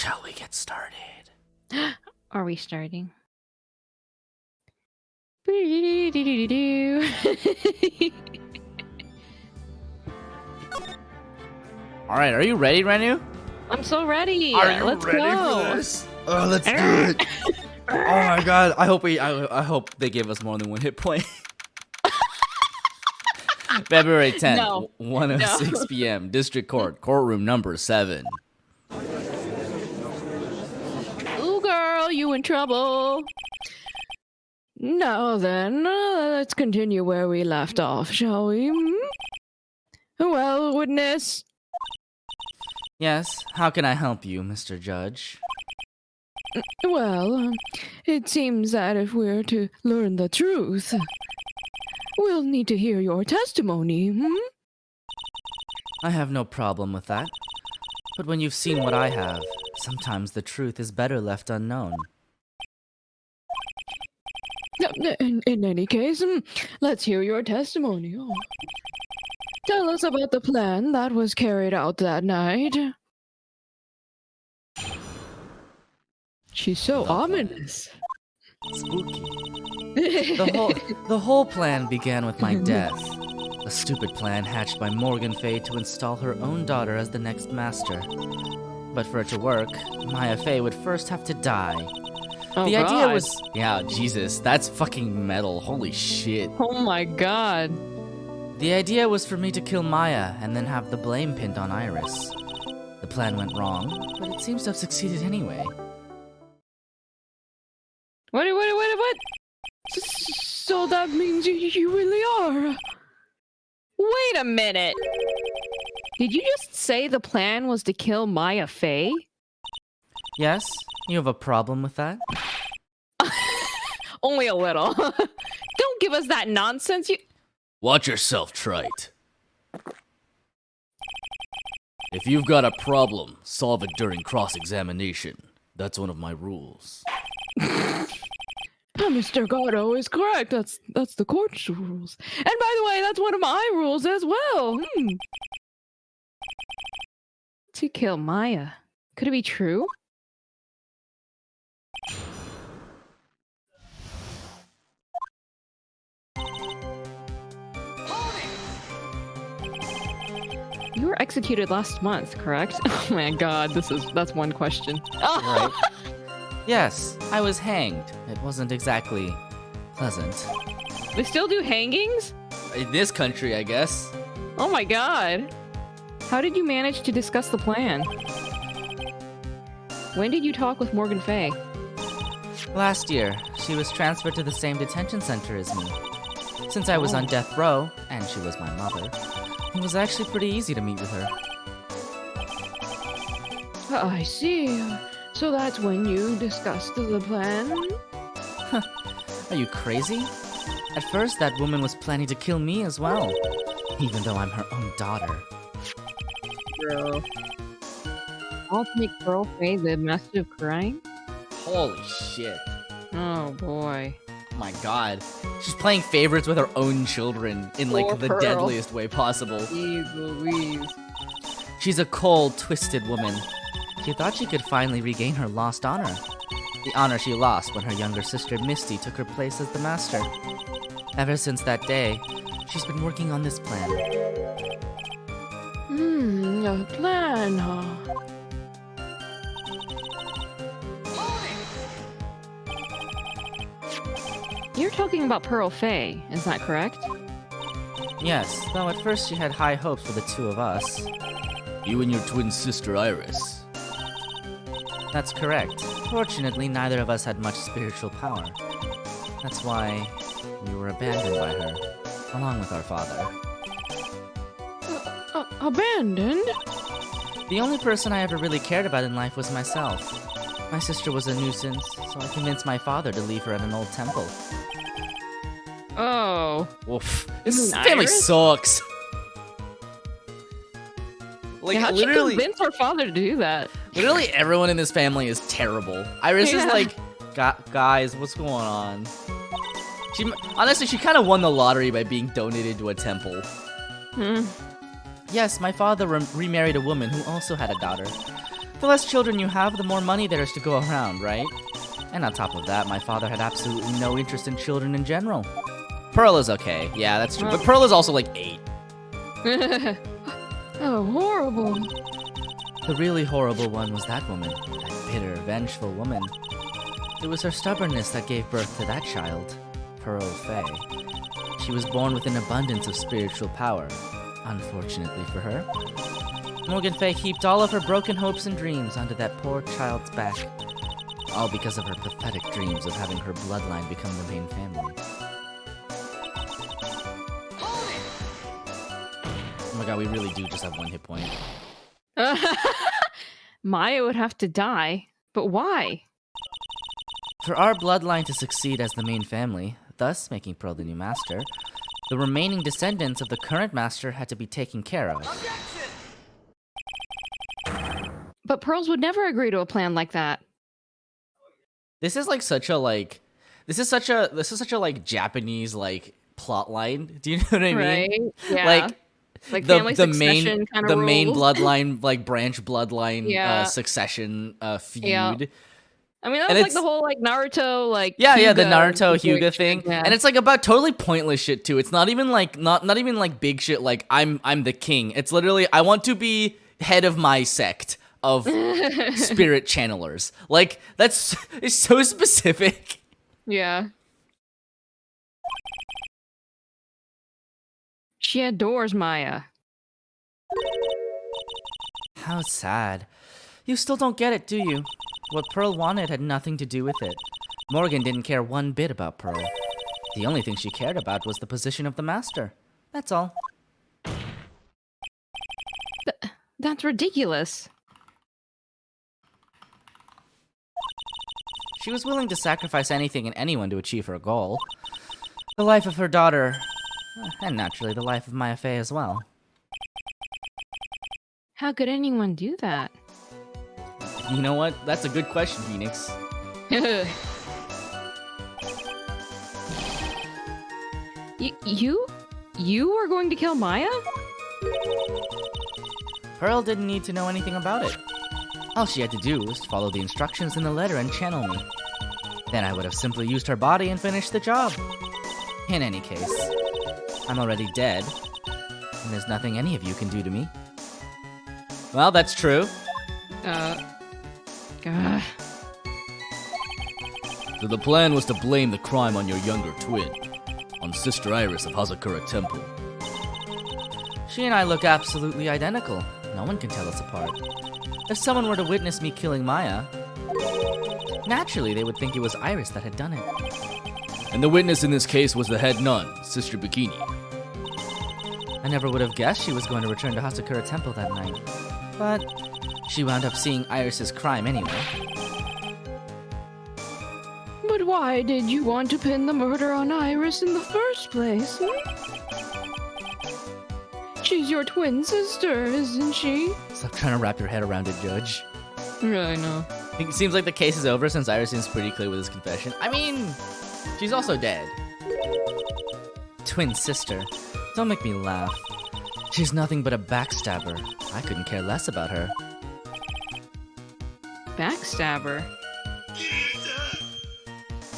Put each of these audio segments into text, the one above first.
Shall we get started? Are we starting? Alright, are you ready, Renu? I'm so ready. Are you Let's ready go. for this? Oh, let's do it. Oh my god. I hope they give us more than one hit point. February 10th, No. 1:06 p.m. District Court, courtroom number 7. Ooh, girl, you in trouble. Now then, let's continue where we left off, shall we? Well, witness. Yes, how can I help you, Mr. Judge? Well, it seems that if we're to learn the truth, we'll need to hear your testimony, I have no problem with that. But when you've seen what I have, sometimes the truth is better left unknown. In any case, let's hear your testimony. Oh. Tell us about the plan that was carried out that night. She's so ominous. Spooky. The whole plan began with my death. A stupid plan hatched by Morgan Fay to install her own daughter as the next master. But for it to work, Maya Fay would first have to die. Oh, The idea God. was... Yeah, Jesus, that's fucking metal. Holy shit. Oh my god. The idea was for me to kill Maya and then have the blame pinned on Iris. The plan went wrong, but it seems to have succeeded anyway. What? So that means you really are. Wait a minute. Did you just say the plan was to kill Maya Fay? Yes? You have a problem with that? Only a little. Don't give us that nonsense. Watch yourself, trite. If you've got a problem, solve it during cross-examination. That's one of my rules. Mr. Gatto is correct. That's the court's rules. And by the way, that's one of my rules as well. To kill Maya. Could it be true? You were executed last month, correct? Oh my god, that's one question. Right. Yes, I was hanged. It wasn't exactly pleasant. They still do hangings? In this country, I guess. Oh my god. How did you manage to discuss the plan? When did you talk with Morgan Fay? Last year, she was transferred to the same detention center as me. Since I was on death row, and she was my mother, it was actually pretty easy to meet with her. I see. So that's when you discussed the plan? Are you crazy? At first, that woman was planning to kill me as well, even though I'm her own daughter. Bro. I'll make Pearl Fay the master of crime? Holy shit. Oh boy. My god. She's playing favorites with her own children in like Poor the Pearl. deadliest way possible. Jeez Louise. She's a cold, twisted woman. She thought she could finally regain her lost honor. The honor she lost when her younger sister Misty took her place as the master. Ever since that day, she's been working on this plan. A plan, huh? You're talking about Pearl Fay, is that correct? Yes, though at first she had high hopes for the two of us. You and your twin sister Iris. That's correct. Fortunately, neither of us had much spiritual power. That's why we were abandoned by her, along with our father. Abandoned? The only person I ever really cared about in life was myself. My sister was a nuisance, so I convinced my father to leave her at an old temple. Oh. Oof. This An family Iris? sucks. Like, How'd you literally, convince her father to do that? literally everyone in this family is terrible. Iris is Yeah. like, guys, what's going on? Honestly, she kind of won the lottery by being donated to a temple. Hmm. Yes, my father remarried a woman who also had a daughter. The less children you have, the more money there is to go around, right? And on top of that, my father had absolutely no interest in children in general. Pearl is okay. Yeah, that's true. But Pearl is also like 8. Oh, horrible. The really horrible one was that woman. That bitter, vengeful woman. It was her stubbornness that gave birth to that child, Pearl Fay. She was born with an abundance of spiritual power, unfortunately for her. Morgan Fay heaped all of her broken hopes and dreams onto that poor child's back. All because of her pathetic dreams of having her bloodline become the main family. Oh my god, we really do just have 1 hit point. Maya would have to die, but why? For our bloodline to succeed as the main family, thus making Pearl the new master, the remaining descendants of the current master had to be taken care of. But Pearls would never agree to a plan like that. This is like such a like Japanese like plot line. Do you know what I mean? Right? Yeah. Like family the succession kind of the rules. main bloodline like branch bloodline Yeah. succession feud. Yeah. I mean, that And was like it's- the whole like Naruto like Yeah, Hyuga the Naruto Hyuga situation, thing. yeah. And it's like about totally pointless shit too. It's not even like not even like big shit like I'm the king. It's literally I want to be head of my sect of spirit channelers. Like it's so specific. Yeah. She adores Maya. How sad. You still don't get it, do you? What Pearl wanted had nothing to do with it. Morgan didn't care one bit about Pearl. The only thing she cared about was the position of the master. That's all. That's ridiculous. She was willing to sacrifice anything and anyone to achieve her goal. The life of her daughter, and naturally the life of Maya Fey as well. How could anyone do that? You know what? That's a good question, Phoenix. You are going to kill Maya? Pearl didn't need to know anything about it. All she had to do was follow the instructions in the letter and channel me. Then I would have simply used her body and finished the job. In any case, I'm already dead, and there's nothing any of you can do to me. Well, that's true. God. So the plan was to blame the crime on your younger twin, on Sister Iris of Hazakura Temple. She and I look absolutely identical. No one can tell us apart. If someone were to witness me killing Maya, naturally they would think it was Iris that had done it. And the witness in this case was the head nun, Sister Bikini. I never would have guessed she was going to return to Hazakura Temple that night. But she wound up seeing Iris's crime anyway. But why did you want to pin the murder on Iris in the first place? She's your twin sister, isn't she? Stop trying to wrap your head around it, Judge. I know. It seems like the case is over since Iris seems pretty clear with his confession. I mean, she's also dead. Twin sister. Don't make me laugh. She's nothing but a backstabber. I couldn't care less about her. Backstabber.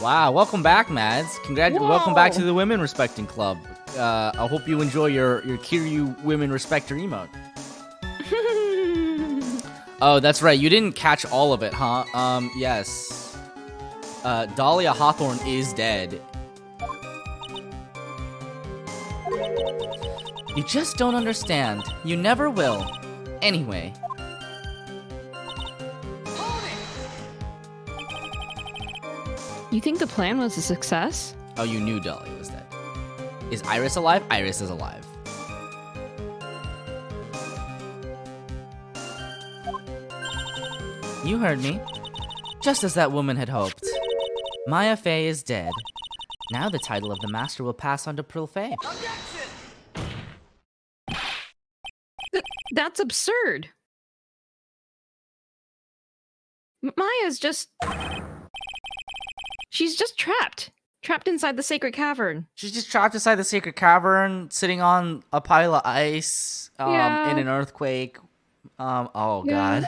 Wow, welcome back, Mads. Welcome back to Whoa. the Women Respecting Club. I hope you enjoy your Kiryu Women Respecter emote. Oh, that's right. You didn't catch all of it, huh? Yes. Dahlia Hawthorne is dead. You just don't understand. You never will. Anyway. You think the plan was a success? Oh, you knew Dahlia was dead. Is Iris alive? Iris is alive. You heard me. Just as that woman had hoped. Maya Fey is dead. Now the title of the master will pass on to Pearl Fey. That's absurd. Maya's just... She's just trapped. Trapped inside the sacred cavern. She's just trapped inside the secret cavern, sitting on a pile of ice, Yeah. in an earthquake. Oh Yeah. god.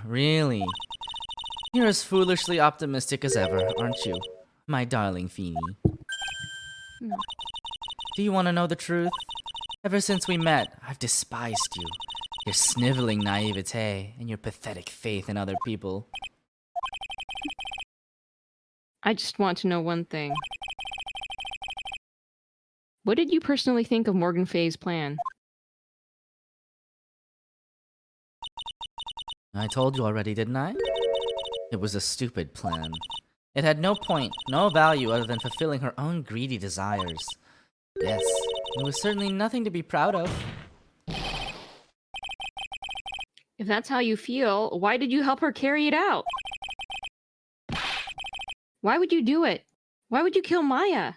Really? You're as foolishly optimistic as ever, aren't you? My darling Feeny. No. Do you want to know the truth? Ever since we met, I've despised you. Your sniveling naivete and your pathetic faith in other people. I just want to know one thing. What did you personally think of Morgan Fay's plan? I told you already, didn't I? It was a stupid plan. It had no point, no value other than fulfilling her own greedy desires. Yes, it was certainly nothing to be proud of. If that's how you feel, why did you help her carry it out? Why would you do it? Why would you kill Maya?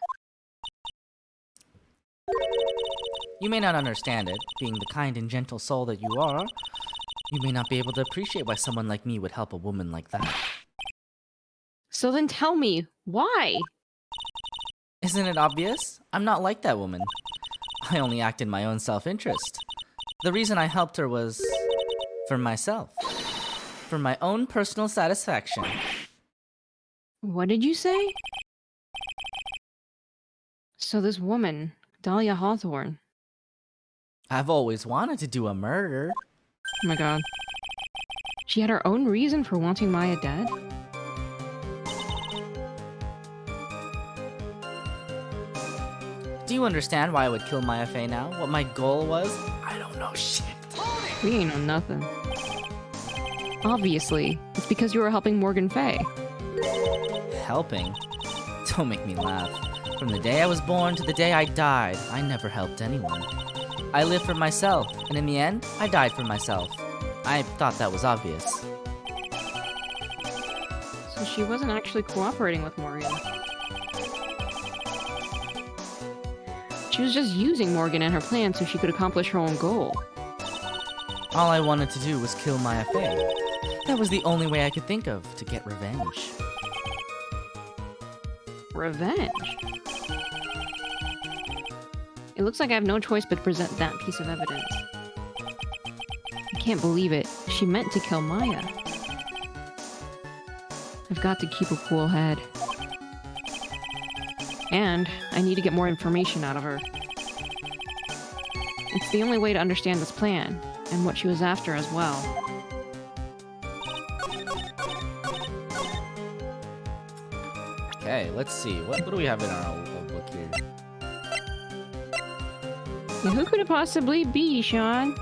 You may not understand it, being the kind and gentle soul that you are. You may not be able to appreciate why someone like me would help a woman like that. So then tell me, why? Isn't it obvious? I'm not like that woman. I only act in my own self-interest. The reason I helped her was for myself. For my own personal satisfaction. What did you say? So this woman, Dahlia Hawthorne. I've always wanted to do a murder. Oh my god. She had her own reason for wanting Maya dead? Do you understand why I would kill Maya Fey now? What my goal was? I don't know shit. We ain't know nothing. Obviously, it's because you were helping Morgan Fay. Helping? Don't make me laugh. From the day I was born to the day I died, I never helped anyone. I lived for myself, and in the end, I died for myself. I thought that was obvious. So she wasn't actually cooperating with Morgan. She was just using Morgan and her plan so she could accomplish her own goal. All I wanted to do was kill Maya Fey. That was the only way I could think of to get revenge. Revenge? It looks like I have no choice but to present that piece of evidence. I can't believe it. She meant to kill Maya. I've got to keep a cool head. And I need to get more information out of her. It's the only way to understand this plan, and what she was after as well. Okay, let's see. What do we have in our old book here? Now, who could it possibly be, Sean?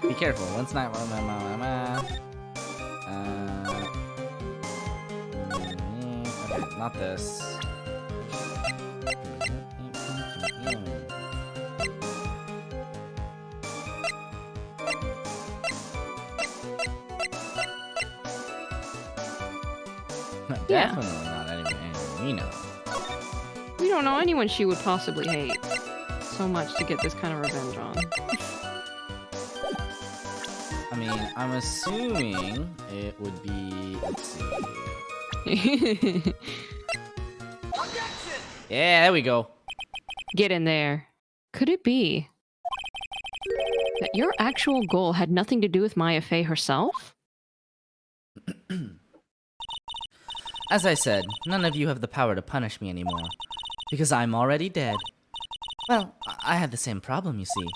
Be careful. Once not. Okay, not this. Yeah. Definitely not anyone we know. We don't know anyone she would possibly hate so much to get this kind of revenge on. I mean, I'm assuming it would be. Let's see. Yeah, there we go. Get in there. Could it be that your actual goal had nothing to do with Maya Fey herself? As I said, none of you have the power to punish me anymore. Because I'm already dead. Well, I had the same problem, you see.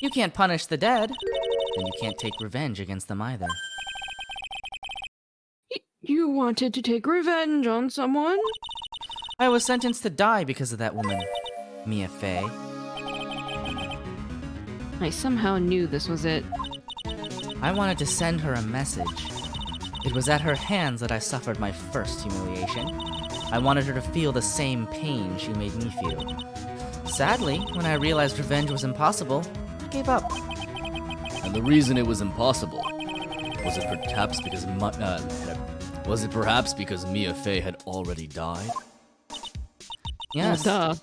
You can't punish the dead, and you can't take revenge against them either. You wanted to take revenge on someone? I was sentenced to die because of that woman, Mia Fey. I somehow knew this was it. I wanted to send her a message. It was at her hands that I suffered my first humiliation. I wanted her to feel the same pain she made me feel. Sadly, when I realized revenge was impossible, I gave up. And the reason it was impossible was it perhaps because Mia Fey had already died? Yes. Duh.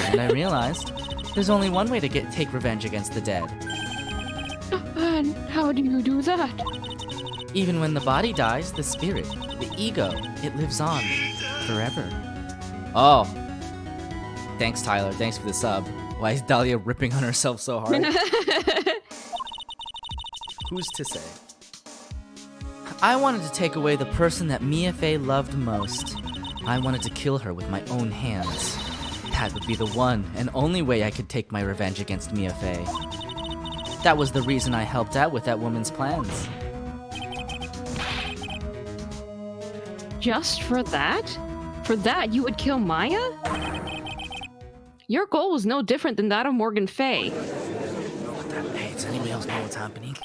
And I realized there's only one way to take revenge against the dead. And how do you do that? Even when the body dies, the spirit, the ego, it lives on forever. Oh. Thanks, Tyler. Thanks for the sub. Why is Dahlia ripping on herself so hard? Who's to say? I wanted to take away the person that Mia-Fei loved most. I wanted to kill her with my own hands. That would be the one and only way I could take my revenge against Mia-Fei. That was the reason I helped out with that woman's plans. Just for that? For that, you would kill Maya? Your goal was no different than that of Morgan Fay. Hey, does anybody else know what's happening?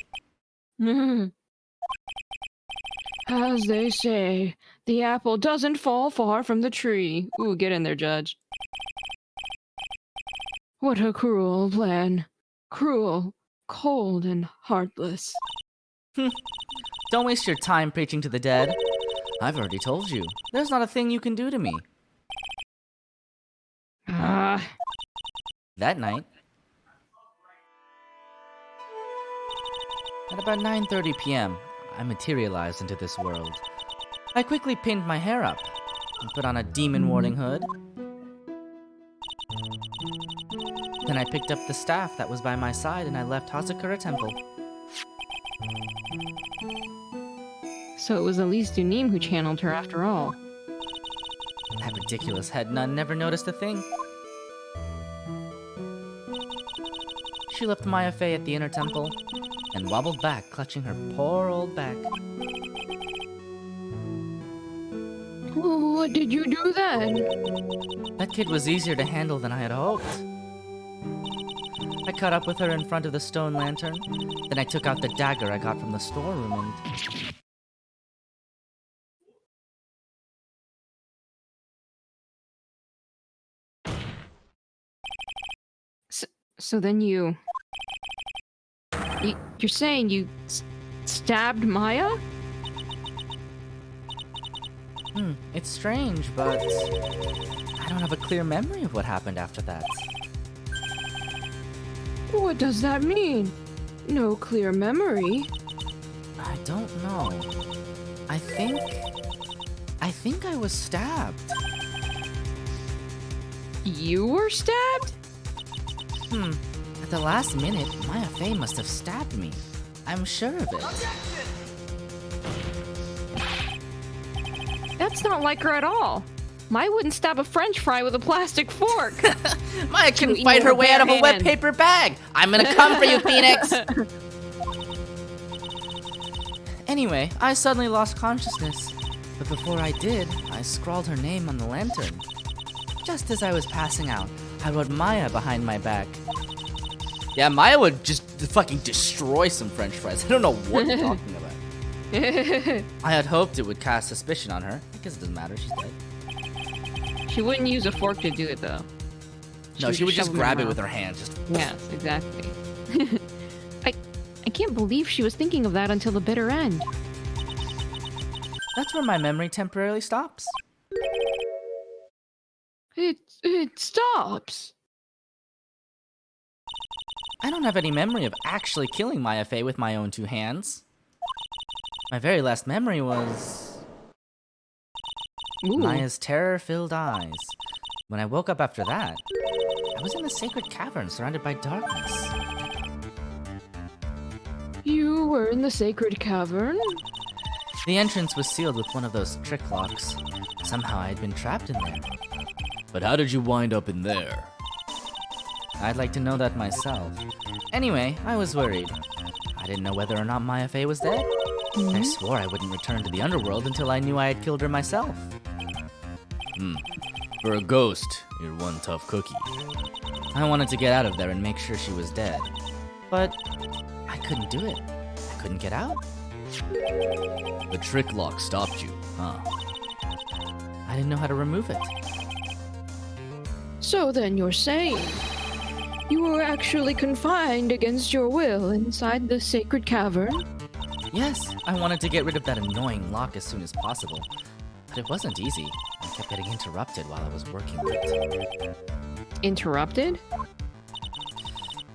As they say, the apple doesn't fall far from the tree. Ooh, get in there, Judge. What a cruel plan. Cruel, cold, and heartless. Don't waste your time preaching to the dead. I've already told you. There's not a thing you can do to me. That night, at about 9:30 p.m., I materialized into this world. I quickly pinned my hair up and put on a demon-warding hood. Then I picked up the staff that was by my side and I left Hazakura Temple. So it was Elise Dunim who channeled her after all. That ridiculous head nun never noticed a thing. She left Maya-Fei at the inner temple and wobbled back, clutching her poor old back. What did you do then? That kid was easier to handle than I had hoped. I caught up with her in front of the stone lantern, then I took out the dagger I got from the storeroom and... So then you're saying you stabbed Maya? It's strange, but I don't have a clear memory of what happened after that. What does that mean? No clear memory? I don't know. I think I was stabbed. You were stabbed? At the last minute, Maya-Fei must have stabbed me. I'm sure of it. That's not like her at all. Maya wouldn't stab a french fry with a plastic fork. Maya couldn't fight her way out of a wet paper bag. I'm gonna come for you, Phoenix! Anyway, I suddenly lost consciousness. But before I did, I scrawled her name on the lantern. Just as I was passing out, I wrote Maya behind my back. Yeah, Maya would just fucking destroy some french fries. I don't know what you're talking about. I had hoped it would cast suspicion on her. I guess it doesn't matter, she's dead. She wouldn't use a fork to do it, though. No, she would just grab it with her hand. Just... Yes, exactly. I can't believe she was thinking of that until the bitter end. That's where my memory temporarily stops. It stops. I don't have any memory of actually killing Maya-Fei with my own two hands. My very last memory was... Ooh. Maya's terror-filled eyes. When I woke up after that, I was in the sacred cavern surrounded by darkness. You were in the sacred cavern? The entrance was sealed with one of those trick locks. Somehow I had been trapped in there. But how did you wind up in there? I'd like to know that myself. Anyway, I was worried. I didn't know whether or not Maya-Fei was dead. I swore I wouldn't return to the underworld until I knew I had killed her myself. For a ghost, you're one tough cookie. I wanted to get out of there and make sure she was dead. But I couldn't do it. I couldn't get out. The trick lock stopped you, huh? I didn't know how to remove it. So then you're saying you were actually confined against your will inside the sacred cavern? Yes, I wanted to get rid of that annoying lock as soon as possible. But it wasn't easy. I kept getting interrupted while I was working with it. Interrupted?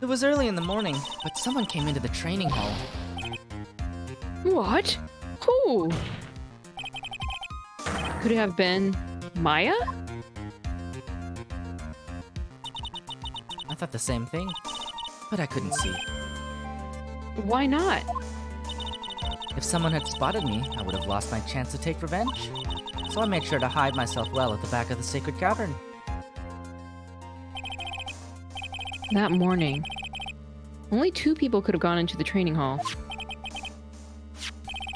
It was early in the morning, but someone came into the training hall. What? Who? Could it have been Maya? I thought the same thing, but I couldn't see. Why not? If someone had spotted me, I would have lost my chance to take revenge. So I made sure to hide myself well at the back of the sacred cavern. That morning, only 2 people could have gone into the training hall.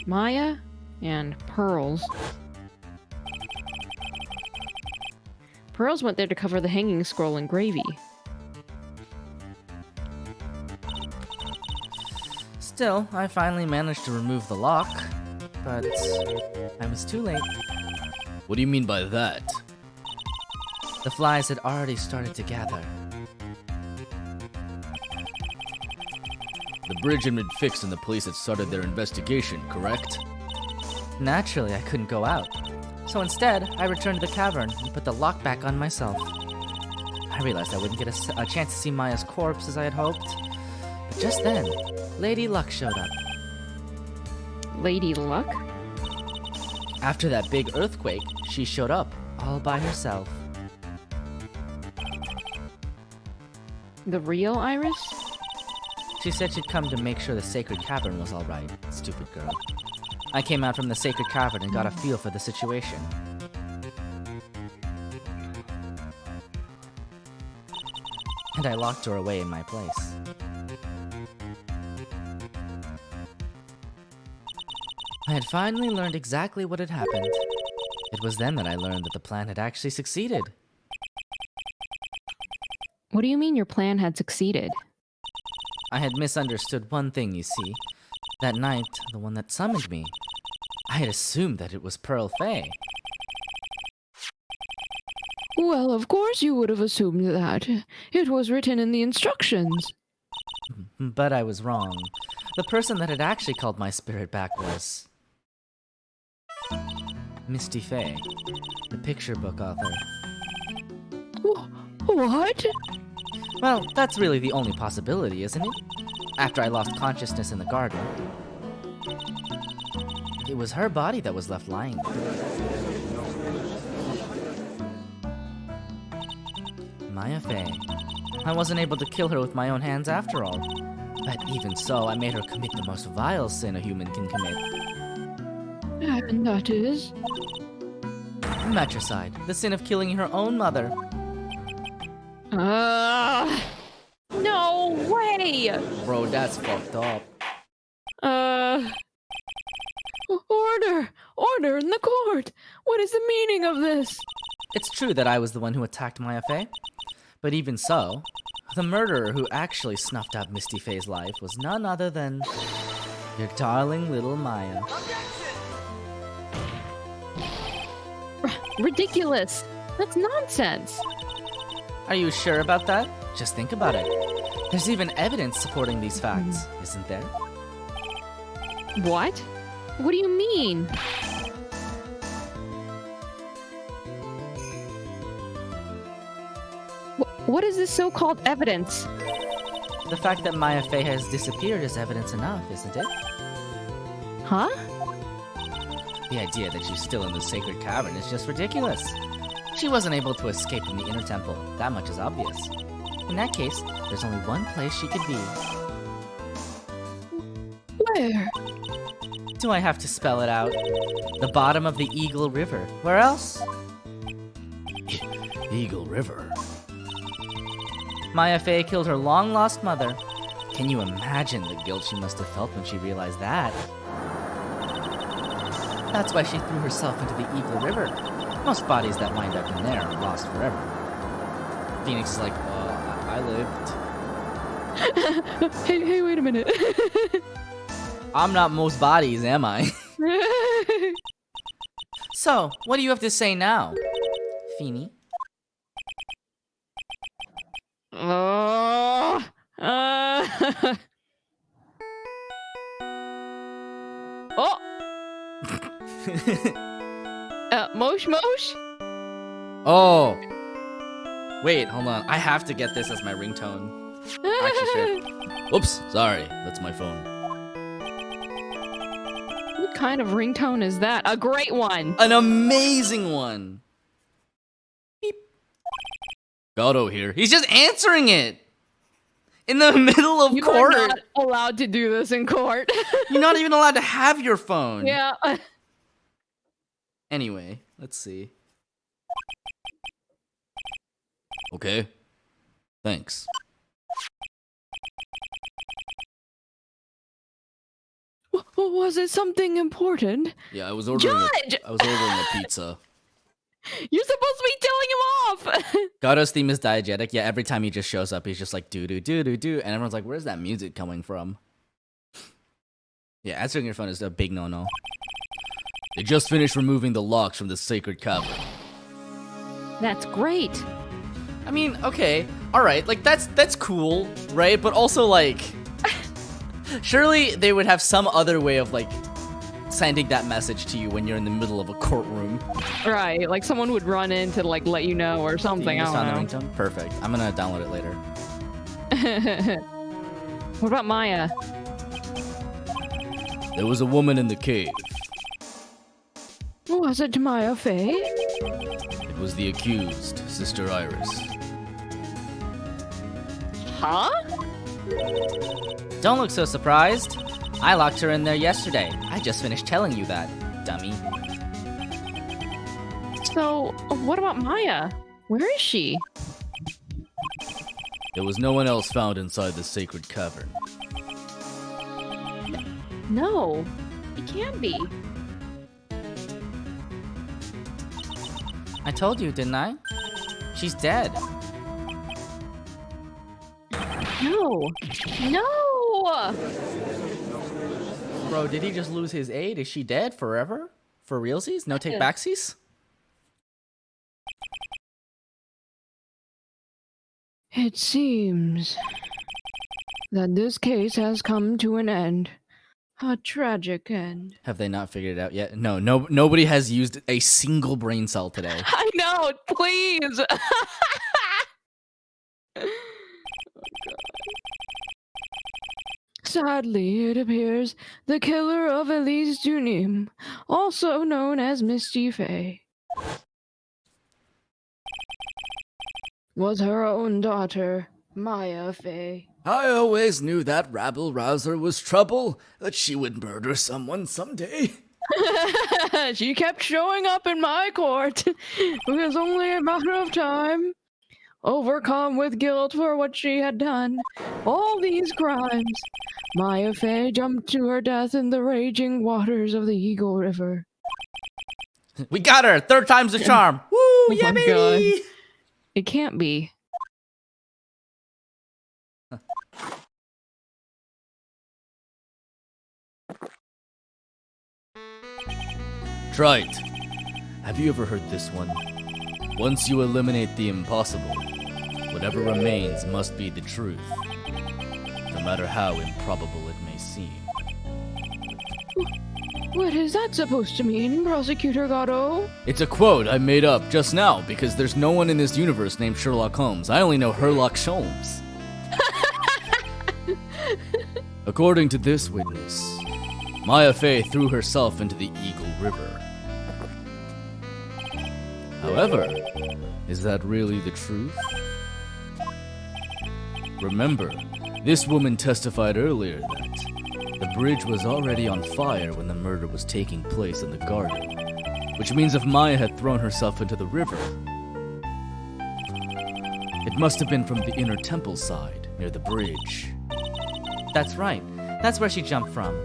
Maya and Pearls. Pearls went there to cover the hanging scroll in gravy. Still, I finally managed to remove the lock, but I was too late. What do you mean by that? The flies had already started to gather. The bridge had been fixed and the police had started their investigation, correct? Naturally, I couldn't go out. So instead, I returned to the cavern and put the lock back on myself. I realized I wouldn't get a chance to see Maya's corpse as I had hoped. But just then, Lady Luck showed up. Lady Luck? After that big earthquake, she showed up, all by herself. The real Iris? She said she'd come to make sure the sacred cavern was alright. Stupid girl. I came out from the sacred cavern and got a feel for the situation. And I locked her away in my place. I had finally learned exactly what had happened. It was then that I learned that the plan had actually succeeded. What do you mean your plan had succeeded? I had misunderstood one thing, you see. That night, the one that summoned me, I had assumed that it was Pearl Fay. Well, of course you would have assumed that. It was written in the instructions. But I was wrong. The person that had actually called my spirit back was... Misty Fay, the picture book author. What? Well, that's really the only possibility, isn't it? After I lost consciousness in the garden, it was her body that was left lying there. Maya Fay. I wasn't able to kill her with my own hands after all. But even so, I made her commit the most vile sin a human can commit. And that is? Matricide, the sin of killing her own mother. No way! Bro, that's fucked up. Order! Order in the court! What is the meaning of this? It's true that I was the one who attacked Maya Fay. But even so, the murderer who actually snuffed out Misty Fay's life was none other than your darling little Maya. Ridiculous! That's nonsense! Are you sure about that? Just think about it. There's even evidence supporting these facts, isn't there? What? What do you mean? What is this so-called evidence? The fact that Maya Fay has disappeared is evidence enough, isn't it? Huh? The idea that she's still in the sacred cavern is just ridiculous. She wasn't able to escape from the inner temple. That much is obvious. In that case, there's only one place she could be. Where? Do I have to spell it out? The bottom of the Eagle River. Where else? Eagle River. Maya Fay killed her long-lost mother. Can you imagine the guilt she must have felt when she realized that? That's why she threw herself into the Eagle River. Most bodies that wind up in there are lost forever. Phoenix is like, I lived. Hey, wait a minute. I'm not most bodies, am I? So, what do you have to say now, Feeny? Oh, oh. Mosh Mosh? Oh. Wait, hold on. I have to get this as my ringtone. Actually, sure. Oops, sorry. That's my phone. What kind of ringtone is that? A great one! An amazing one! Beep. Gato here. He's just answering it! In the middle of You court. are not allowed to do this in court. You're not even allowed to have your phone. Yeah. Anyway, let's see. Okay. Thanks. Was it something important? Yeah, I was ordering Judge! a pizza. You're supposed to be telling him off! Gado's theme is diegetic. Yeah, every time he just shows up, he's just like, do. And everyone's like, where's that music coming from? Yeah, answering your phone is a big no-no. They just finished removing the locks from the sacred cavern. That's great. I mean, okay, alright, like, that's cool, right? But also, like, surely they would have some other way of, like, sending that message to you when you're in the middle of a courtroom. Right, like someone would run in to like let you know or something. You I found don't the ringtone? Perfect. I'm gonna download it later. know. What about Maya? There was a woman in the cave. Was it Maya Fey? It was the accused, Sister Iris. Huh? Don't look so surprised. I locked her in there yesterday. I just finished telling you that, dummy. So, what about Maya? Where is she? There was no one else found inside the sacred cavern. No, it can't be. I told you, didn't I? She's dead. No. No! Bro, did he just lose his aid? Is she dead forever? For realsies? No take backsies? It seems that this case has come to an end. A tragic end. Have they not figured it out yet? No, nobody has used a single brain cell today. I know, please! Sadly, it appears the killer of Elise Junim, also known as Misty Fey, was her own daughter, Maya Fey. I always knew that rabble-rouser was trouble, that she would murder someone someday. She kept showing up in my court. It was only a matter of time. Overcome with guilt for what she had done, all these crimes, Maya Fey jumped to her death in the raging waters of the Eagle River. We got her! Third time's the charm! Woo! Yeah, my baby! God. It can't be. Trite. Have you ever heard this one? Once you eliminate the impossible, whatever remains must be the truth, no matter how improbable it may seem. What is that supposed to mean, Prosecutor Gatto? It's a quote I made up just now because there's no one in this universe named Sherlock Holmes. I only know Herlock Sholmes. According to this witness, Maya Fey threw herself into the Eagle River. However, is that really the truth? Remember, this woman testified earlier that the bridge was already on fire when the murder was taking place in the garden, which means if Maya had thrown herself into the river, it must have been from the inner temple side, near the bridge. That's right. That's where she jumped from.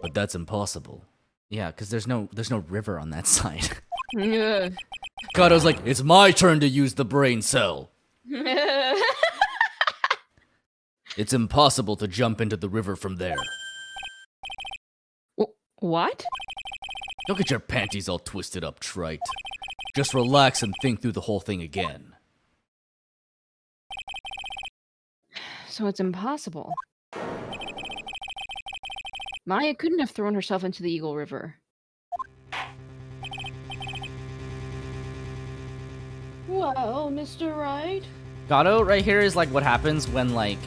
But that's impossible. Yeah, because there's no river on that side. Yeah. Kato's like, it's my turn to use the brain cell. It's impossible to jump into the river from there. What? Don't get your panties all twisted up, Trite. Just relax and think through the whole thing again. So it's impossible. Maya couldn't have thrown herself into the Eagle River. Well, Mr. Wright? Gato right here is like what happens when like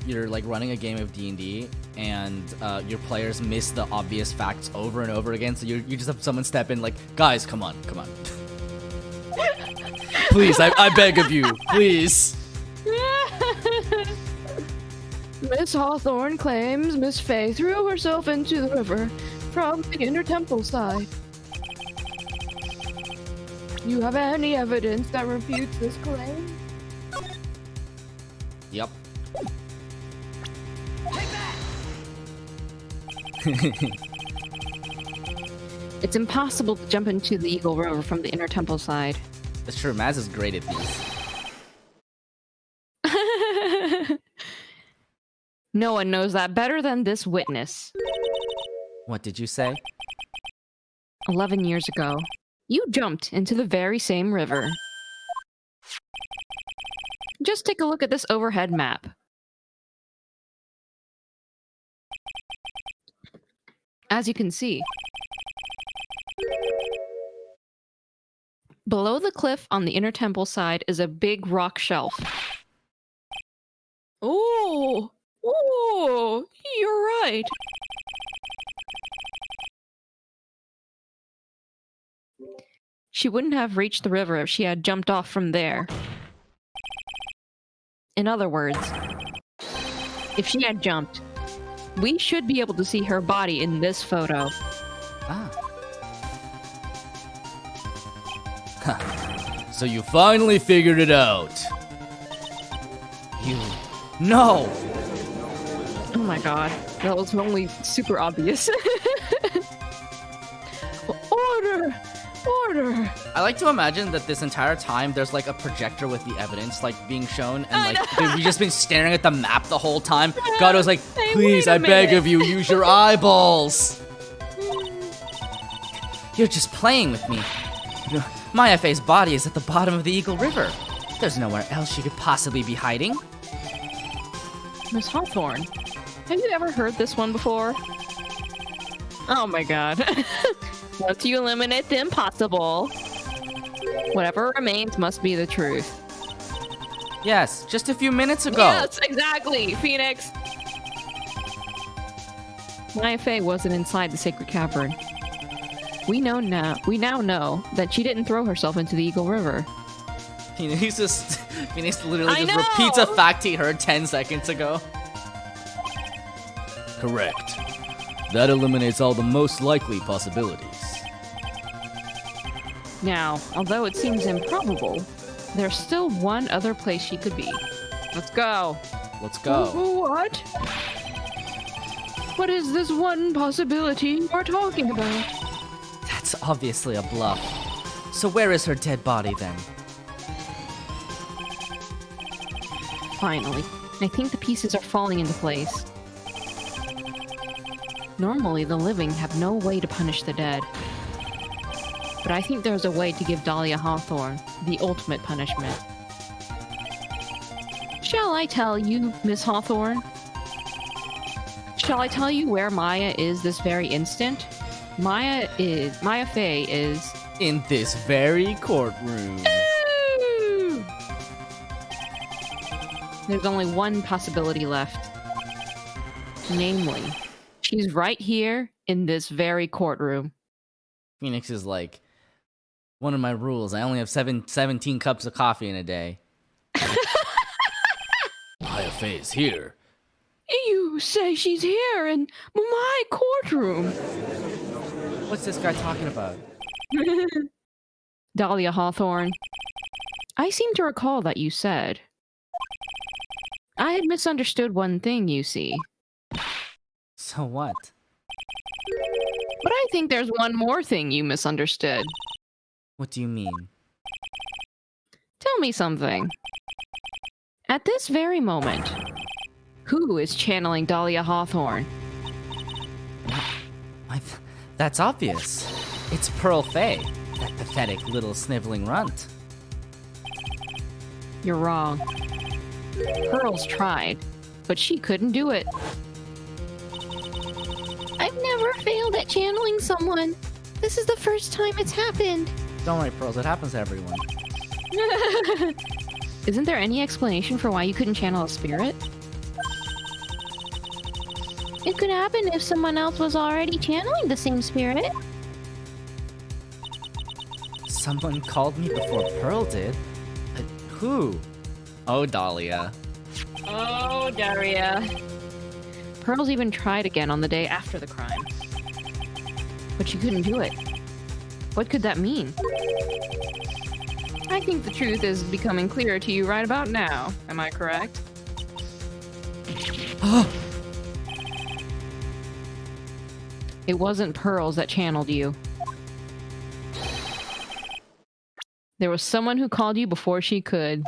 you're like running a game of D&D and your players miss the obvious facts over and over again, so you just have someone step in like, guys, come on. Please, I beg of you, please. Miss Hawthorne claims Miss Fay threw herself into the river from the inner temple side. You have any evidence that refutes this claim? Yep. It's impossible to jump into the Eagle River from the inner temple side. That's true, Maz is great at these. No one knows that better than this witness. What did you say? 11 years ago, you jumped into the very same river. Just take a look at this overhead map. As you can see, below the cliff on the inner temple side is a big rock shelf. Oh, you're right. She wouldn't have reached the river if she had jumped off from there. In other words, if she had jumped, we should be able to see her body in this photo. Ah. Huh. So you finally figured it out. You... No! Oh my god, that was only super obvious. Order! Order! I like to imagine that this entire time there's like a projector with the evidence like being shown, and like we've just been staring at the map the whole time. God was like, please, I beg of you, use your eyeballs. You're just playing with me. My FA's body is at the bottom of the Eagle River. There's nowhere else she could possibly be hiding. Miss Hawthorne, have you ever heard this one before? Oh my god. Once you eliminate the impossible, whatever remains must be the truth. Yes, just a few minutes ago. Yes, exactly, Phoenix. Maya Fey wasn't inside the sacred cavern. We now know that she didn't throw herself into the Eagle River. Phoenix literally just repeats a fact he heard 10 seconds ago. Correct. That eliminates all the most likely possibilities. Now, although it seems improbable, there's still one other place she could be. Let's go. Let's go. What? What is this one possibility you're talking about? That's obviously a bluff. So where is her dead body then? Finally, I think the pieces are falling into place. Normally, the living have no way to punish the dead. But I think there's a way to give Dahlia Hawthorne the ultimate punishment. Shall I tell you, Miss Hawthorne? Shall I tell you where Maya is this very instant? Maya Fey is... in this very courtroom. Ooh! There's only one possibility left. Namely, she's right here in this very courtroom. Phoenix is like, one of my rules, I only have 17 cups of coffee in a day. Maya Fey is here. You say she's here in my courtroom. What's this guy talking about? Dahlia Hawthorne, I seem to recall that you said... I had misunderstood one thing, you see. So what? But I think there's one more thing you misunderstood. What do you mean? Tell me something. At this very moment, who is channeling Dahlia Hawthorne? That's obvious. It's Pearl Fey, that pathetic little sniveling runt. You're wrong. Pearl's tried, but she couldn't do it. I've never failed at channeling someone. This is the first time it's happened. Don't worry, Pearls, it happens to everyone. Isn't there any explanation for why you couldn't channel a spirit? It could happen if someone else was already channeling the same spirit. Someone called me before Pearl did. Who? Oh, Dahlia. Oh, Daria. Pearls even tried again on the day after the crime. But she couldn't do it. What could that mean? I think the truth is becoming clearer to you right about now. Am I correct? It wasn't Pearls that channeled you. There was someone who called you before she could.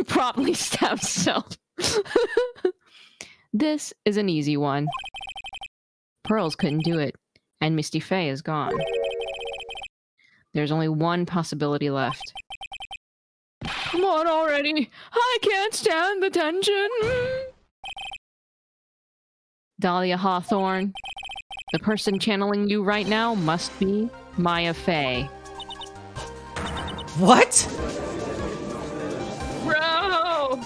Promptly stabbed self. This is an easy one. Pearls couldn't do it, and Misty Faye is gone. There's only one possibility left. Come on already! I can't stand the tension! Dahlia Hawthorne, the person channeling you right now must be Maya Faye. What? Bro!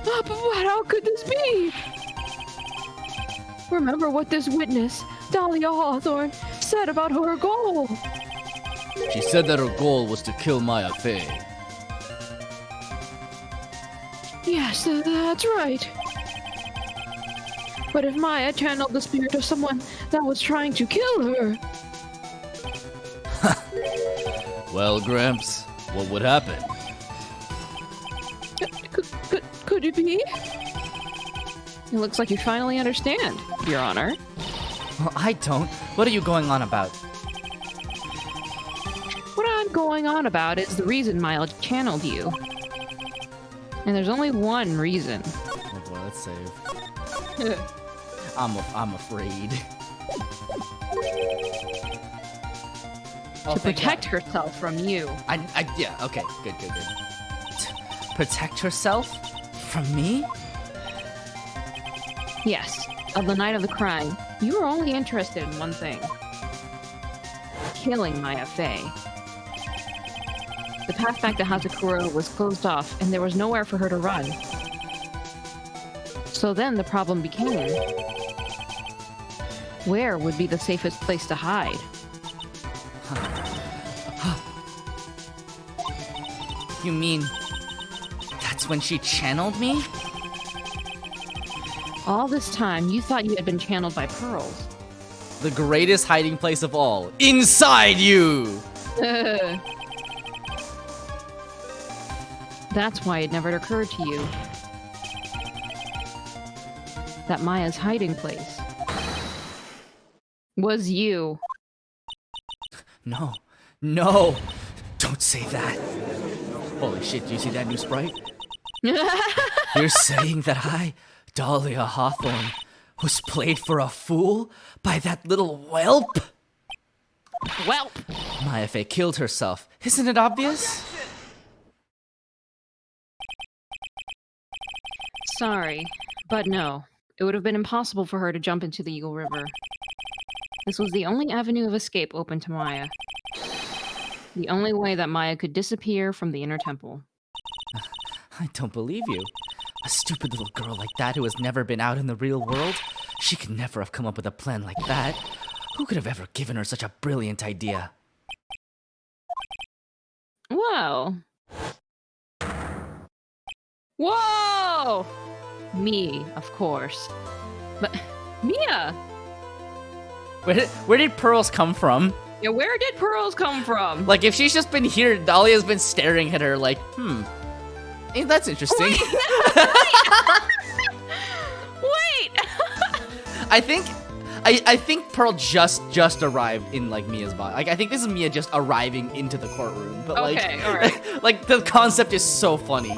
But how could this be? Remember what this witness, Dahlia Hawthorne, said about her goal. She said that her goal was to kill Maya Faye. Yes, that's right. But if Maya channeled the spirit of someone that was trying to kill her... Well, Gramps, what would happen? Could it be? It looks like you finally understand, Your Honor. Well, I don't. What are you going on about? What I'm going on about is the reason Maya channeled you. And there's only one reason. Oh boy, let's save. I'm afraid. To protect herself from you. Yeah, okay, good. Protect herself? From me? Yes, of the night of the crime, you were only interested in one thing. Killing Maya Faye. The path back to Hazakura was closed off, and there was nowhere for her to run. So then the problem became... where would be the safest place to hide? You mean... that's when she channeled me? All this time, you thought you had been channeled by Pearls. The greatest hiding place of all. Inside you! That's why it never occurred to you that Maya's hiding place was you. No. Don't say that. Holy shit, do you see that new sprite? You're saying that I, Dahlia Hawthorne, was played for a fool by that little whelp? Whelp! Maya Faye killed herself. Isn't it obvious? Sorry, but no. It would have been impossible for her to jump into the Eagle River. This was the only avenue of escape open to Maya. The only way that Maya could disappear from the inner temple. I don't believe you. A stupid little girl like that who has never been out in the real world? She could never have come up with a plan like that. Who could have ever given her such a brilliant idea? Well... Whoa! Me, of course. But... Mia! Where did Pearls come from? Yeah, where did Pearls come from? Like, if she's just been here, Dahlia's been staring at her like, hey, that's interesting. Wait! I think Pearl just arrived in, like, Mia's body. Like, I think this is Mia just arriving into the courtroom. But, Okay, alright. like, the concept is so funny.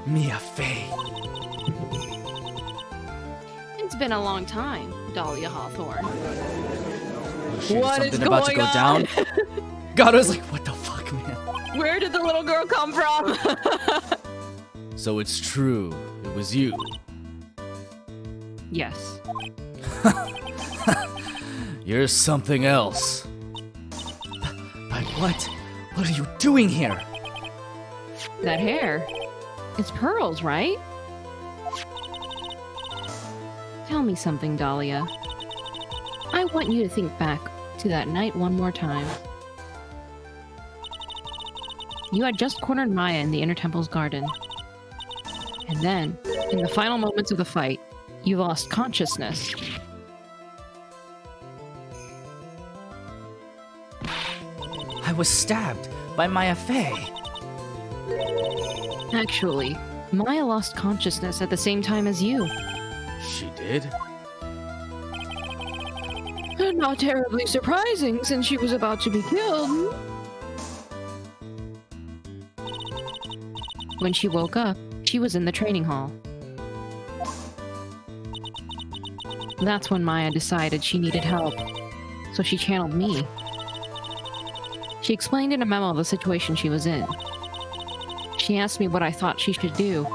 Mia Faye. It's been a long time, Dahlia Hawthorne. Oh, shit, What is is something about to going go on? down? God, I was like, what the fuck, man? Where did the little girl come from? So it's true. It was you. Yes. You're something else. But what? What are you doing here? That hair. It's Pearls, right? Tell me something, Dahlia. I want you to think back to that night one more time. You had just cornered Maya in the Inner Temple's garden. And then, in the final moments of the fight, you lost consciousness. I was stabbed by Maya Fey. Actually, Maya lost consciousness at the same time as you. She did? Not terribly surprising, since she was about to be killed. When she woke up, she was in the training hall. That's when Maya decided she needed help, so she channeled me. She explained in a memo the situation she was in. She asked me what I thought she should do.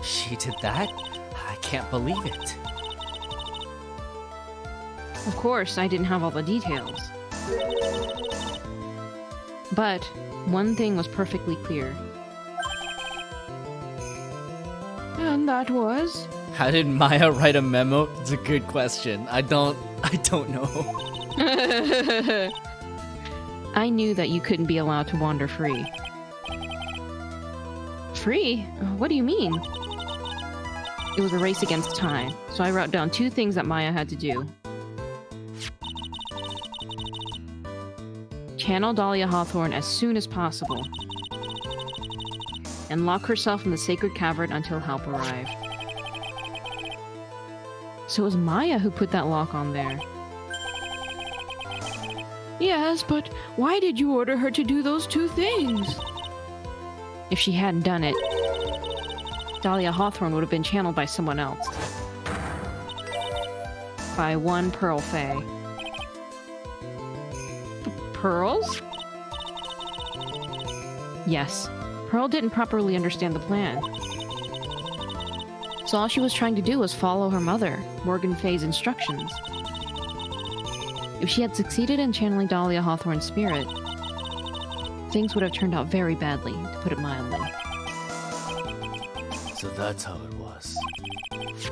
She did that? I can't believe it. Of course, I didn't have all the details. But one thing was perfectly clear. And that was? How did Maya write a memo? It's a good question. I don't know. I knew that you couldn't be allowed to wander free. Free? What do you mean? It was a race against time, so I wrote down 2 things that Maya had to do. Channel Dahlia Hawthorne as soon as possible. And lock herself in the sacred cavern until help arrived. So it was Maya who put that lock on there. Yes, but why did you order her to do those 2 things? If she hadn't done it, Dahlia Hawthorne would have been channeled by someone else. By one Pearl Fae. Pearls? Yes, Pearl didn't properly understand the plan. So all she was trying to do was follow her mother, Morgan Faye's instructions. If she had succeeded in channeling Dahlia Hawthorne's spirit, things would have turned out very badly, to put it mildly. So that's how it was.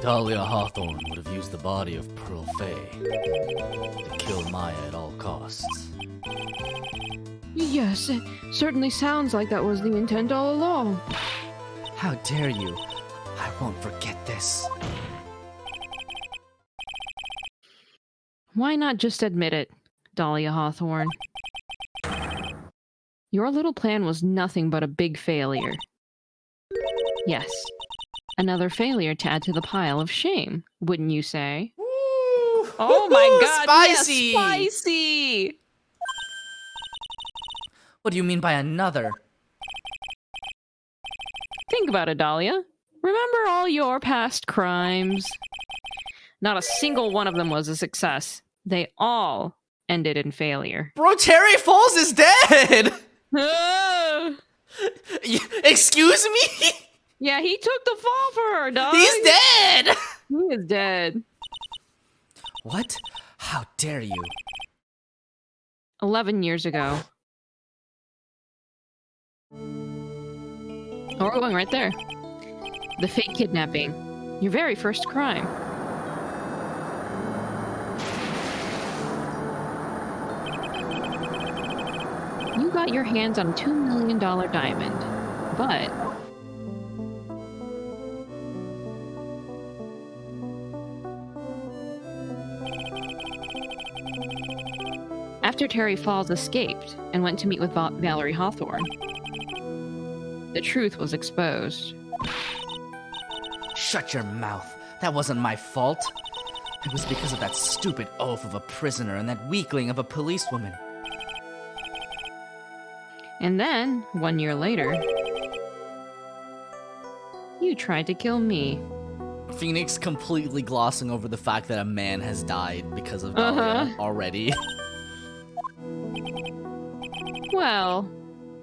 Dahlia Hawthorne would have used the body of Pearl Faye to kill Maya at all costs. Yes, it certainly sounds like that was the intent all along. How dare you? I won't forget this. Why not just admit it, Dahlia Hawthorne? Your little plan was nothing but a big failure. Yes, another failure to add to the pile of shame, wouldn't you say? Ooh, Oh my god, spicy! yes, spicy! What do you mean by another? Think about it, Dahlia. Remember all your past crimes? Not a single one of them was a success. They all ended in failure. Bro, Terry Falls is dead! Excuse me? Yeah, he took the fall for her, dog. He's dead! He is dead. What? How dare you? 11 years ago. Oh, we're going right there. The fake kidnapping. Your very first crime. You got your hands on a $2 million diamond, but... After Terry Falls escaped and went to meet with Valerie Hawthorne, the truth was exposed. Shut your mouth. That wasn't my fault. It was because of that stupid oaf of a prisoner and that weakling of a policewoman. And then, 1 year later, you tried to kill me. Phoenix completely glossing over the fact that a man has died because of Dahlia already. Well,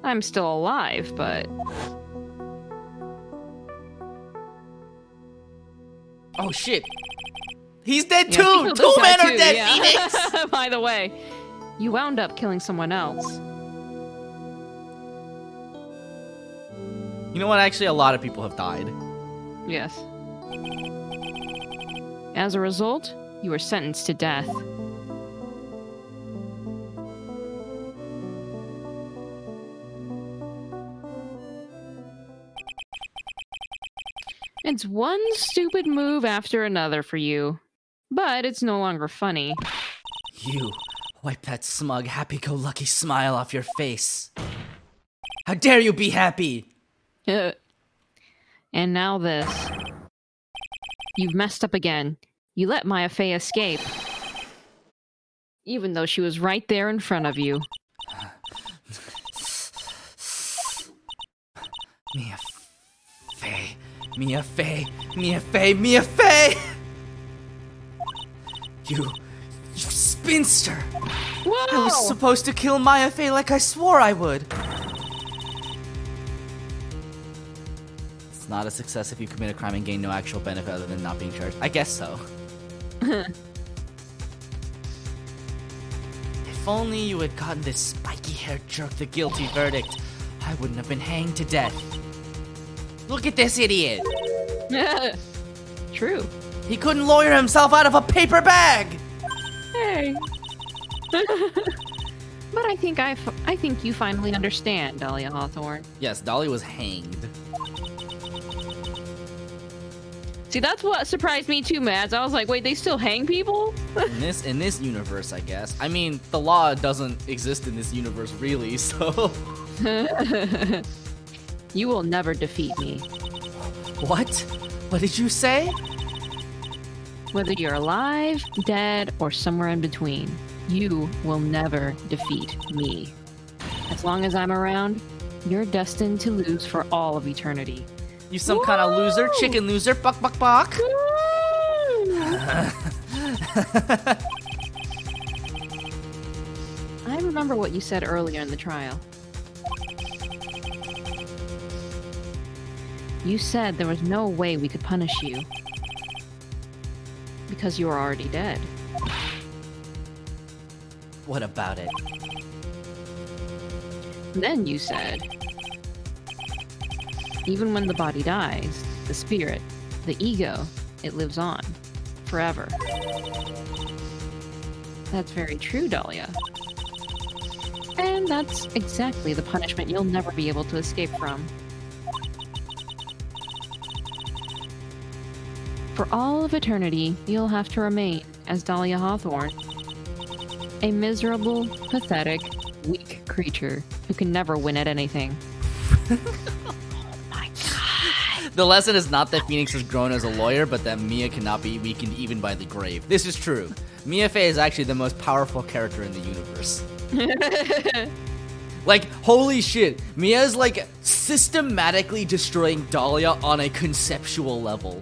I'm still alive, but... Oh shit! He's dead Yeah, too! this Two guy men are too, dead, yeah. Phoenix! By the way, you wound up killing someone else. You know what? Actually, a lot of people have died. Yes. As a result, you were sentenced to death. It's one stupid move after another for you, but it's no longer funny. You, wipe that smug, happy-go-lucky smile off your face. How dare you be happy? And now this. You've messed up again. You let Maya Fey escape. Even though she was right there in front of you. Mia Fey. Mia Fey. Mia Fey. Mia Fey! You spinster! Whoa! I was supposed to kill Maya Fey like I swore I would. It's not a success if you commit a crime and gain no actual benefit other than not being charged. I guess so. If only you had gotten this spiky-haired jerk the guilty verdict, I wouldn't have been hanged to death. Look at this idiot! True. He couldn't lawyer himself out of a paper bag! Hey. But I think you finally understand, Dahlia Hawthorne. Yes, Dolly was hanged. See, that's what surprised me too, Mads. I was like, wait, they still hang people? in this universe, I guess. I mean, the law doesn't exist in this universe, really, so... You will never defeat me. What? What did you say? Whether you're alive, dead, or somewhere in between, you will never defeat me. As long as I'm around, you're destined to lose for all of eternity. You some kind of loser, chicken loser, buck buck buck. I remember what you said earlier in the trial. You said there was no way we could punish you. Because you were already dead. What about it? Then you said, even when the body dies, the spirit, the ego, it lives on. Forever. That's very true, Dahlia. And that's exactly the punishment you'll never be able to escape from. For all of eternity, you'll have to remain as Dahlia Hawthorne. A miserable, pathetic, weak creature who can never win at anything. Oh my god. The lesson is not that Phoenix has grown as a lawyer, but that Mia cannot be weakened even by the grave. This is true. Mia Fey is actually the most powerful character in the universe. Like, holy shit. Mia is like systematically destroying Dahlia on a conceptual level.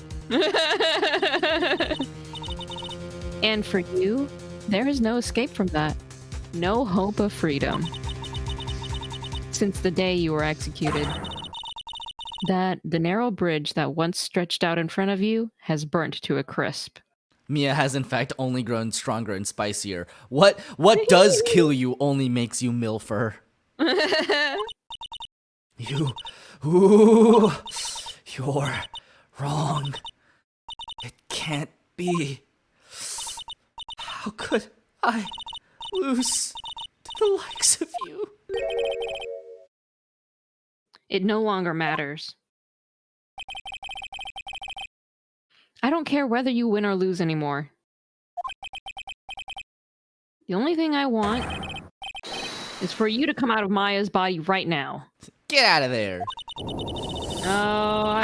And for you, there is no escape from that. No hope of freedom. Since the day you were executed. The narrow bridge that once stretched out in front of you has burnt to a crisp. Mia has in fact only grown stronger and spicier. What does kill you only makes you milfer. You're wrong. It can't be. How could I lose to the likes of you? It no longer matters. I don't care whether you win or lose anymore. The only thing I want is for you to come out of Maya's body right now. Get out of there. Oh,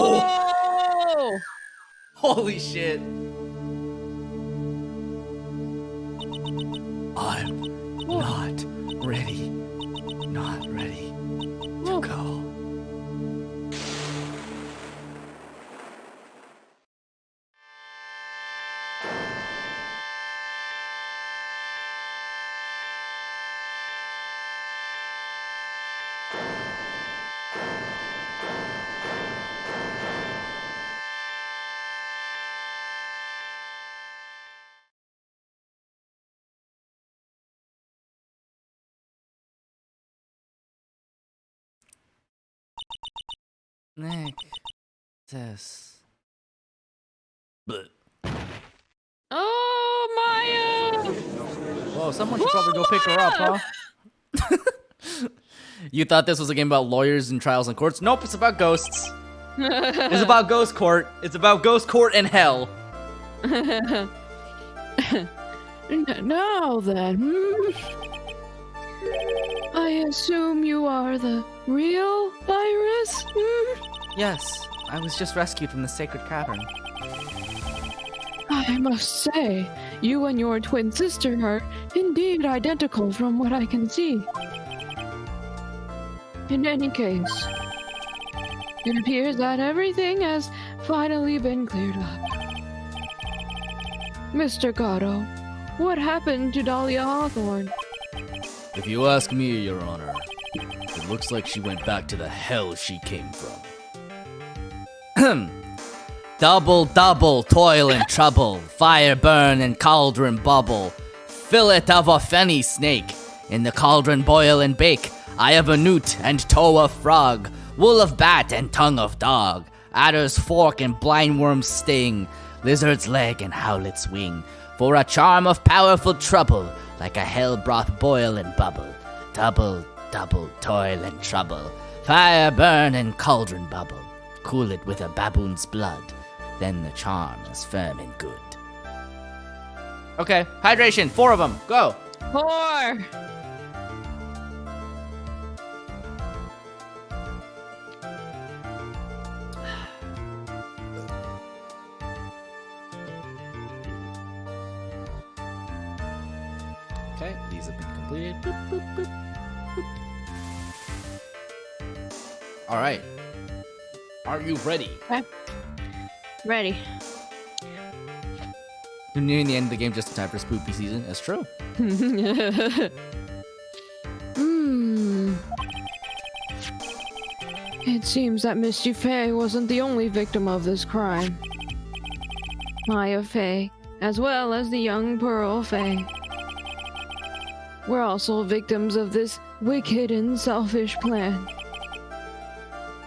Whoa! Holy shit. I'm not ready. Not ready to go. Nick. This. Blech. Oh, Maya! Whoa, someone should probably go pick her up, huh? You thought this was a game about lawyers and trials and courts? Nope, it's about ghosts. It's about ghost court. It's about ghost court and hell. Now then, I assume you are the real Iris? Yes, I was just rescued from the sacred cavern. I must say, you and your twin sister are indeed identical from what I can see. In any case, it appears that everything has finally been cleared up. Mr. Gatto, what happened to Dahlia Hawthorne? If you ask me, Your Honor, it looks like she went back to the hell she came from. Double, toil and trouble, fire burn and cauldron bubble, fillet of a fenny snake, in the cauldron boil and bake, eye of a newt and toe of frog, wool of bat and tongue of dog, adder's fork and blindworm's sting, lizard's leg and howlet's wing, for a charm of powerful trouble, like a hell broth boil and bubble, double, toil and trouble, fire burn and cauldron bubble, cool it with a baboon's blood, then the charm is firm and good. Okay, hydration, 4 of them, go! 4! Okay, these have been completed. Boop, boop, boop, boop. All right. Are you ready? Okay. Ready. We're nearing the end of the game just in time for spooky season. That's true. It seems that Misty Faye wasn't the only victim of this crime. Maya Faye, as well as the young Pearl Faye, were also victims of this wicked and selfish plan.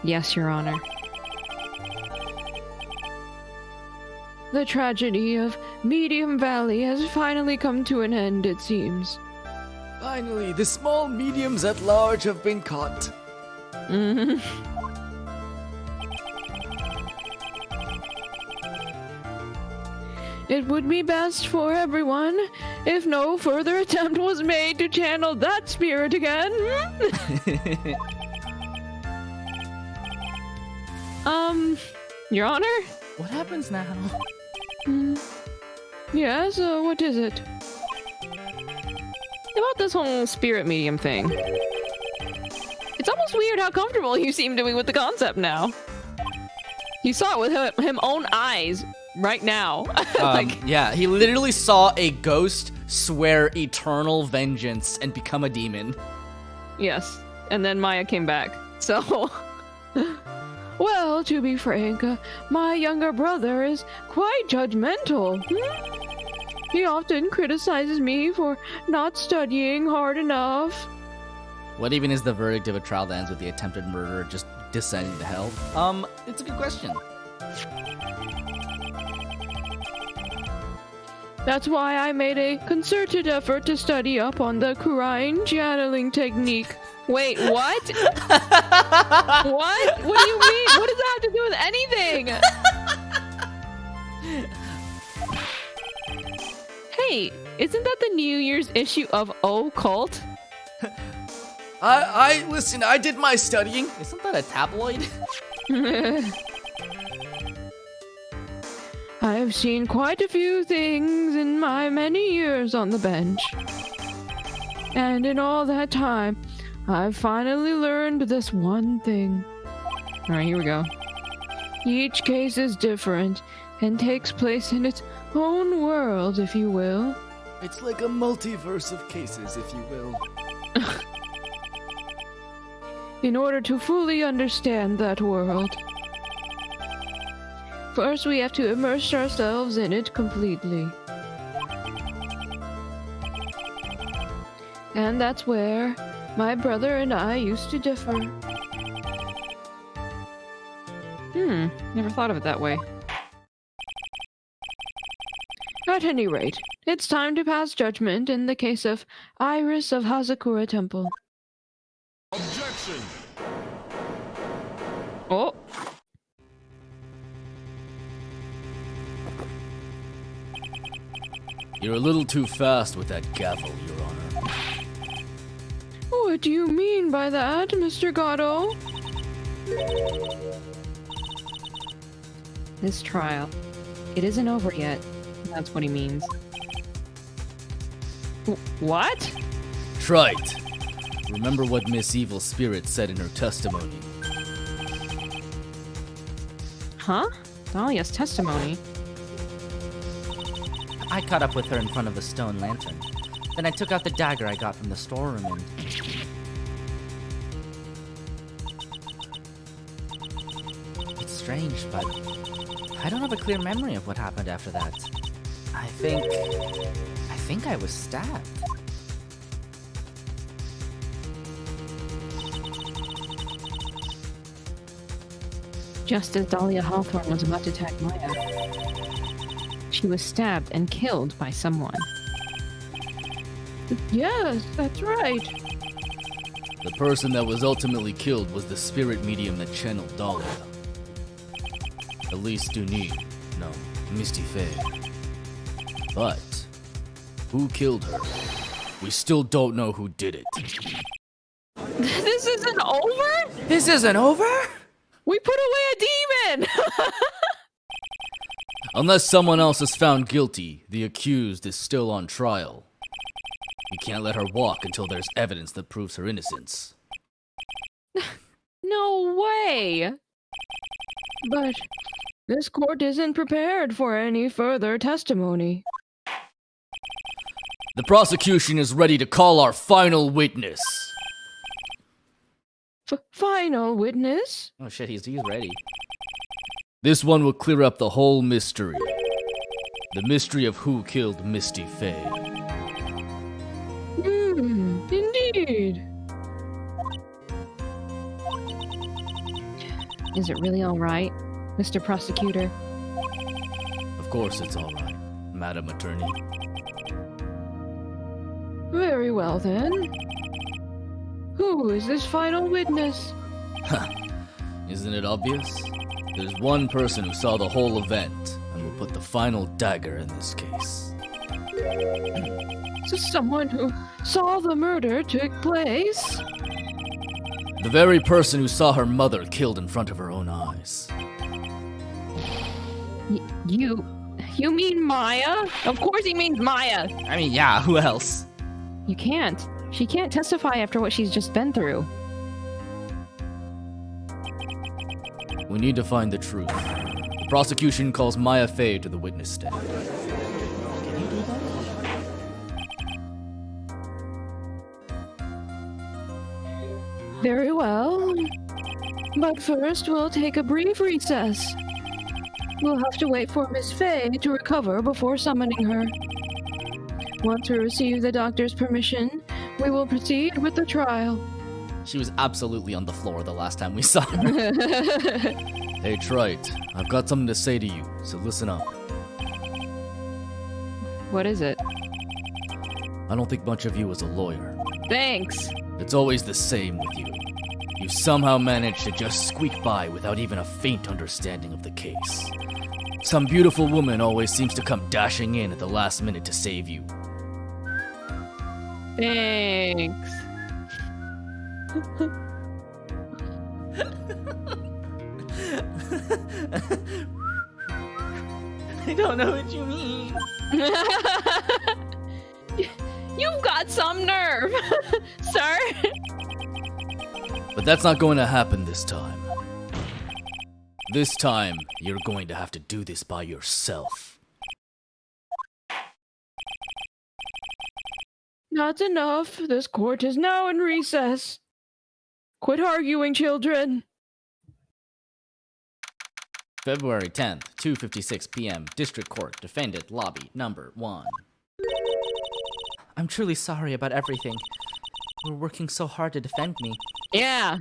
Yes, Your Honor. The tragedy of Medium Valley has finally come to an end, it seems. Finally, the small mediums at large have been caught. It would be best for everyone if no further attempt was made to channel that spirit again. Your Honor? What happens now? Yes, what is it? About this whole spirit medium thing. It's almost weird how comfortable you seem to be with the concept now. You saw it with him own eyes right now. Yeah, he literally saw a ghost swear eternal vengeance and become a demon. Yes, and then Maya came back. So, well, to be frank, my younger brother is quite judgmental. He often criticizes me for not studying hard enough. What even is the verdict of a trial that ends with the attempted murderer just descending to hell? It's a good question. That's why I made a concerted effort to study up on the Kurine channeling technique. Wait, what? What? What do you mean? What does that have to do with anything? Hey, isn't that the New Year's issue of Occult? Listen, I did my studying. Isn't that a tabloid? I've seen quite a few things in my many years on the bench. And in all that time, I've finally learned this one thing. Alright, here we go. Each case is different and takes place in its own world, if you will. It's like a multiverse of cases, if you will. In order to fully understand that world, first we have to immerse ourselves in it completely. And that's where my brother and I used to differ. Never thought of it that way. At any rate, it's time to pass judgment in the case of Iris of Hazakura Temple. Objection! Oh! You're a little too fast with that gavel, Your Honor. What do you mean by that, Mr. Gatto? This trial, it isn't over yet. That's what he means. What? Trite. Remember what Miss Evil Spirit said in her testimony. Huh? Dahlia's testimony? I caught up with her in front of the stone lantern. Then I took out the dagger I got from the storeroom and... It's strange, but I don't have a clear memory of what happened after that. I think I was stabbed. Just as Dahlia Hawthorne was about to attack Maya, she was stabbed and killed by someone. Yes, that's right. The person that was ultimately killed was the spirit medium that channeled Dahlia. Elise Duny, no, Misty Faye. But who killed her? We still don't know who did it. This isn't over? This isn't over? We put away a demon! Unless someone else is found guilty, the accused is still on trial. We can't let her walk until there's evidence that proves her innocence. No way! But this court isn't prepared for any further testimony. The prosecution is ready to call our final witness. Final witness? Oh shit, he's ready. This one will clear up the whole mystery. The mystery of who killed Misty Faye. Indeed. Is it really all right, Mr. Prosecutor? Of course it's all right, Madam Attorney. Very well then. Who is this final witness? Isn't it obvious? There's one person who saw the whole event and will put the final dagger in this case. So someone who saw the murder take place? The very person who saw her mother killed in front of her own eyes. You mean Maya? Of course he means Maya! I mean, yeah, who else? You can't. She can't testify after what she's just been through. We need to find the truth. The prosecution calls Maya Faye to the witness stand. Can you do that? Very well. But first, we'll take a brief recess. We'll have to wait for Miss Faye to recover before summoning her. Once we receive the doctor's permission, we will proceed with the trial. She was absolutely on the floor the last time we saw her. Hey, Trite, I've got something to say to you, so listen up. What is it? I don't think much of you as a lawyer. Thanks. It's always the same with you. You somehow manage to just squeak by without even a faint understanding of the case. Some beautiful woman always seems to come dashing in at the last minute to save you. Thanks. I don't know what you mean. You've got some nerve, sir. But that's not going to happen this time. This time, you're going to have to do this by yourself. That's enough. This court is now in recess. Quit arguing, children. February 10th, 2:56 p.m. District Court, Defendant, Lobby, number 1. I'm truly sorry about everything. You were working so hard to defend me. Yeah.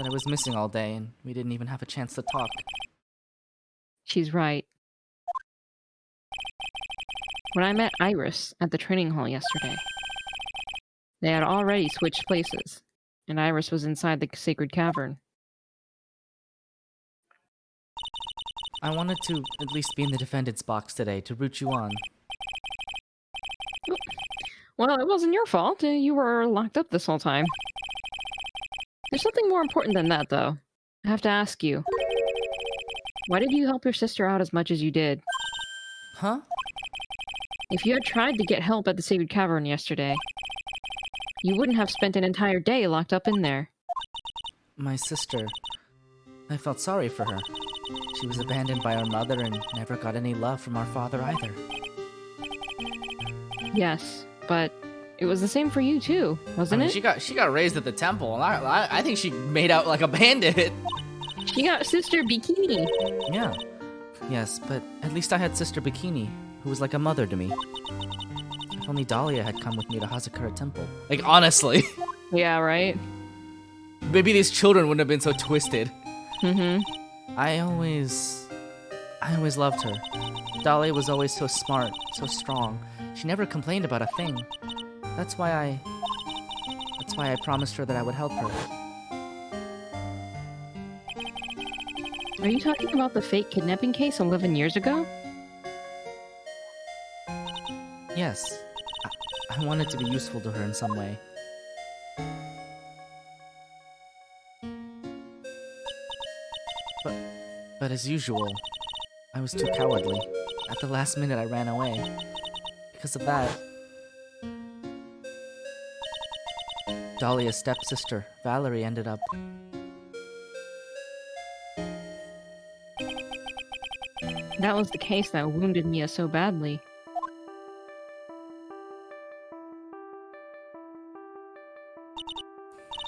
but I was missing all day and we didn't even have a chance to talk. She's right. When I met Iris at the training hall yesterday, they had already switched places, and Iris was inside the sacred cavern. I wanted to at least be in the defendant's box today to root you on. Well, it wasn't your fault. You were locked up this whole time. There's something more important than that, though. I have to ask you. Why did you help your sister out as much as you did? Huh? If you had tried to get help at the Sacred Cavern yesterday, you wouldn't have spent an entire day locked up in there. My sister. I felt sorry for her. She was abandoned by her mother and never got any love from our father either. Yes, but it was the same for you too, wasn't it? She got raised at the temple, and I think she made out like a bandit. She got Sister Bikini. Yeah. Yes, but at least I had Sister Bikini, who was like a mother to me. If only Dahlia had come with me to Hazakura Temple. Like, honestly. Yeah, right? Maybe these children wouldn't have been so twisted. Mm-hmm. I always loved her. Dahlia was always so smart, so strong. She never complained about a thing. That's why I promised her that I would help her. Are you talking about the fake kidnapping case 11 years ago? Yes. I wanted to be useful to her in some way. But as usual, I was too cowardly. At the last minute, I ran away. Because of that, Dahlia's stepsister, Valerie, ended up... That was the case that wounded Mia so badly.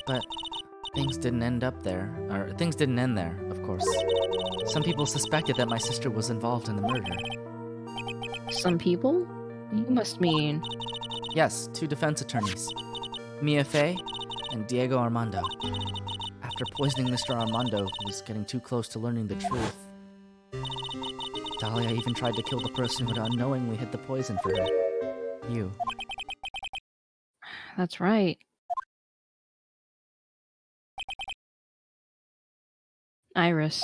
But things didn't end up there. Or, things didn't end there, of course. Some people suspected that my sister was involved in the murder. Some people? You must mean... Yes, 2 defense attorneys. Mia Fey and Diego Armando. After poisoning Mr. Armando, who was getting too close to learning the truth, Dahlia even tried to kill the person who had unknowingly hid the poison for her. You. That's right. Iris.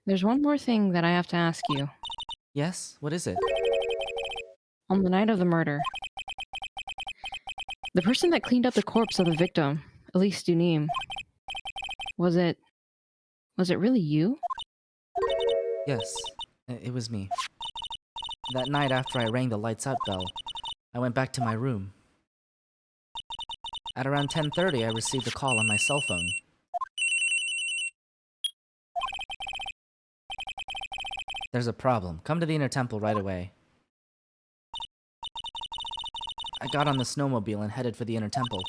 There's one more thing that I have to ask you. Yes? What is it? On the night of the murder, the person that cleaned up the corpse of the victim, Elise Dunim, was it really you? Yes, it was me. That night after I rang the lights out bell, I went back to my room. At around 10:30, I received a call on my cell phone. There's a problem. Come to the inner temple right away. I got on the snowmobile and headed for the inner temple,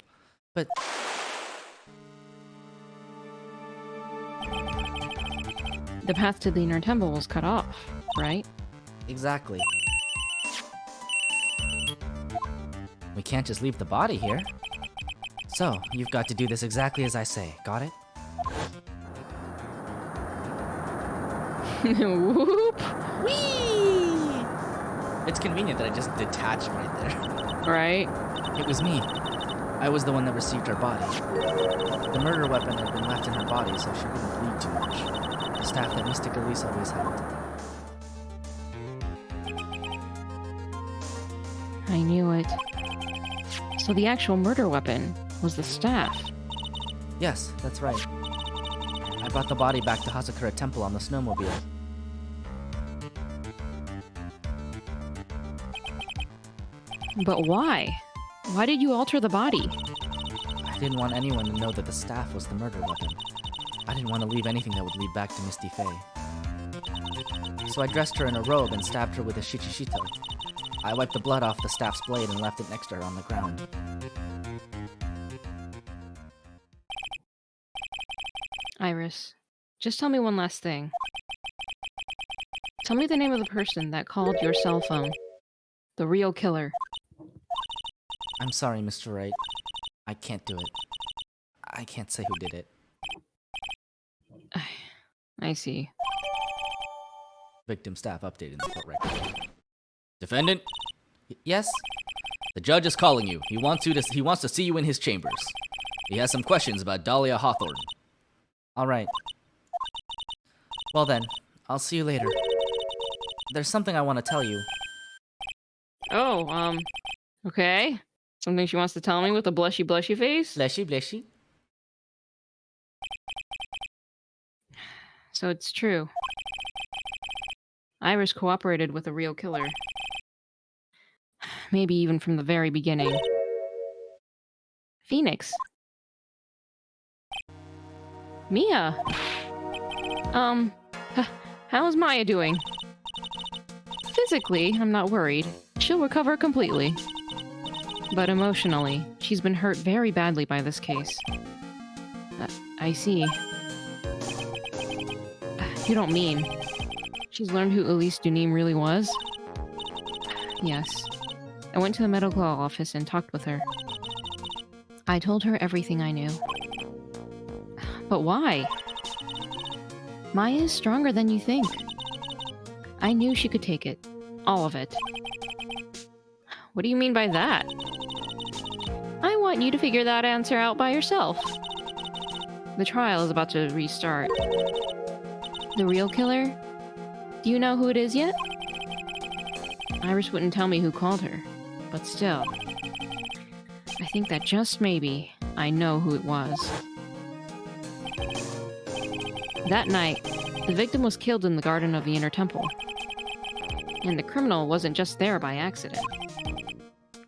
but... The path to the inner temple was cut off, right? Exactly. We can't just leave the body here. So, you've got to do this exactly as I say. Got it? Whoop! Whee! It's convenient that I just detached right there. Right? It was me. I was the one that received her body. The murder weapon had been left in her body so she wouldn't bleed too much. The staff that Mystic Elise always held. I knew it. So the actual murder weapon was the staff. Yes, that's right. I brought the body back to Hazakura Temple on the snowmobile. But why? Why did you alter the body? I didn't want anyone to know that the staff was the murder weapon. I didn't want to leave anything that would lead back to Misty Faye. So I dressed her in a robe and stabbed her with a shichishito. I wiped the blood off the staff's blade and left it next to her on the ground. Iris, just tell me one last thing. Tell me the name of the person that called your cell phone. The real killer. I'm sorry, Mr. Wright. I can't do it. I can't say who did it. I see. Victim staff updating the court record. Defendant? Yes? The judge is calling you. He wants to see you in his chambers. He has some questions about Dahlia Hawthorne. All right. Well then, I'll see you later. There's something I want to tell you. Oh, okay. Something she wants to tell me with a blushy face? Bleshy, bleshy. So it's true. Iris cooperated with a real killer. Maybe even from the very beginning. Phoenix. Mia. How's Maya doing? Physically, I'm not worried. She'll recover completely. But emotionally, she's been hurt very badly by this case. I see. You don't mean... She's learned who Elise Dunim really was? Yes. I went to the medical office and talked with her. I told her everything I knew. But why? Maya is stronger than you think. I knew she could take it. All of it. What do you mean by that? I want you to figure that answer out by yourself. The trial is about to restart. The real killer? Do you know who it is yet? Iris wouldn't tell me who called her, but still. I think that just maybe I know who it was. That night, the victim was killed in the garden of the Inner Temple. And the criminal wasn't just there by accident.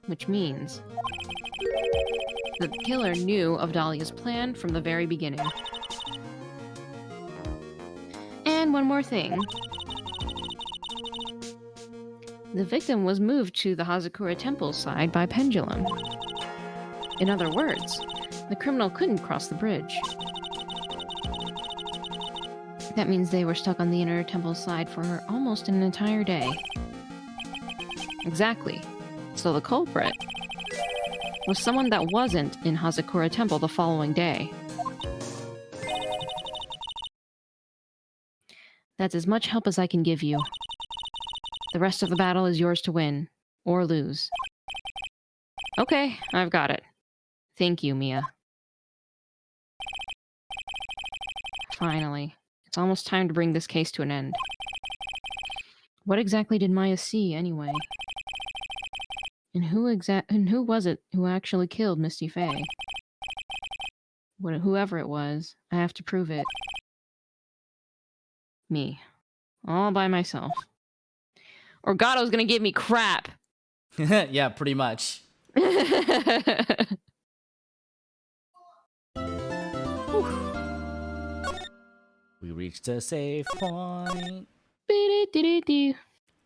Which means... the killer knew of Dahlia's plan from the very beginning. And one more thing. The victim was moved to the Hazakura Temple side by pendulum. In other words, the criminal couldn't cross the bridge. That means they were stuck on the Inner Temple side for almost an entire day. Exactly. So the culprit was someone that wasn't in Hazakura Temple the following day. That's as much help as I can give you. The rest of the battle is yours to win, or lose. Okay, I've got it. Thank you, Mia. Finally. It's almost time to bring this case to an end. What exactly did Maya see, anyway? And who was it who actually killed Misty Faye? Whoever it was, I have to prove it. Me. All by myself. Or Gato's gonna give me crap! Yeah, pretty much. We reached a save point.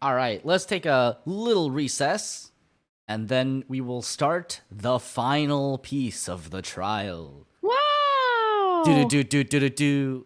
Alright, let's take a little recess. And then we will start the final piece of the trial. Wow! Do-do-do-do-do-do-do.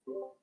Oh.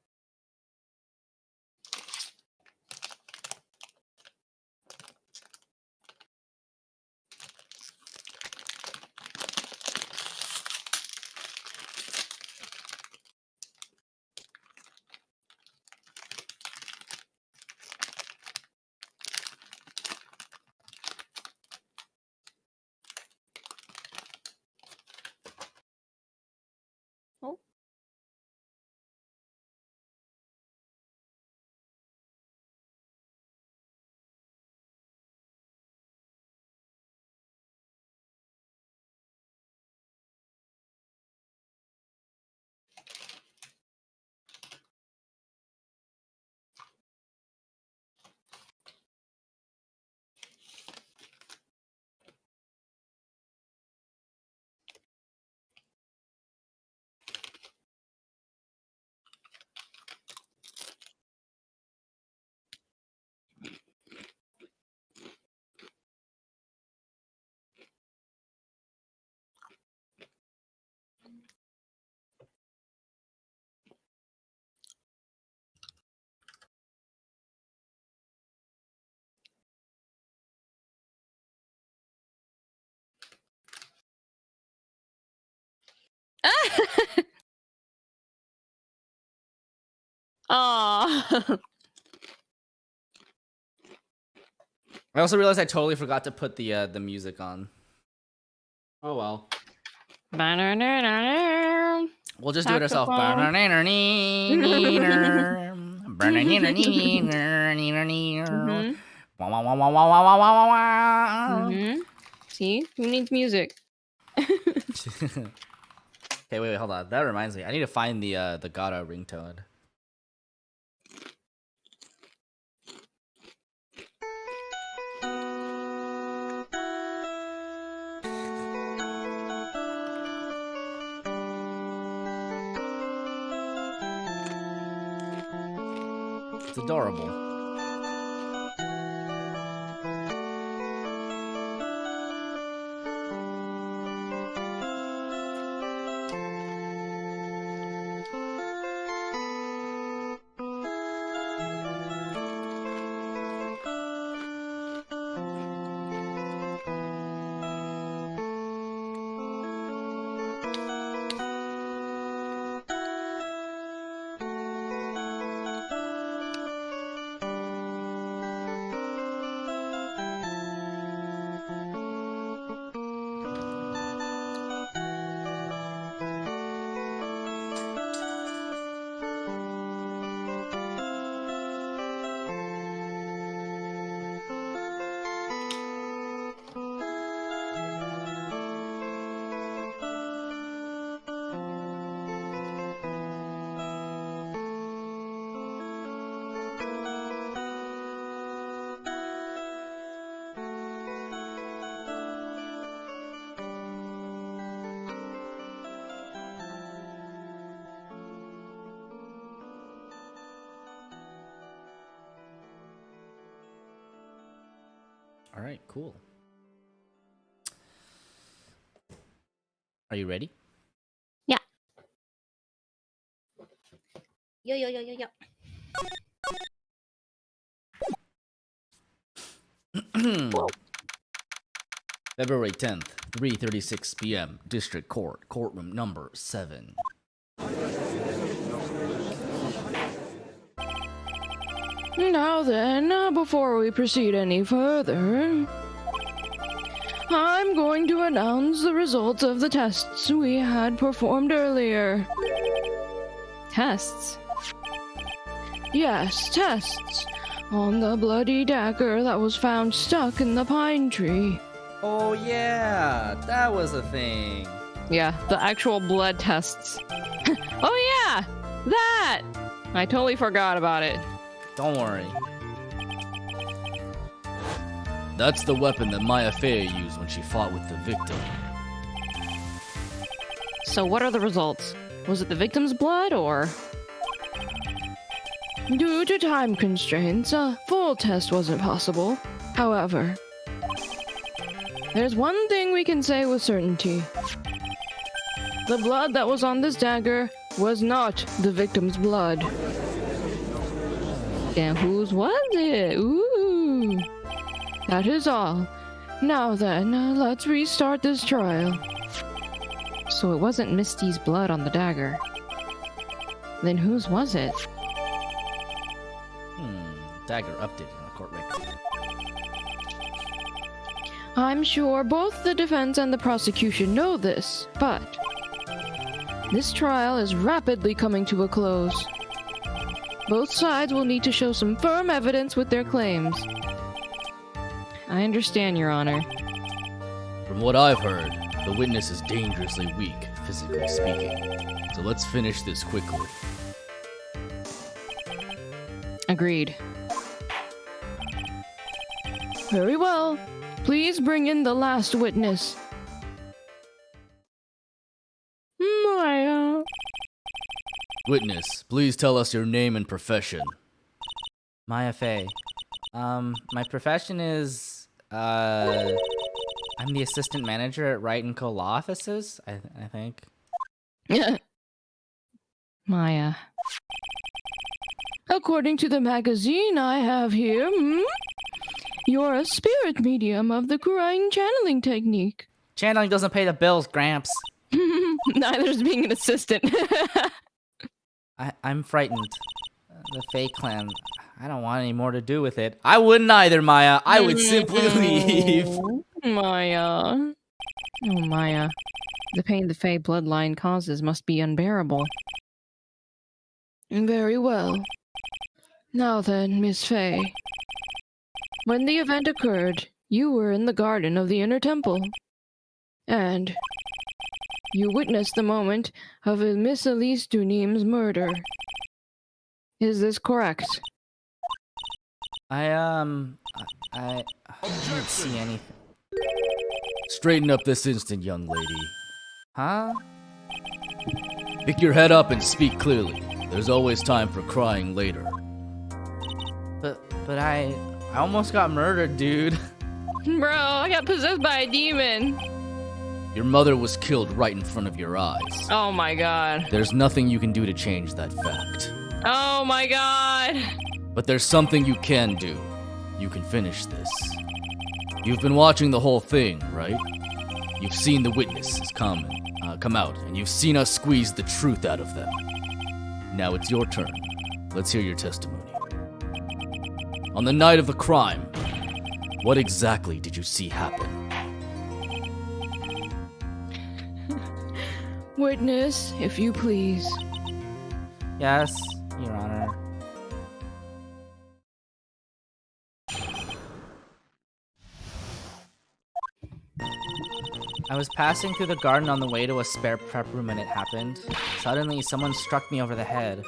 Aww. I also realized I totally forgot to put the music on. Oh well. We'll just do it ourselves. See? Who needs music? Okay, wait, hold on. That reminds me. I need to find the Gato ringtone. It's adorable. All right, cool. Are you ready? Yeah. Yo, yo, yo, yo, yo. February 10th, 3:36 p.m. District Court, courtroom number 7. Now then, before we proceed any further, I'm going to announce the results of the tests we had performed earlier. Tests? Yes, tests. On the bloody dagger that was found stuck in the pine tree. Oh yeah, that was a thing. Yeah, the actual blood tests. Oh yeah, that! I totally forgot about it. Don't worry. That's the weapon that Maya Fey used when she fought with the victim. So what are the results? Was it the victim's blood, or...? Due to time constraints, a full test wasn't possible. However, there's one thing we can say with certainty. The blood that was on this dagger was not the victim's blood. And whose was it? Ooh. That is all. Now then, let's restart this trial. So it wasn't Misty's blood on the dagger. Then whose was it? Dagger updated on the court record. I'm sure both the defense and the prosecution know this, but this trial is rapidly coming to a close. Both sides will need to show some firm evidence with their claims. I understand, Your Honor. From what I've heard, the witness is dangerously weak, physically speaking. So let's finish this quickly. Agreed. Very well. Please bring in the last witness. Maya. Witness, please tell us your name and profession. Maya Fey. My profession is, I'm the assistant manager at Wright & Co. Law Offices, I think. Maya. According to the magazine I have here, you're a spirit medium of the crying channeling technique. Channeling doesn't pay the bills, Gramps. Neither is being an assistant. I'm frightened. The Fey clan, I don't want any more to do with it. I wouldn't either, Maya. I would simply leave. Maya. Oh, Maya. The pain the Fey bloodline causes must be unbearable. Very well. Now then, Miss Fey. When the event occurred, you were in the garden of the Inner Temple. And you witnessed the moment of Miss Elise Dunim's murder. Is this correct? I didn't see anything. Straighten up this instant, young lady. Huh? Pick your head up and speak clearly. There's always time for crying later. But I almost got murdered, dude. Bro, I got possessed by a demon. Your mother was killed right in front of your eyes. Oh my god. There's nothing you can do to change that fact. Oh my god. But there's something you can do. You can finish this. You've been watching the whole thing, right? You've seen the witnesses come out, and you've seen us squeeze the truth out of them. Now it's your turn. Let's hear your testimony. On the night of the crime, what exactly did you see happen? Witness, if you please. Yes, Your Honor. I was passing through the garden on the way to a spare prep room and it happened. Suddenly, someone struck me over the head.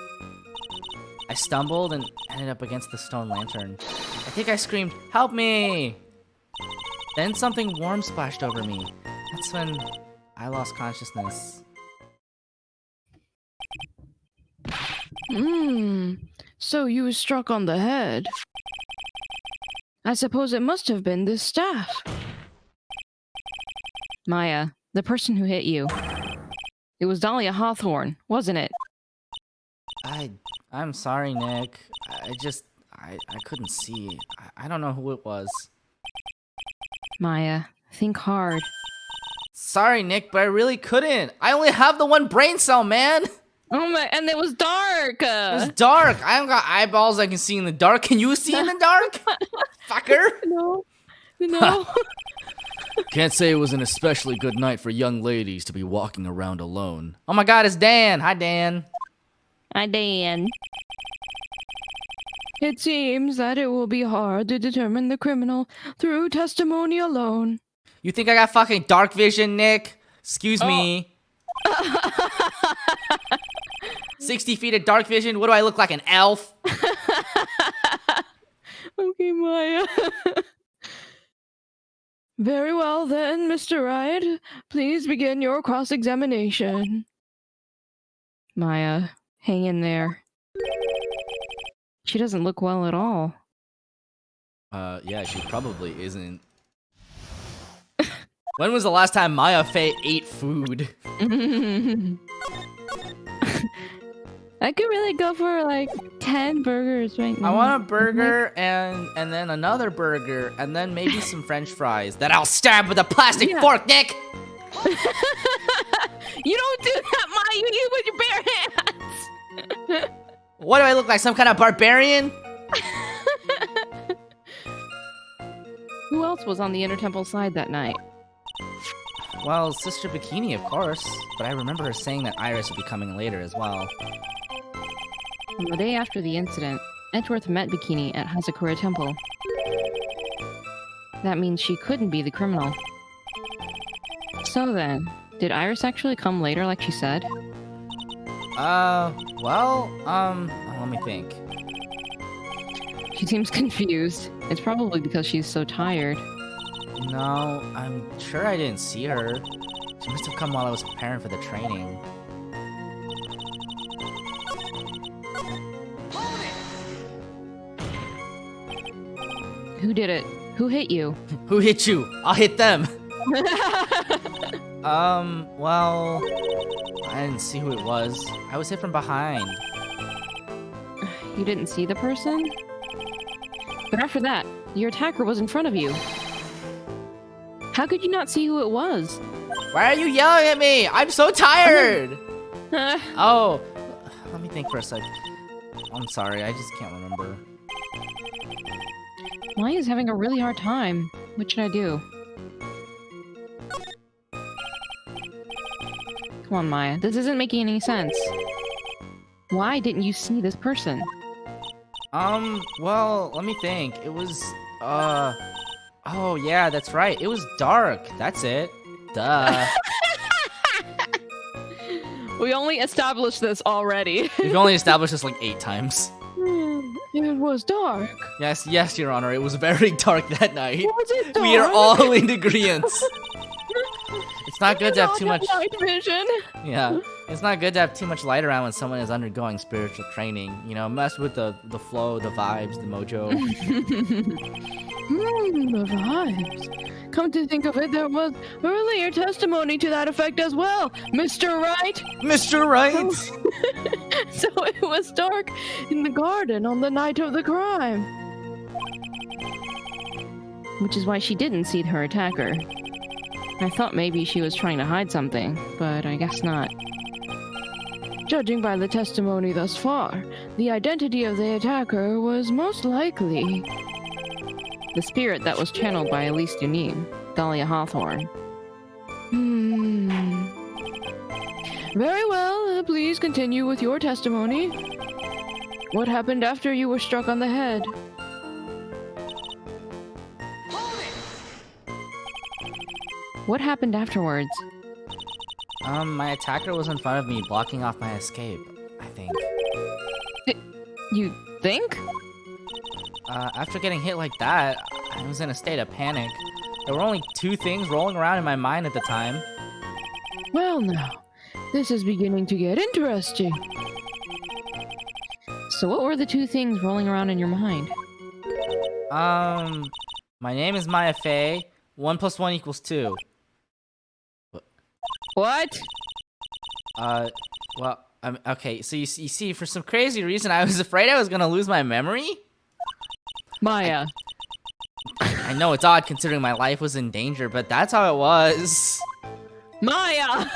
I stumbled and ended up against the stone lantern. I think I screamed, "Help me!" Then something warm splashed over me. That's when I lost consciousness. So you were struck on the head. I suppose it must have been this staff. Maya, the person who hit you. It was Dahlia Hawthorne, wasn't it? I'm sorry, Nick. I couldn't see. I don't know who it was. Maya, think hard. Sorry, Nick, but I really couldn't. I only have the one brain cell, man. Oh my, and it was dark! It was dark. I haven't got eyeballs I can see in the dark. Can you see in the dark? Fucker. No. Can't say it was an especially good night for young ladies to be walking around alone. Oh my god, it's Dan. Hi, Dan. Hi, Dan. It seems that it will be hard to determine the criminal through testimony alone. You think I got fucking dark vision, Nick? Excuse me. 60 feet of dark vision? What do I look like, an elf? Okay, Maya. Very well then, Mr. Wright. Please begin your cross-examination. Maya, hang in there. She doesn't look well at all. Yeah, she probably isn't. When was the last time Maya Fey ate food? I could really go for like 10 burgers right now. I want a burger and then another burger and then maybe some French fries that I'll stab with a plastic fork, Nick. You don't do that, Ma. You eat with your bare hands. What do I look like? Some kind of barbarian? Who else was on the Intertemple side that night? Well, Sister Bikini, of course. But I remember her saying that Iris would be coming later as well. On the day after the incident, Edgeworth met Bikini at Hazakura Temple. That means she couldn't be the criminal. So then, did Iris actually come later like she said? Let me think. She seems confused. It's probably because she's so tired. No, I'm sure I didn't see her. She must have come while I was preparing for the training. Who did it? Who hit you? Who hit you? I'll hit them. Well, I didn't see who it was. I was hit from behind. You didn't see the person? But after that, your attacker was in front of you. How could you not see who it was? Why are you yelling at me? I'm so tired! Oh, let me think for a sec. I'm sorry, I just can't remember. Maya's having a really hard time. What should I do? Come on, Maya. This isn't making any sense. Why didn't you see this person? Well, let me think. It was, oh yeah, that's right. It was dark. That's it. Duh. We only established this already. We've only established this like 8 times. It was dark. Yes, Your Honor. It was very dark that night. Was it dark? We are all in agreement. It's not good to have too much night vision. Yeah, it's not good to have too much light around when someone is undergoing spiritual training. You know, mess with the flow, the vibes, the mojo. The vibes. Come to think of it, there was earlier testimony to that effect as well, Mr. Right? Mr. Right? So it was dark in the garden on the night of the crime. Which is why she didn't see her attacker. I thought maybe she was trying to hide something, but I guess not. Judging by the testimony thus far, the identity of the attacker was most likely the spirit that was channeled by Elise Dunim, Dahlia Hawthorne. Very well, please continue with your testimony. What happened after you were struck on the head? What happened afterwards? My attacker was in front of me, blocking off my escape, I think. You think? After getting hit like that, I was in a state of panic. There were only 2 things rolling around in my mind at the time. Well now, this is beginning to get interesting. So what were the 2 things rolling around in your mind? My name is Maya Fey. 1 + 1 = 2. What? Well, okay, so you see, for some crazy reason, I was afraid I was gonna lose my memory? Maya. I know it's odd considering my life was in danger, but that's how it was. Maya!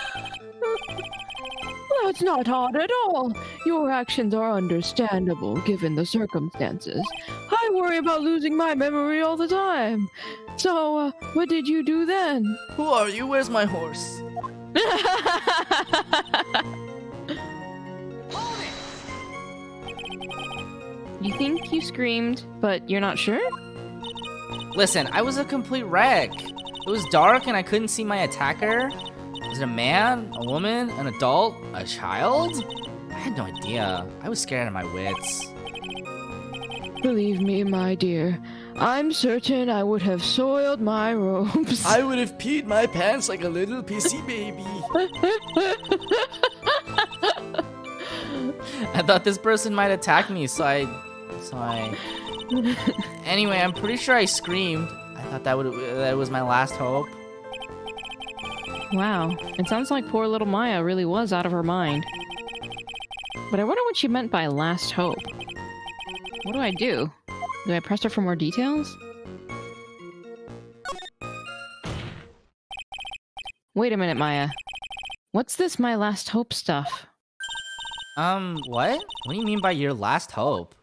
That's not odd at all. Your actions are understandable given the circumstances. I worry about losing my memory all the time. So, what did you do then? Who are you? Where's my horse? You think you screamed, but you're not sure? Listen, I was a complete wreck. It was dark and I couldn't see my attacker. Was it a man, a woman, an adult, a child? I had no idea. I was scared out of my wits. Believe me, my dear, I'm certain I would have soiled my robes. I would have peed my pants like a little pissy baby. I thought this person might attack me, so I... Anyway, I'm pretty sure I screamed. I thought that was my last hope. Wow, it sounds like poor little Maya really was out of her mind. But I wonder what she meant by last hope. What do I do? Do I press her for more details? Wait a minute, Maya. What's this my last hope stuff? What? What do you mean by your last hope?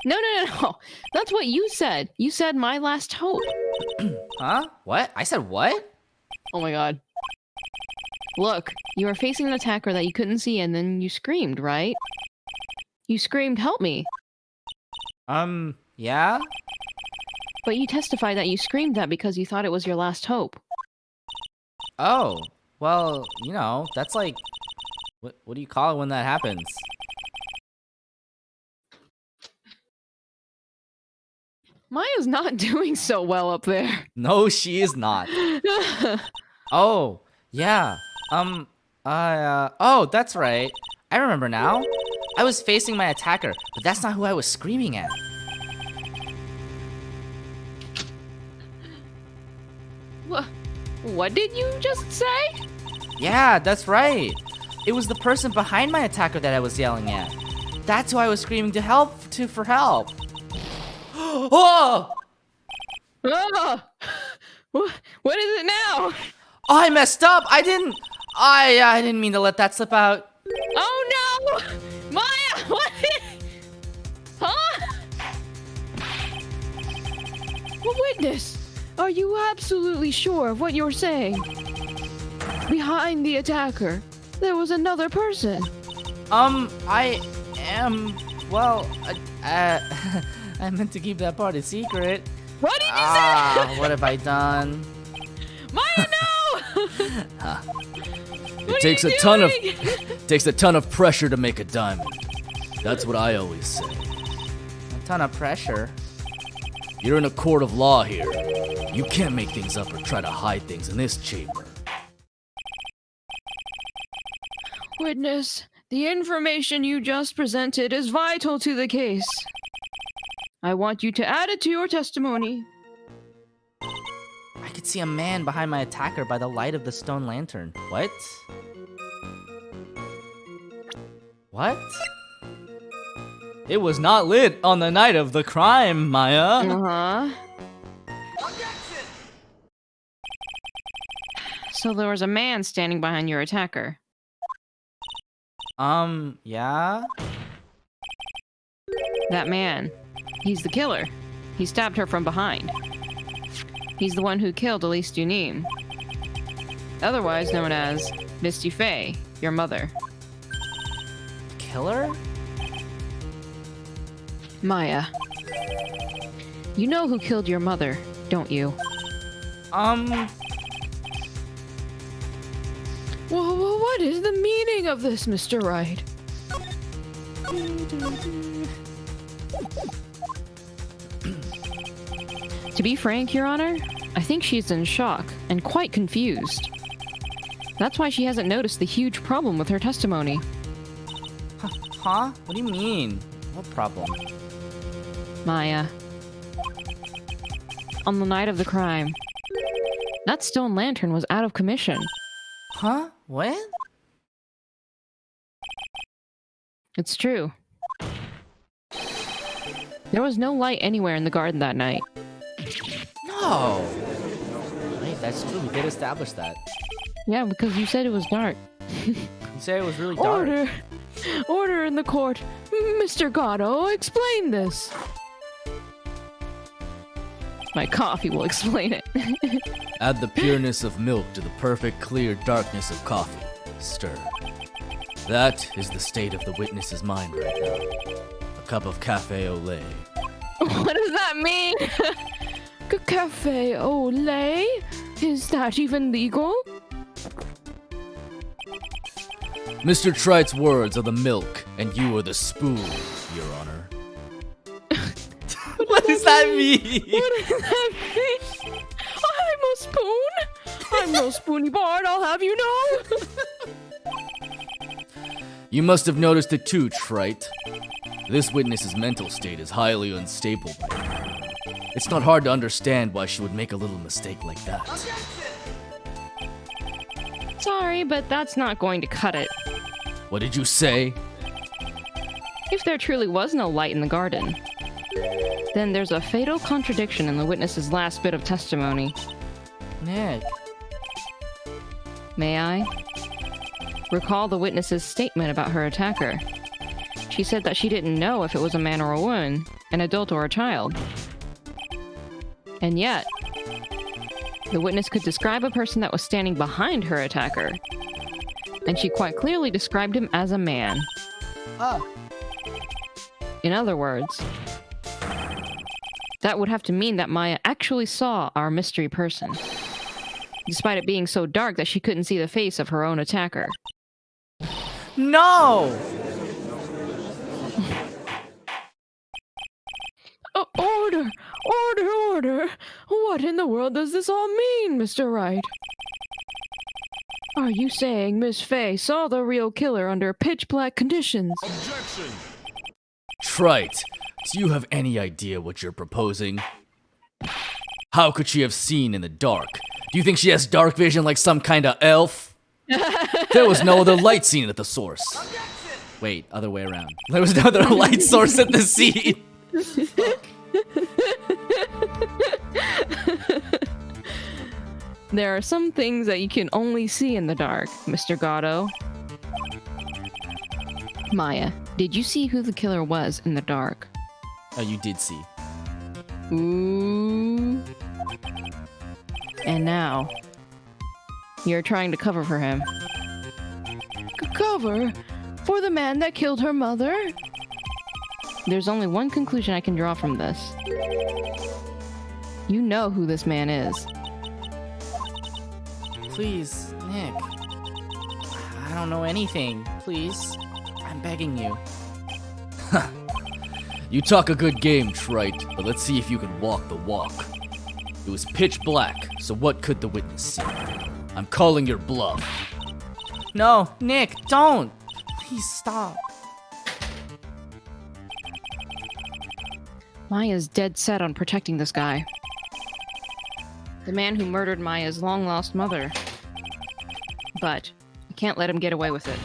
No. That's what you said. You said my last hope. Huh? What? I said what? Oh my god. Look, you were facing an attacker that you couldn't see and then you screamed, right? You screamed, "Help me!" Yeah? But you testified that you screamed that because you thought it was your last hope. Oh, well, that's like... What do you call it when that happens? Maya's not doing so well up there. No, she is not. Oh, yeah. Oh, that's right. I remember now. I was facing my attacker, but that's not who I was screaming at. What did you just say? Yeah, that's right. It was the person behind my attacker that I was yelling at. That's who I was screaming for help. Oh! Ah! What is it now? Oh, I messed up. I didn't mean to let that slip out. Oh no! Maya, what? Huh? Witness, are you absolutely sure of what you're saying? Behind the attacker, there was another person. I am... Well, I meant to keep that part a secret. What did you say? What have I done? Maya, no! It takes a ton of pressure to make a diamond. That's what I always say. A ton of pressure? You're in a court of law here. You can't make things up or try to hide things in this chamber. Witness, the information you just presented is vital to the case. I want you to add it to your testimony. I could see a man behind my attacker by the light of the stone lantern. What? What? It was not lit on the night of the crime, Maya. Uh-huh. So there was a man standing behind your attacker. Yeah? That man. He's the killer. He stabbed her from behind. He's the one who killed Elise Dunim. Otherwise known as Misty Faye, your mother. Killer? Maya. You know who killed your mother, don't you? Well, what is the meaning of this, Mr. Wright? To be frank, Your Honor, I think she's in shock and quite confused. That's why she hasn't noticed the huge problem with her testimony. Huh? What do you mean? What problem? Maya. On the night of the crime, that stone lantern was out of commission. Huh? What? It's true. There was no light anywhere in the garden that night. No! Wait, that's true. We did establish that. Yeah, because you said it was dark. You said it was really dark. Order in the court. Mr. Gatto, explain this. My coffee will explain it. Add the pureness of milk to the perfect clear darkness of coffee. Stir. That is the state of the witness's mind right now. A cup of cafe au lait. What does that mean? Cafe au lait? Is that even legal? Mr. Trite's words are the milk, and you are the spoon, Your Honor. What does that mean? What does that mean? I'm a spoon. I'm no spoony bard, I'll have you know. You must have noticed it too, Trite. This witness's mental state is highly unstable. It's not hard to understand why she would make a little mistake like that. Sorry, but that's not going to cut it. What did you say? If there truly was no light in the garden, then there's a fatal contradiction in the witness's last bit of testimony. Nick. May I? Recall the witness's statement about her attacker. She said that she didn't know if it was a man or a woman, an adult or a child. And yet, the witness could describe a person that was standing behind her attacker. And she quite clearly described him as a man. Oh. In other words, that would have to mean that Maya actually saw our mystery person, despite it being so dark that she couldn't see the face of her own attacker. No! Order! Order! Order! What in the world does this all mean, Mr. Wright? Are you saying Miss Faye saw the real killer under pitch-black conditions? Objection! Trite, do you have any idea what you're proposing? How could she have seen in the dark? Do you think she has dark vision like some kind of elf? There was no other light seen at the source. Wait, other way around. There was no other light source at the scene. There are some things that you can only see in the dark, Mr. Gatto. Maya, did you see who the killer was in the dark? Oh, you did see. Ooh. And now, you're trying to cover for him. Cover? For the man that killed her mother? There's only one conclusion I can draw from this. You know who this man is. Please, Nick. I don't know anything. Please. I'm begging you. You talk a good game, Trite, but let's see if you can walk the walk. It was pitch black, so what could the witness see? I'm calling your bluff. No, Nick, don't. Please stop. Maya's dead set on protecting this guy. The man who murdered Maya's long-lost mother. But I can't let him get away with it.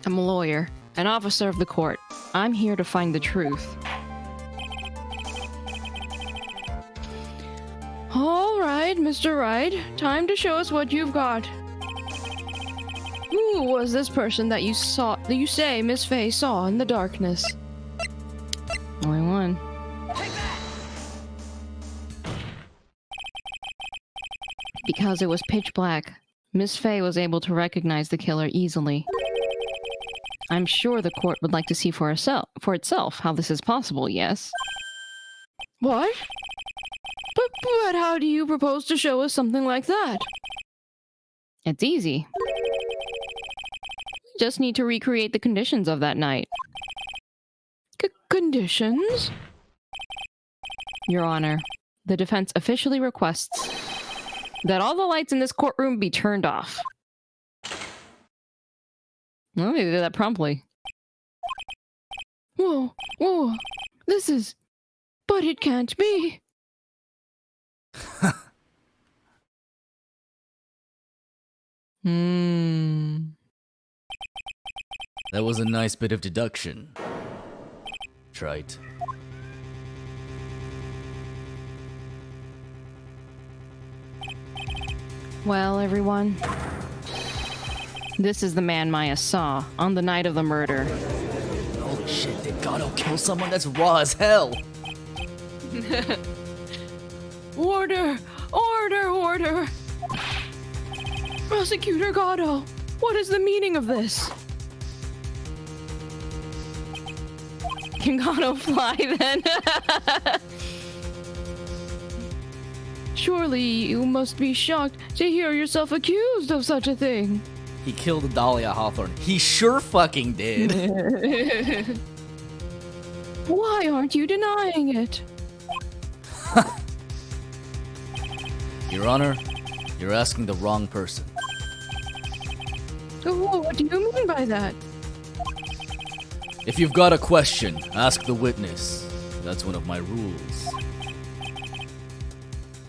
I'm a lawyer, an officer of the court. I'm here to find the truth. All right, Mr. Wright. Time to show us what you've got. Who was this person that you say Miss Faye saw in the darkness? Only one. Because it was pitch black, Miss Faye was able to recognize the killer easily. I'm sure the court would like to see for itself how this is possible, yes? What? But how do you propose to show us something like that? It's easy. We just need to recreate the conditions of that night. Conditions? Your Honor, the defense officially requests that all the lights in this courtroom be turned off. Well, they did that promptly. Whoa, this is... But it can't be. That was a nice bit of deduction. Trite. Well, everyone, this is the man Maya saw on the night of the murder. Holy shit, did Gato kill someone? That's raw as hell! Order! Order! Order! Prosecutor Gatto, what is the meaning of this? Can Gatto fly then? Surely you must be shocked to hear yourself accused of such a thing. He killed Dahlia Hawthorne. He sure fucking did. Why aren't you denying it? Your Honor, you're asking the wrong person. What do you mean by that? If you've got a question, ask the witness. That's one of my rules.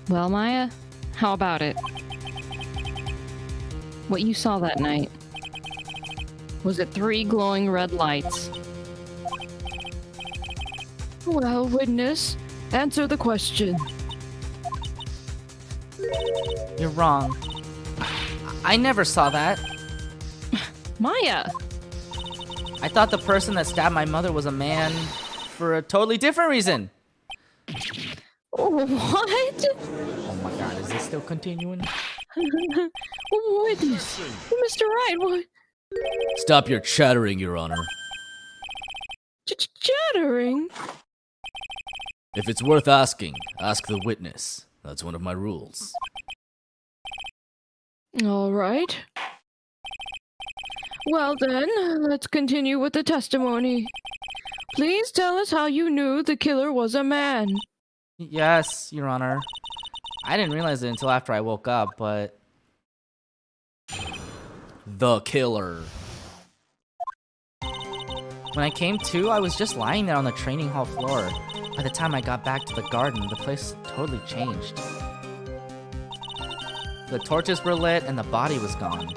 Well, Maya, how about it? what you saw that night. Was it 3 glowing red lights? Well, witness, answer the question. You're wrong. I never saw that. Maya! I thought the person that stabbed my mother was a man for a totally different reason. What? Oh my god, is this still continuing? Witness, Mr. Wright, what? Stop your chattering, Your Honor. Chattering? If it's worth asking, ask the witness. That's one of my rules. All right. Well then, let's continue with the testimony. Please tell us how you knew the killer was a man. Yes, Your Honor. I didn't realize it until after I woke up, but... The killer. When I came to, I was just lying there on the training hall floor. By the time I got back to the garden, the place totally changed. The torches were lit and the body was gone.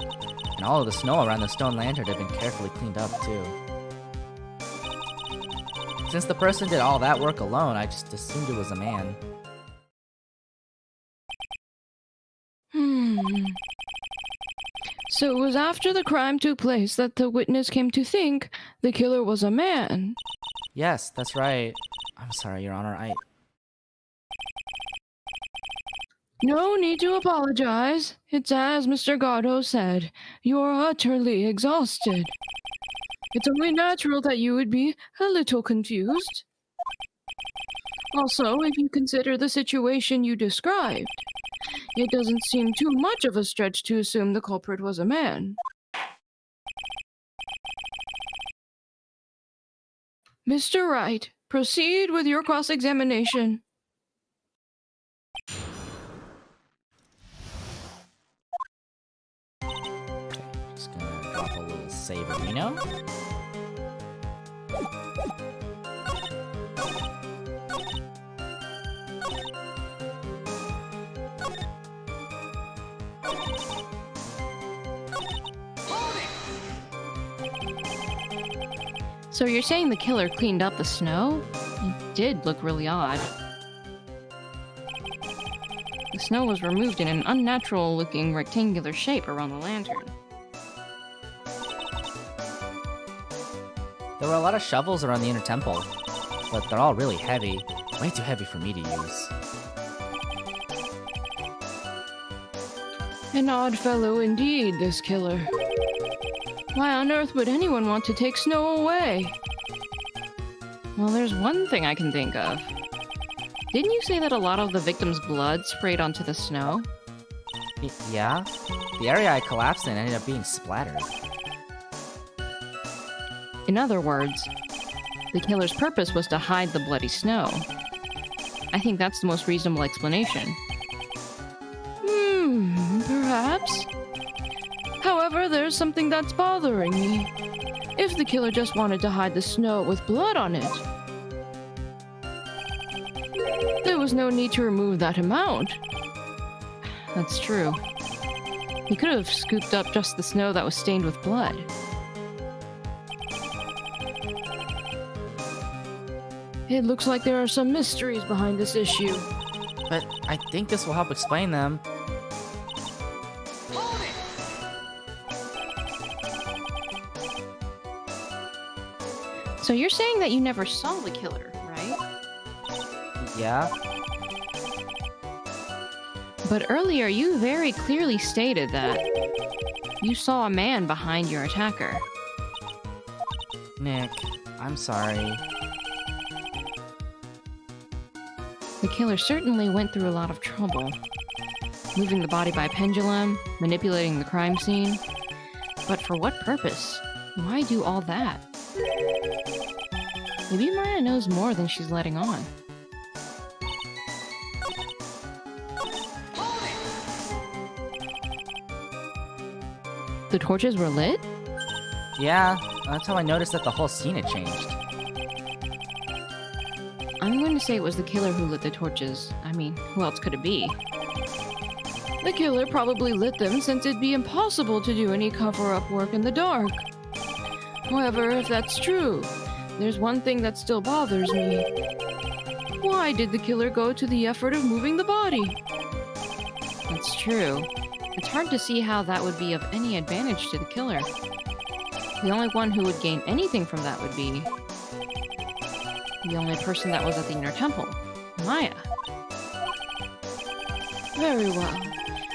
And all of the snow around the stone lantern had been carefully cleaned up, too. Since the person did all that work alone, I just assumed it was a man. So it was after the crime took place that the witness came to think the killer was a man. Yes, that's right. I'm sorry, Your Honor, No need to apologize. It's as Mr. Gatto said, you're utterly exhausted. It's only natural that you would be a little confused. Also, if you consider the situation you described, it doesn't seem too much of a stretch to assume the culprit was a man. Mr. Wright, proceed with your cross-examination. just gonna drop a little Saberino. So you're saying the killer cleaned up the snow? It did look really odd. The snow was removed in an unnatural-looking rectangular shape around the lantern. There were a lot of shovels around the inner temple, but they're all really heavy. Way too heavy for me to use. An odd fellow indeed, this killer. Why on earth would anyone want to take snow away? Well, there's one thing I can think of. Didn't you say that a lot of the victim's blood sprayed onto the snow? Yeah? The area I collapsed in ended up being splattered. In other words, the killer's purpose was to hide the bloody snow. I think that's the most reasonable explanation. Perhaps. However, there's something that's bothering me. If the killer just wanted to hide the snow with blood on it, there was no need to remove that amount. That's true. He could have scooped up just the snow that was stained with blood. It looks like there are some mysteries behind this issue. But I think this will help explain them. So you're saying that you never saw the killer, right? Yeah? But earlier you very clearly stated that you saw a man behind your attacker. Nick, I'm sorry. The killer certainly went through a lot of trouble. Moving the body by pendulum, manipulating the crime scene. But for what purpose? Why do all that? Maybe Maya knows more than she's letting on. The torches were lit? Yeah, that's how I noticed that the whole scene had changed. I'm going to say it was the killer who lit the torches. I mean, who else could it be? The killer probably lit them since it'd be impossible to do any cover-up work in the dark. However, if that's true, there's one thing that still bothers me. Why did the killer go to the effort of moving the body? That's true. It's hard to see how that would be of any advantage to the killer. The only one who would gain anything from that would be the only person that was at the inner temple, Maya. Very well.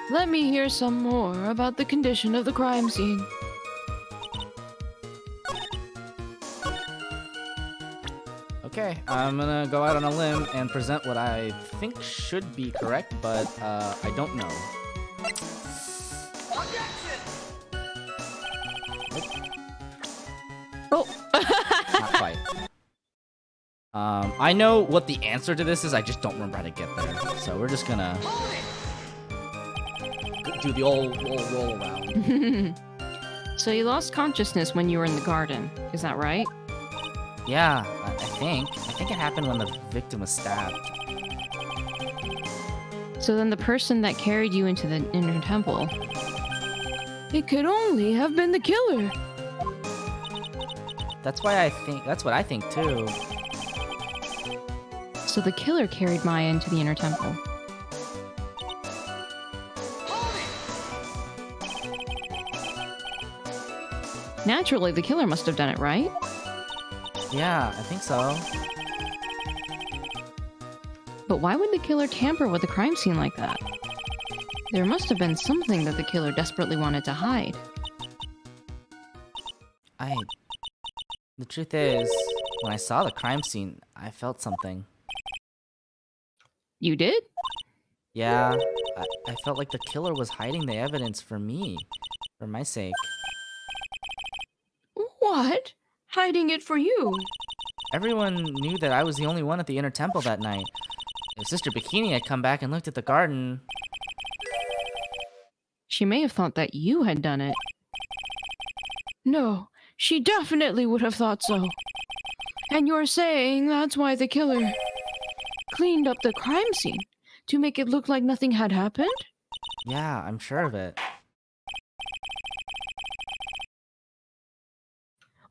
Let me hear some more about the condition of the crime scene. Okay, I'm gonna go out on a limb and present what I think should be correct, but I don't know. Oh! Not quite. I know what the answer to this is, I just don't remember how to get there. So we're just gonna do the old roll around. So you lost consciousness when you were in the garden, is that right? Yeah, I think. I think it happened when the victim was stabbed. So then the person that carried you into the inner temple... It could only have been the killer! That's what I think too. So the killer carried Maya into the inner temple. Naturally, the killer must have done it, right? Yeah, I think so. But why would the killer tamper with the crime scene like that? There must have been something that the killer desperately wanted to hide. The truth is, when I saw the crime scene, I felt something. You did? Yeah, I felt like the killer was hiding the evidence for me, for my sake. What? Hiding it for you? Everyone knew that I was the only one at the inner temple that night. If Sister Bikini had come back and looked at the garden... She may have thought that you had done it. No, she definitely would have thought so. And you're saying that's why the killer cleaned up the crime scene to make it look like nothing had happened? Yeah, I'm sure of it.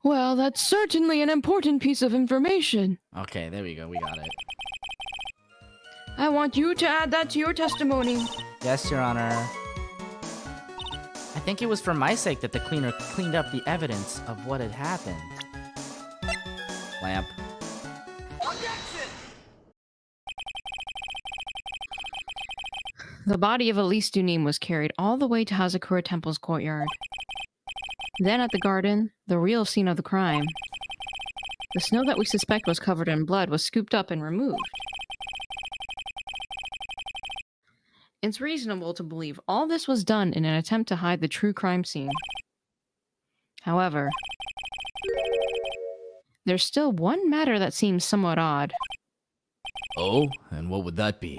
Well, that's certainly an important piece of information. Okay, there we go, we got it. I want you to add that to your testimony. Yes, Your Honor. I think it was for my sake that the cleaner cleaned up the evidence of what had happened. Lamp. The body of Elise Dunim was carried all the way to Hazakura Temple's courtyard. Then at the garden, the real scene of the crime. The snow that we suspect was covered in blood was scooped up and removed. It's reasonable to believe all this was done in an attempt to hide the true crime scene. However, there's still one matter that seems somewhat odd. Oh, and what would that be?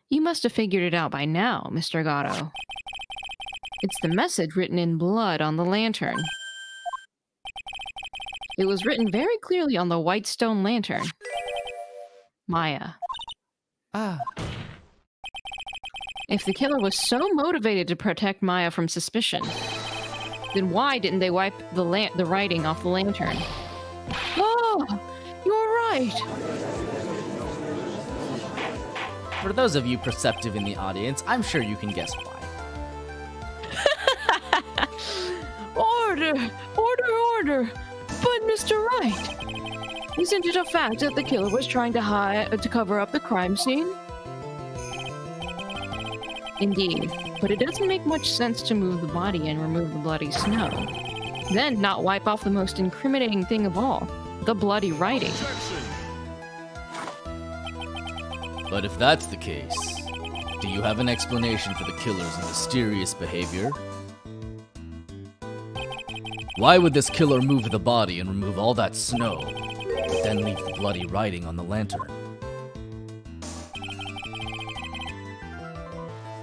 You must have figured it out by now, Mr. Gatto. It's the message written in blood on the lantern. It was written very clearly on the white stone lantern. Maya. Ah. If the killer was so motivated to protect Maya from suspicion, then why didn't they wipe the writing off the lantern? Oh, you're right. For those of you perceptive in the audience, I'm sure you can guess why. Order! Order, order! But Mr. Wright, isn't it a fact that the killer was trying to cover up the crime scene? Indeed, but it doesn't make much sense to move the body and remove the bloody snow. Then not wipe off the most incriminating thing of all, the bloody writing. But if that's the case, do you have an explanation for the killer's mysterious behavior? Why would this killer move the body and remove all that snow, but then leave the bloody writing on the lantern?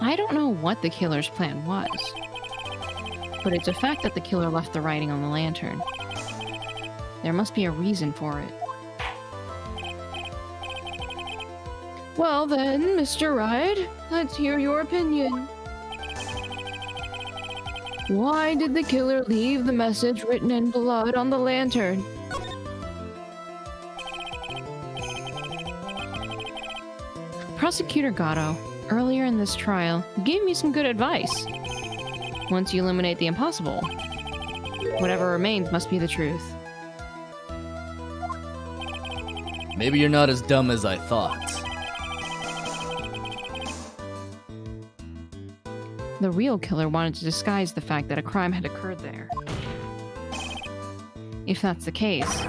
I don't know what the killer's plan was, but it's a fact that the killer left the writing on the lantern. There must be a reason for it. Well then, Mr. Wright, let's hear your opinion. Why did the killer leave the message written in blood on the lantern? Prosecutor Gatto, earlier in this trial, you gave me some good advice. Once you eliminate the impossible, whatever remains must be the truth. Maybe you're not as dumb as I thought. The real killer wanted to disguise the fact that a crime had occurred there. If that's the case,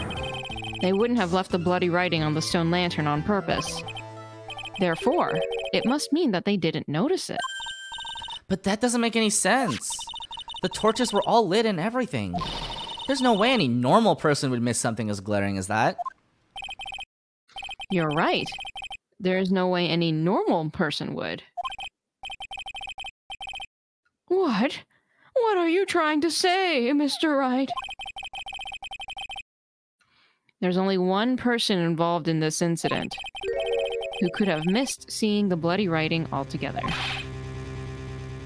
they wouldn't have left the bloody writing on the stone lantern on purpose. Therefore, it must mean that they didn't notice it. But that doesn't make any sense. The torches were all lit and everything. There's no way any normal person would miss something as glaring as that. You're right. There's no way any normal person would. What? What are you trying to say, Mr. Wright? There's only one person involved in this incident who could have missed seeing the bloody writing altogether.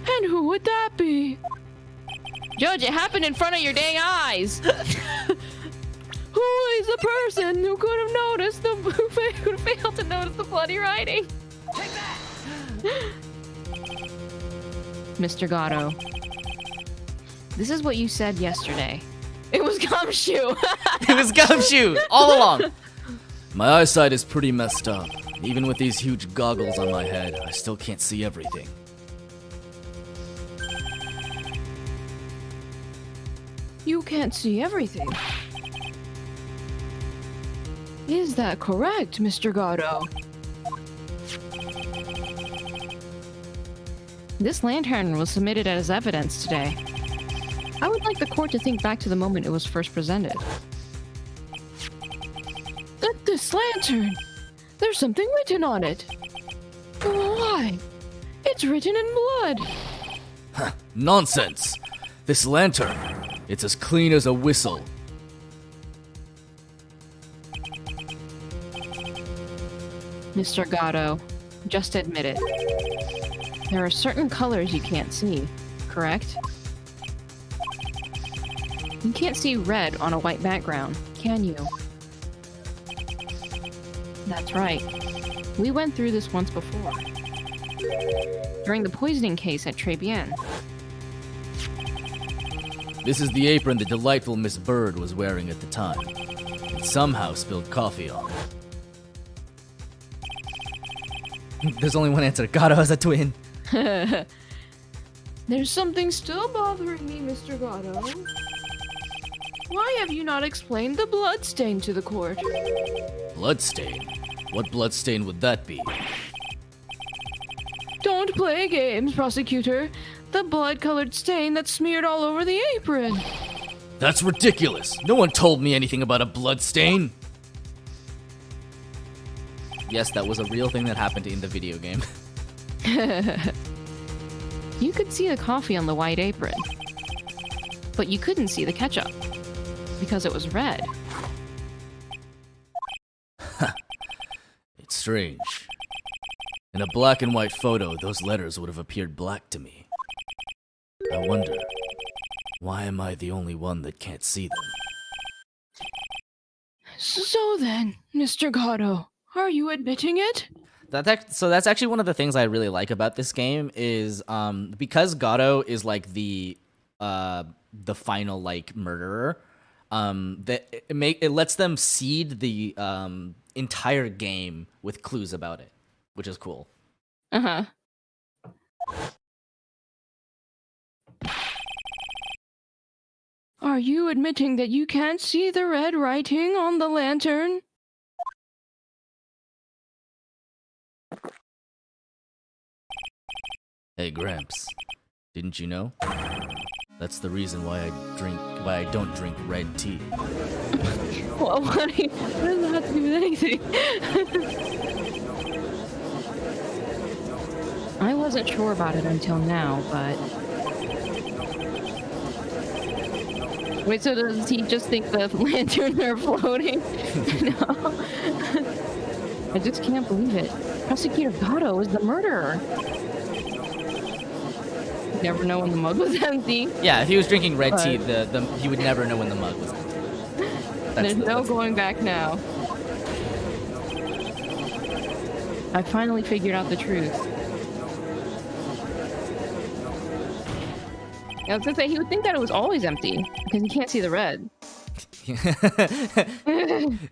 And who would that be? Judge, it happened in front of your dang eyes! Who is the person who could have noticed who failed to notice the bloody writing? Take that! Mr. Gatto, this is what you said yesterday. It was Gumshoe! It was Gumshoe! All along! My eyesight is pretty messed up. Even with these huge goggles on my head, I still can't see everything. You can't see everything. Is that correct, Mr. Gatto? This lantern was submitted as evidence today. I would like the court to think back to the moment it was first presented. This lantern! There's something written on it. Why? It's written in blood. Huh, nonsense! This lantern, it's as clean as a whistle. Mr. Gatto, just admit it. There are certain colors you can't see, correct? You can't see red on a white background, can you? That's right. We went through this once before. During the poisoning case at Trebien. This is the apron the delightful Miss Bird was wearing at the time. It somehow spilled coffee on it. There's only one answer. Gatto has a twin. There's something still bothering me, Mr. Gatto. Why have you not explained the bloodstain to the court? Bloodstain? What bloodstain would that be? Don't play games, prosecutor. The blood-colored stain that's smeared all over the apron. That's ridiculous! No one told me anything about a bloodstain! Yes, that was a real thing that happened in the video game. You could see the coffee on the white apron. But you couldn't see the ketchup. Because it was red. It's strange. In a black and white photo, those letters would have appeared black to me. I wonder, why am I the only one that can't see them? So then, Mr. Gatto, are you admitting it? So that's actually one of the things I really like about this game is because Gatto is like the final like murderer. That it lets them seed the entire game with clues about it, which is cool. Uh-huh. Are you admitting that you can't see the red writing on the lantern? Hey, Gramps, didn't you know? That's the reason why I don't drink red tea. Well, what does that have to do with anything? I wasn't sure about it until now, but... Wait, so does he just think the lanterns are floating? No. I just can't believe it. Prosecutor Gato is the murderer. You never know when the mug was empty. Yeah, if he was drinking red tea, he would never know when the mug was empty. There's no going back now. I finally figured out the truth. I was gonna say, he would think that it was always empty, because he can't see the red.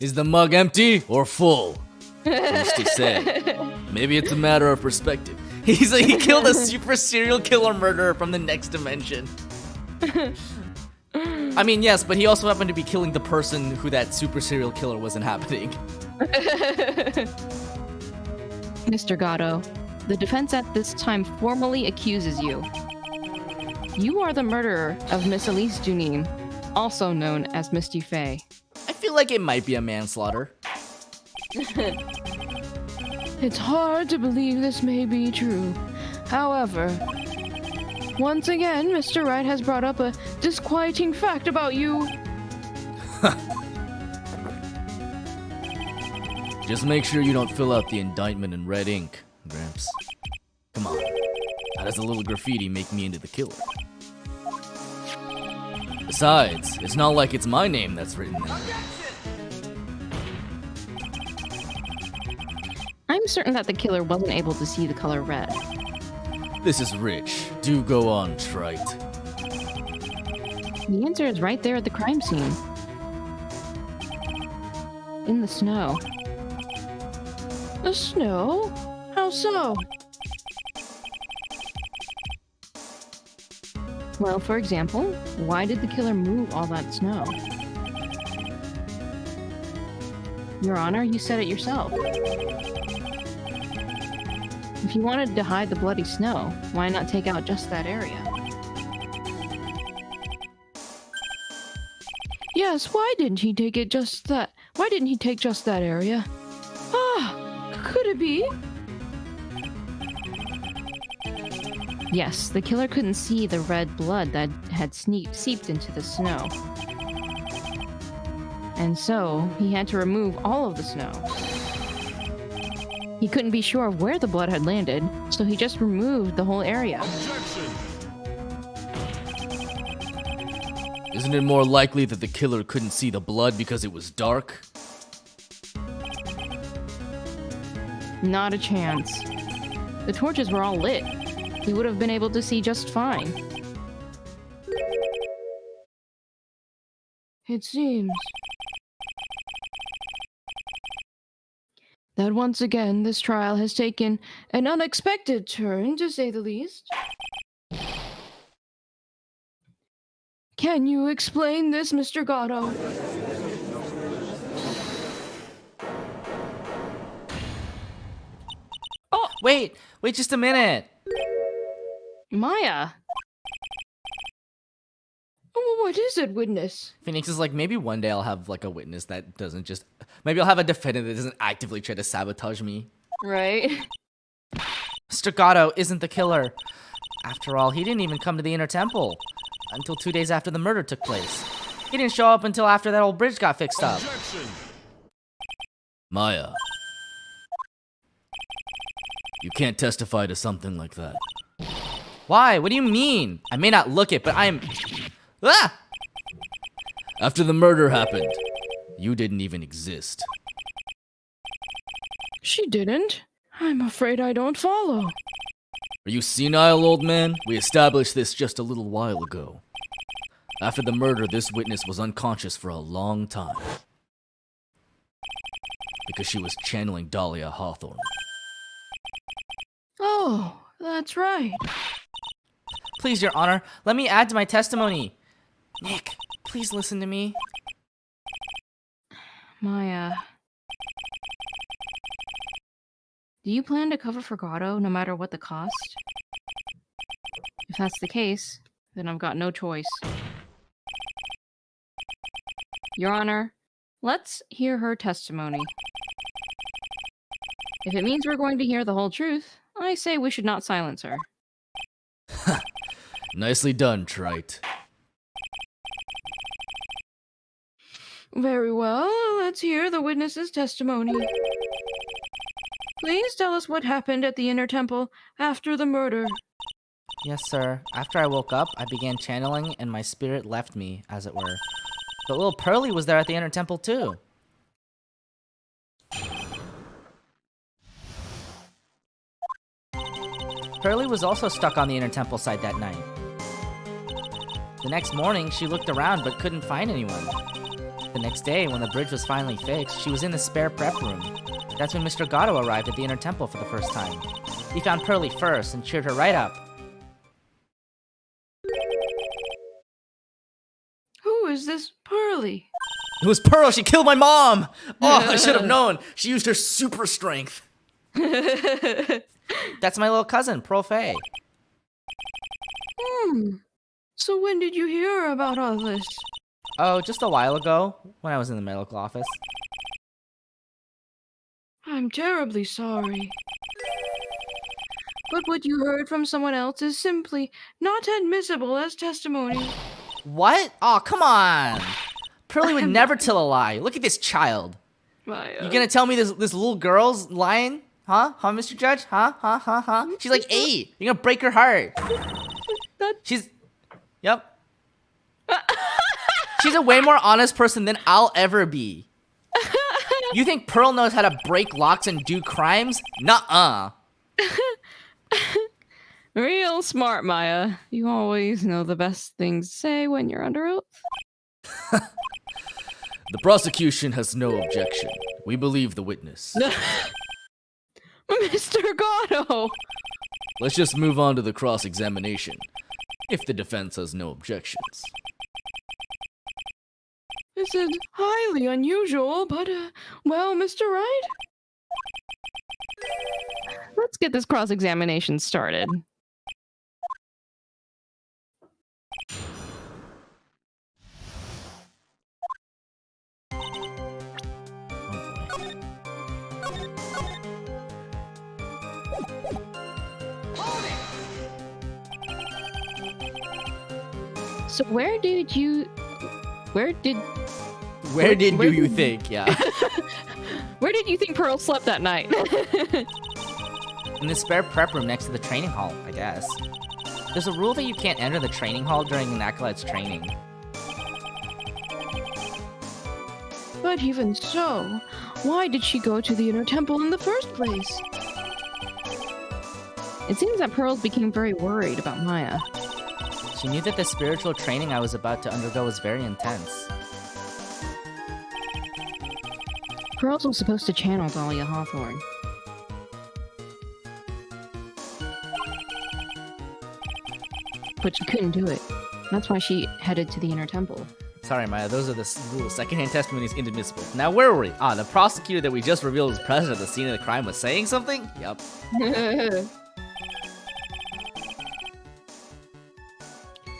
Is the mug empty or full? Who's to say? Maybe it's a matter of perspective. He's like, he killed a super serial killer murderer from the next dimension. I mean, yes, but he also happened to be killing the person who that super serial killer was inhabiting. Mr. Gatto, the defense at this time formally accuses you. You are the murderer of Miss Elise Junin, also known as Misty Faye. I feel like it might be a manslaughter. It's hard to believe this may be true. However, once again, Mr. Wright has brought up a disquieting fact about you. Just make sure you don't fill out the indictment in red ink, Gramps. Come on. How does a little graffiti make me into the killer? Besides, it's not like it's my name that's written there. I'm certain that the killer wasn't able to see the color red. This is rich. Do go on, Trite. The answer is right there at the crime scene. In the snow. The snow? How so? Well, for example, why did the killer move all that snow? Your Honor, you said it yourself. If you wanted to hide the bloody snow, why not take out just that area? Yes, why didn't he take it just that? Why didn't he take just that area? Ah, could it be? Yes, the killer couldn't see the red blood that had seeped into the snow. And so, he had to remove all of the snow. He couldn't be sure of where the blood had landed, so he just removed the whole area. Objection! Isn't it more likely that the killer couldn't see the blood because it was dark? Not a chance. The torches were all lit. He would have been able to see just fine. It seems that once again this trial has taken an unexpected turn, to say the least. Can you explain this, Mr. Gatto? Oh, wait just a minute. Maya! Oh, what is it, witness? Phoenix is like, maybe one day I'll have like a witness that doesn't just, maybe I'll have a defendant that doesn't actively try to sabotage me. Right? Mr. Gatto isn't the killer. After all, he didn't even come to the inner temple until 2 days after the murder took place. He didn't show up until after that old bridge got fixed up. Objection! Maya. You can't testify to something like that. Why? What do you mean? I may not look it, but I'm... Ah! After the murder happened, you didn't even exist. She didn't. I'm afraid I don't follow. Are you senile, old man? We established this just a little while ago. After the murder, this witness was unconscious for a long time. Because she was channeling Dahlia Hawthorne. Oh, that's right. Please, Your Honor, let me add to my testimony. Nick, please listen to me. Maya. Do you plan to cover for Gatto no matter what the cost? If that's the case, then I've got no choice. Your Honor, let's hear her testimony. If it means we're going to hear the whole truth, I say we should not silence her. Nicely done, Trite. Very well, let's hear the witness's testimony. Please tell us what happened at the Inner Temple after the murder. Yes, sir. After I woke up, I began channeling, and my spirit left me, as it were. But little Pearly was there at the Inner Temple, too. Pearly was also stuck on the Inner Temple side that night. The next morning, she looked around but couldn't find anyone. The next day, when the bridge was finally fixed, she was in the spare prep room. That's when Mr. Gatto arrived at the Inner Temple for the first time. He found Pearly first and cheered her right up. Who is this Pearly? It was Pearl! She killed my mom! Oh, I should have known! She used her super strength! That's my little cousin, Pearl Faye. So when did you hear about all this? Oh, just a while ago, when I was in the medical office. I'm terribly sorry. But what you heard from someone else is simply not admissible as testimony. What? Oh, come on! Pearly would never tell a lie. Look at this child. Maya. You gonna tell me this little girl's lying? Huh? Huh, Mr. Judge? Huh? She's like 8. You're gonna break her heart. She's... Yep. She's a way more honest person than I'll ever be. You think Pearl knows how to break locks and do crimes? Nuh-uh. Real smart, Maya. You always know the best things to say when you're under oath. The prosecution has no objection. We believe the witness. Mr. Gatto! Let's just move on to the cross-examination, if the defense has no objections. This is highly unusual, but, well, Mr. Wright? Let's get this cross-examination started. So where did you think? Yeah. Where did you think Pearl slept that night? In the spare prep room next to the training hall, I guess. There's a rule that you can't enter the training hall during an acolyte's training. But even so, why did she go to the Inner Temple in the first place? It seems that Pearls became very worried about Maya. She knew that the spiritual training I was about to undergo was very intense. Pearls was supposed to channel Dahlia Hawthorne. But she couldn't do it. That's why she headed to the Inner Temple. Sorry, Maya, those are the rules. Secondhand testimony is inadmissible. Now, where were we? Ah, the prosecutor that we just revealed was present at the scene of the crime was saying something? Yup.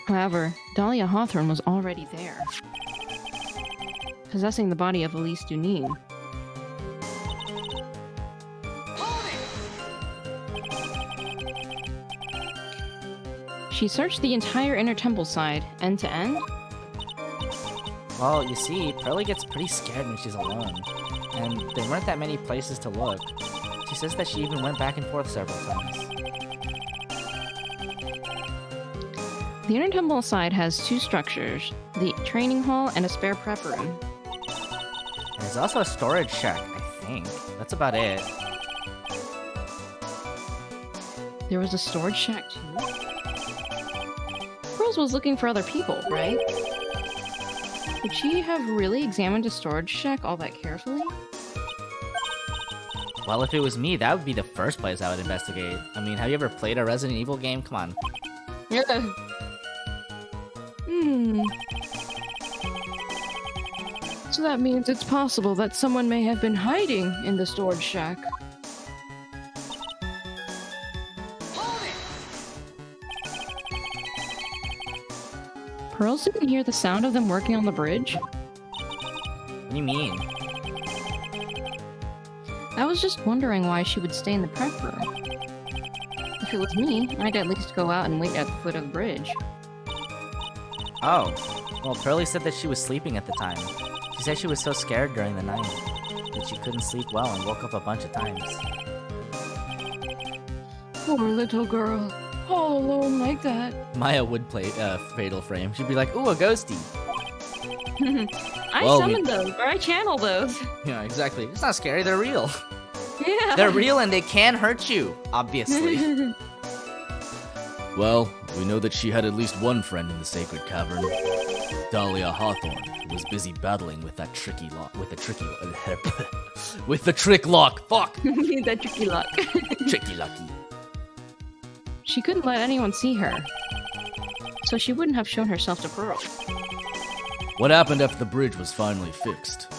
However, Dahlia Hawthorne was already there, possessing the body of Elise Duneen. She searched the entire Inner Temple side, end to end. Well, you see, Pearly gets pretty scared when she's alone, and there weren't that many places to look. She says that she even went back and forth several times. The Inner Temple side has 2 structures, the training hall and a spare prep room. There's also a storage shack, I think. That's about it. There was a storage shack too? Pearls was looking for other people, right? Would she have really examined a storage shack all that carefully? Well, if it was me, that would be the first place I would investigate. I mean, have you ever played a Resident Evil game? Come on. Yeah. So that means it's possible that someone may have been hiding in the storage shack. Pearls didn't hear the sound of them working on the bridge? What do you mean? I was just wondering why she would stay in the prep room. If it was me, I'd at least go out and wait at the foot of the bridge. Oh. Well, Pearly said that she was sleeping at the time. She said she was so scared during the night that she couldn't sleep well and woke up a bunch of times. Poor little girl. All alone like that. Maya would play Fatal Frame. She'd be like, ooh, a ghosty. I Well, summon those, or I channel those. Yeah, exactly. It's not scary, they're real. Yeah. They're real and they can hurt you, obviously. Well, we know that she had at least one friend in the sacred cavern. Dahlia Hawthorne, who was busy battling with that tricky lock. With the trick lock. Fuck. That tricky lock. Tricky lucky. She couldn't let anyone see her, so she wouldn't have shown herself to Pearl. What happened after the bridge was finally fixed?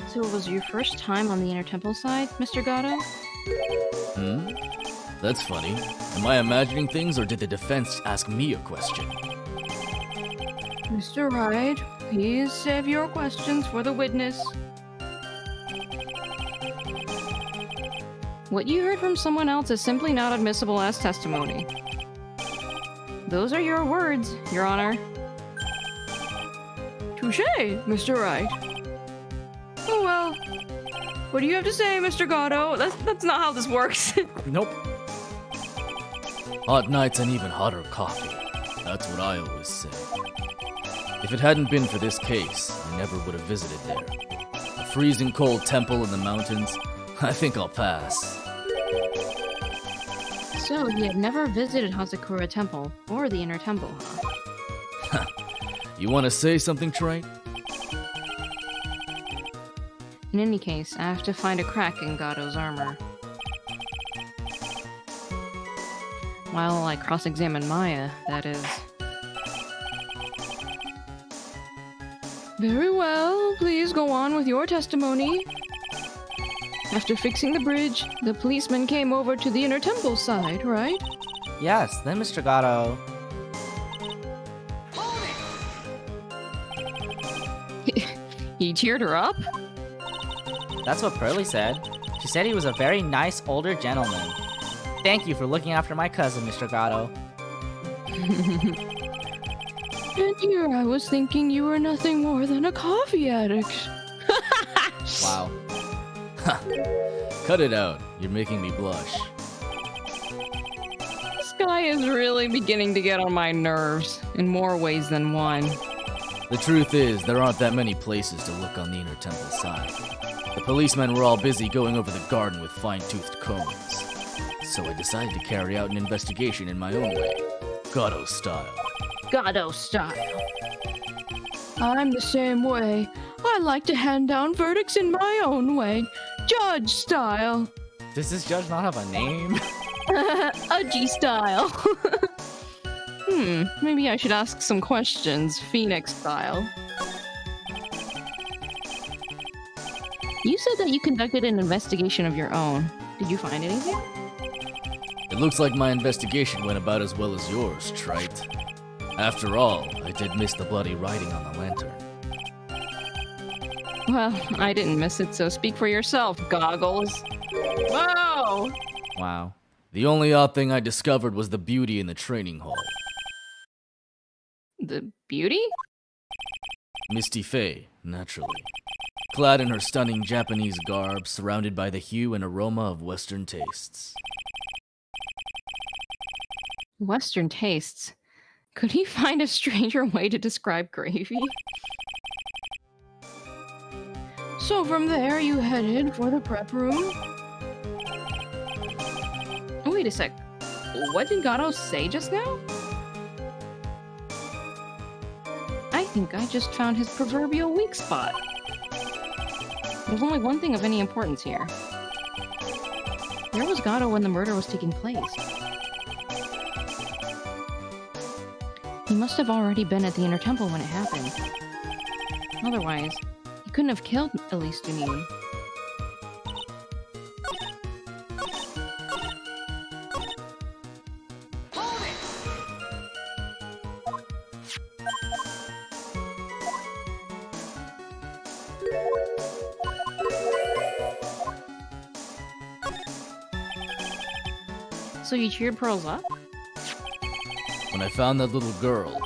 So it was your first time on the Inner Temple side, Mr. Gatto? That's funny. Am I imagining things, or did the defense ask me a question? Mr. Wright, please save your questions for the witness. What you heard from someone else is simply not admissible as testimony. Those are your words, Your Honor. Touché, Mr. Wright. Oh well. What do you have to say, Mr. Gatto? That's not how this works. Nope. Hot nights and even hotter coffee. That's what I always say. If it hadn't been for this case, I never would have visited there. A freezing cold temple in the mountains? I think I'll pass. So, he had never visited Hazakura Temple, or the Inner Temple, huh? You want to say something, Trey? In any case, I have to find a crack in Gatto's armor. While I cross-examine Maya, that is. Very well, please go on with your testimony. After fixing the bridge, the policeman came over to the Inner Temple side, right? Yes, then Mr. Gatto. He cheered her up? That's what Pearlie said. She said he was a very nice older gentleman. Thank you for looking after my cousin, Mr. Gatto. And here I was thinking you were nothing more than a coffee addict. Wow. Cut it out. You're making me blush. This guy is really beginning to get on my nerves, in more ways than one. The truth is, there aren't that many places to look on the Inner Temple side. The policemen were all busy going over the garden with fine-toothed combs. So I decided to carry out an investigation in my own way. Gatto style. Gatto style. I'm the same way. I like to hand down verdicts in my own way. Judge style. Does this judge not have a name? Udgy style. Maybe I should ask some questions, Phoenix style. You said that you conducted an investigation of your own. Did you find anything? It looks like my investigation went about as well as yours, Trite. After all, I did miss the bloody writing on the lantern. Well, I didn't miss it, so speak for yourself, Goggles. Whoa! Wow. The only odd thing I discovered was the beauty in the training hall. The beauty? Misty Faye, naturally. Clad in her stunning Japanese garb, surrounded by the hue and aroma of Western tastes. Western tastes? Could he find a stranger way to describe gravy? So from there, you headed for the prep room? Wait a sec. What did Gatto say just now? I think I just found his proverbial weak spot. There's only one thing of any importance here. Where was Gatto when the murder was taking place? He must have already been at the Inner Temple when it happened. Otherwise, he couldn't have killed Elise Dunine. So you cheered Pearls up? When I found that little girl,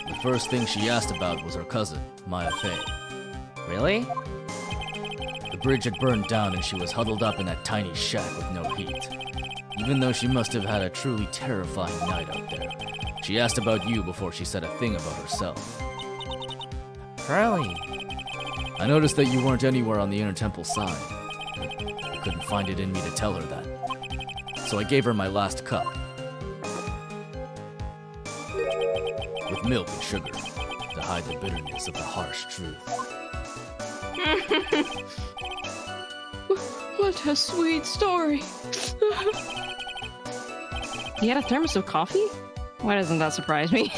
the first thing she asked about was her cousin, Maya Faye. Really? The bridge had burned down and she was huddled up in that tiny shack with no heat. Even though she must have had a truly terrifying night out there, she asked about you before she said a thing about herself. Curly. I noticed that you weren't anywhere on the Inner Temple side. I couldn't find it in me to tell her that. So I gave her my last cup. With milk and sugar, to hide the bitterness of the harsh truth. What a sweet story. He had a thermos of coffee? Why doesn't that surprise me?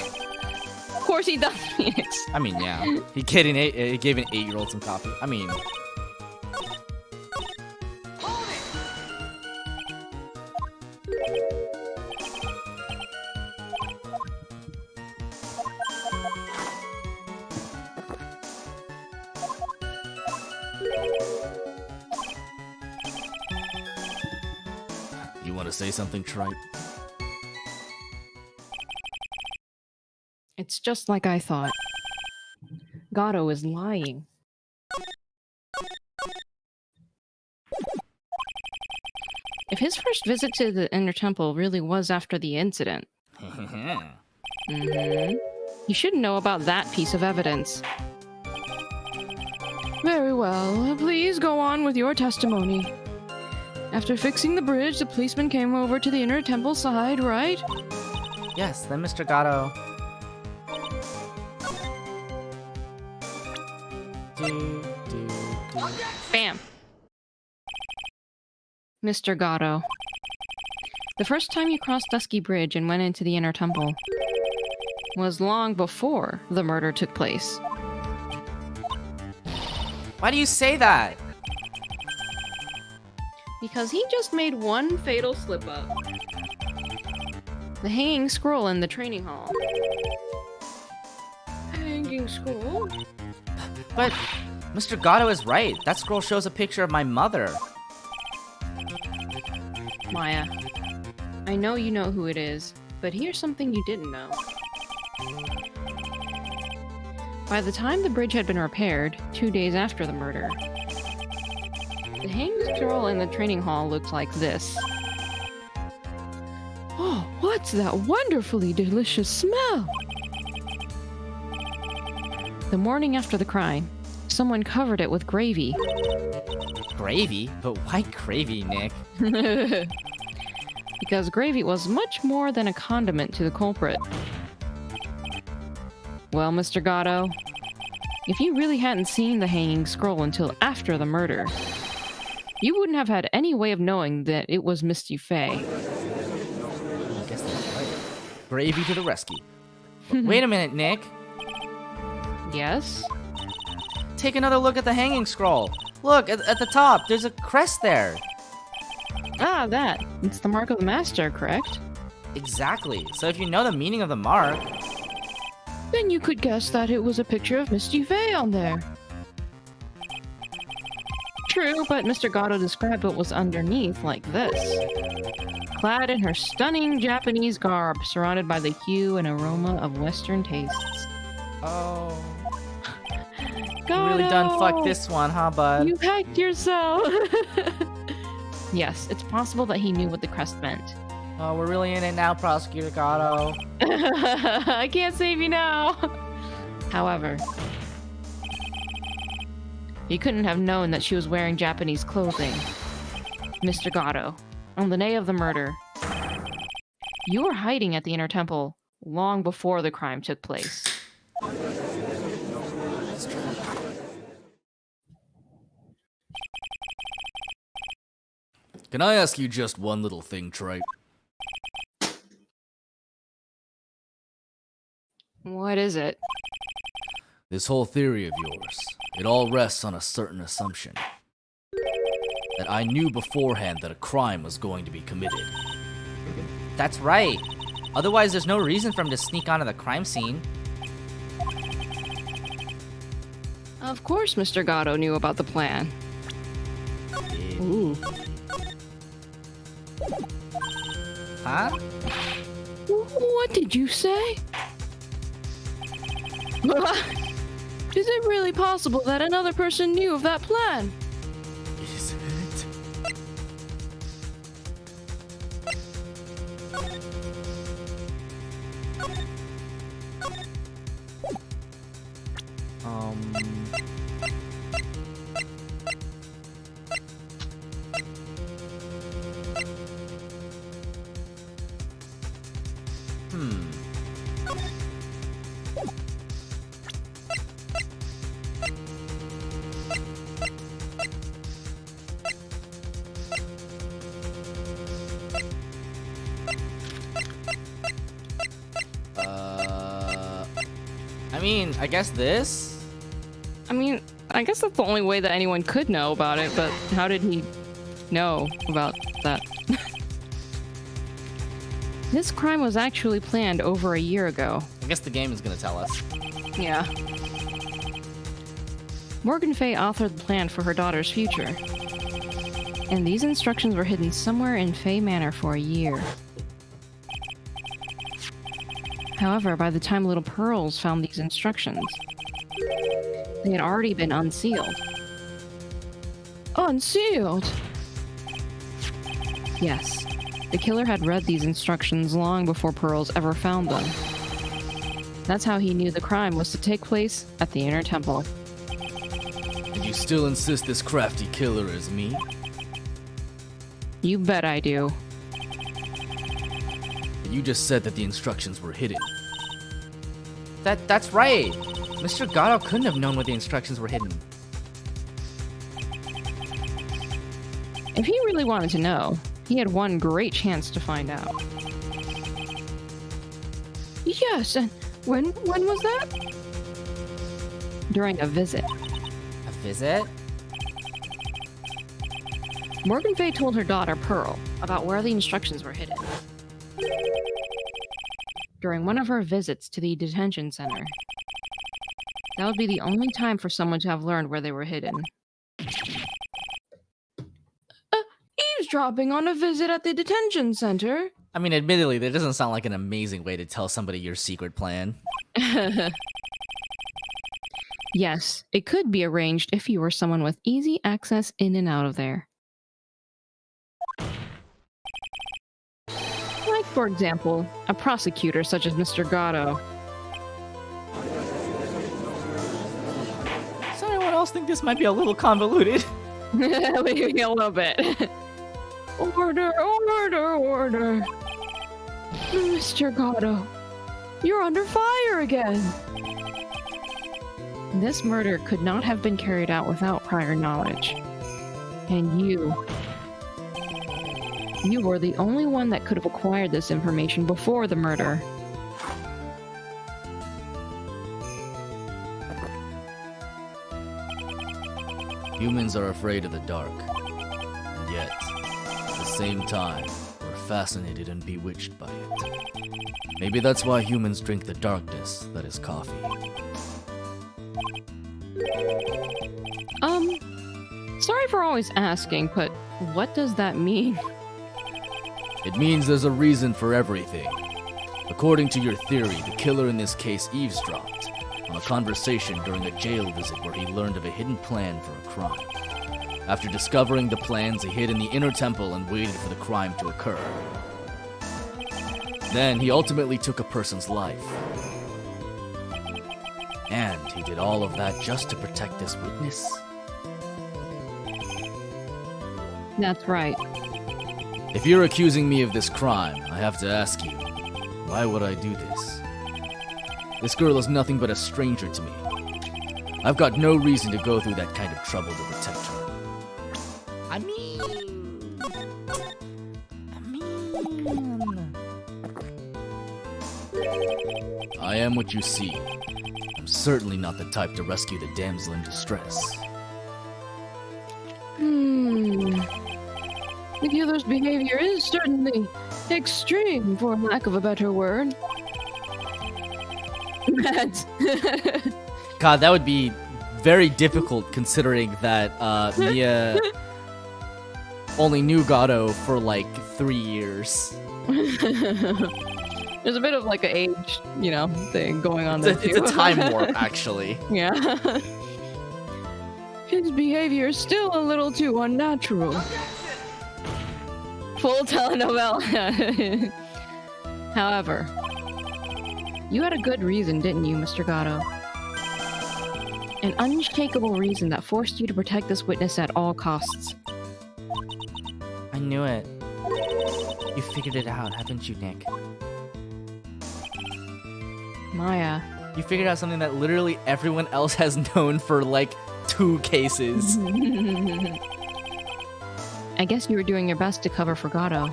Of course he does, Phoenix. I mean, yeah. He gave an 8-year-old some coffee. I mean... You want to say something, Tripe? It's just like I thought. Gato is lying. If his first visit to the Inner Temple really was after the incident, you should know about that piece of evidence. Very well. Please go on with your testimony. After fixing the bridge, the policeman came over to the Inner Temple side, right? Yes, then Mr. Gato... Bam! Mr. Gato. The first time you crossed Dusky Bridge and went into the Inner Temple was long before the murder took place. Why do you say that? Because he just made one fatal slip-up. The hanging scroll in the training hall. Hanging scroll? But Mr. Gato is right. That scroll shows a picture of my mother. Maya, I know you know who it is, but here's something you didn't know. By the time the bridge had been repaired, 2 days after the murder, the hanging scroll in the training hall looked like this. Oh, what's that wonderfully delicious smell? The morning after the crime, someone covered it with gravy. Gravy? But why gravy, Nick? Because gravy was much more than a condiment to the culprit. Well, Mr. Gato, if you really hadn't seen the hanging scroll until after the murder, you wouldn't have had any way of knowing that it was Misty Faye. I guess that's right. Gravy to the rescue. Wait a minute, Nick. Yes? Take another look at the hanging scroll. Look, at the top, there's a crest there. Ah, that. It's the mark of the master, correct? Exactly. So if you know the meaning of the mark... Then you could guess that it was a picture of Misty Faye on there. True, but Mr. Gato described what was underneath like this. Clad in her stunning Japanese garb, surrounded by the hue and aroma of Western tastes. Oh... Gato! You really done fucked this one, huh, bud? You hacked yourself! Yes, it's possible that he knew what the crest meant. Oh, we're really in it now, Prosecutor Gato. I can't save you now! However, he couldn't have known that she was wearing Japanese clothing. Mr. Gato, on the day of the murder, you were hiding at the Inner Temple long before the crime took place. Can I ask you just one little thing, Tripe? What is it? This whole theory of yours, it all rests on a certain assumption. That I knew beforehand that a crime was going to be committed. That's right. Otherwise, there's no reason for him to sneak onto the crime scene. Of course Mr. Gato knew about the plan. Ooh. Huh? What did you say? Is it really possible that another person knew of that plan? Hmm. I mean, I guess this? I mean, I guess that's the only way that anyone could know about it, but how did he know about that? This crime was actually planned over a year ago. I guess the game is gonna tell us. Yeah. Morgan Fay authored the plan for her daughter's future. And these instructions were hidden somewhere in Fay Manor for a year. However, by the time Little Pearls found these instructions, they had already been unsealed. Unsealed? Yes. The killer had read these instructions long before Pearls ever found them. That's how he knew the crime was to take place at the Inner Temple. And you still insist this crafty killer is me? You bet I do. You just said that the instructions were hidden. That's right. Mr. Gatto couldn't have known where the instructions were hidden. If he really wanted to know, he had one great chance to find out. Yes, and when was that? During a visit. A visit? Morgan Fay told her daughter, Pearl, about where the instructions were hidden. During one of her visits to the detention center. That would be the only time for someone to have learned where they were hidden. Eavesdropping on a visit at the detention center? I mean, admittedly, that doesn't sound like an amazing way to tell somebody your secret plan. Yes, it could be arranged if you were someone with easy access in and out of there. Like, for example, a prosecutor such as Mr. Gatto. Does anyone else think this might be a little convoluted? Maybe a little bit. Order, order, order. Mr. Gatto, you're under fire again. This murder could not have been carried out without prior knowledge. And you were the only one that could have acquired this information before the murder. Humans are afraid of the dark. And yet, at the same time, we're fascinated and bewitched by it. Maybe that's why humans drink the darkness that is coffee. Sorry for always asking, but what does that mean? It means there's a reason for everything. According to your theory, the killer in this case eavesdropped on a conversation during a jail visit where he learned of a hidden plan for a crime. After discovering the plans, he hid in the inner temple and waited for the crime to occur. Then he ultimately took a person's life. And he did all of that just to protect this witness? That's right. If you're accusing me of this crime, I have to ask you, why would I do this? This girl is nothing but a stranger to me. I've got no reason to go through that kind of trouble to protect her. I mean... I am what you see. I'm certainly not the type to rescue the damsel in distress. The killer's behavior is certainly extreme, for lack of a better word. God, that would be very difficult considering that Mia only knew Gatto for like 3 years. There's a bit of like an age, thing going on there. It's a time warp, actually. Yeah. His behavior is still a little too unnatural. Full telenovela. However, you had a good reason, didn't you, Mr. Gatto? An unshakable reason that forced you to protect this witness at all costs. I knew it. You figured it out, haven't you, Nick? Maya. You figured out something that literally everyone else has known for like 2 cases. I guess you were doing your best to cover for Gato.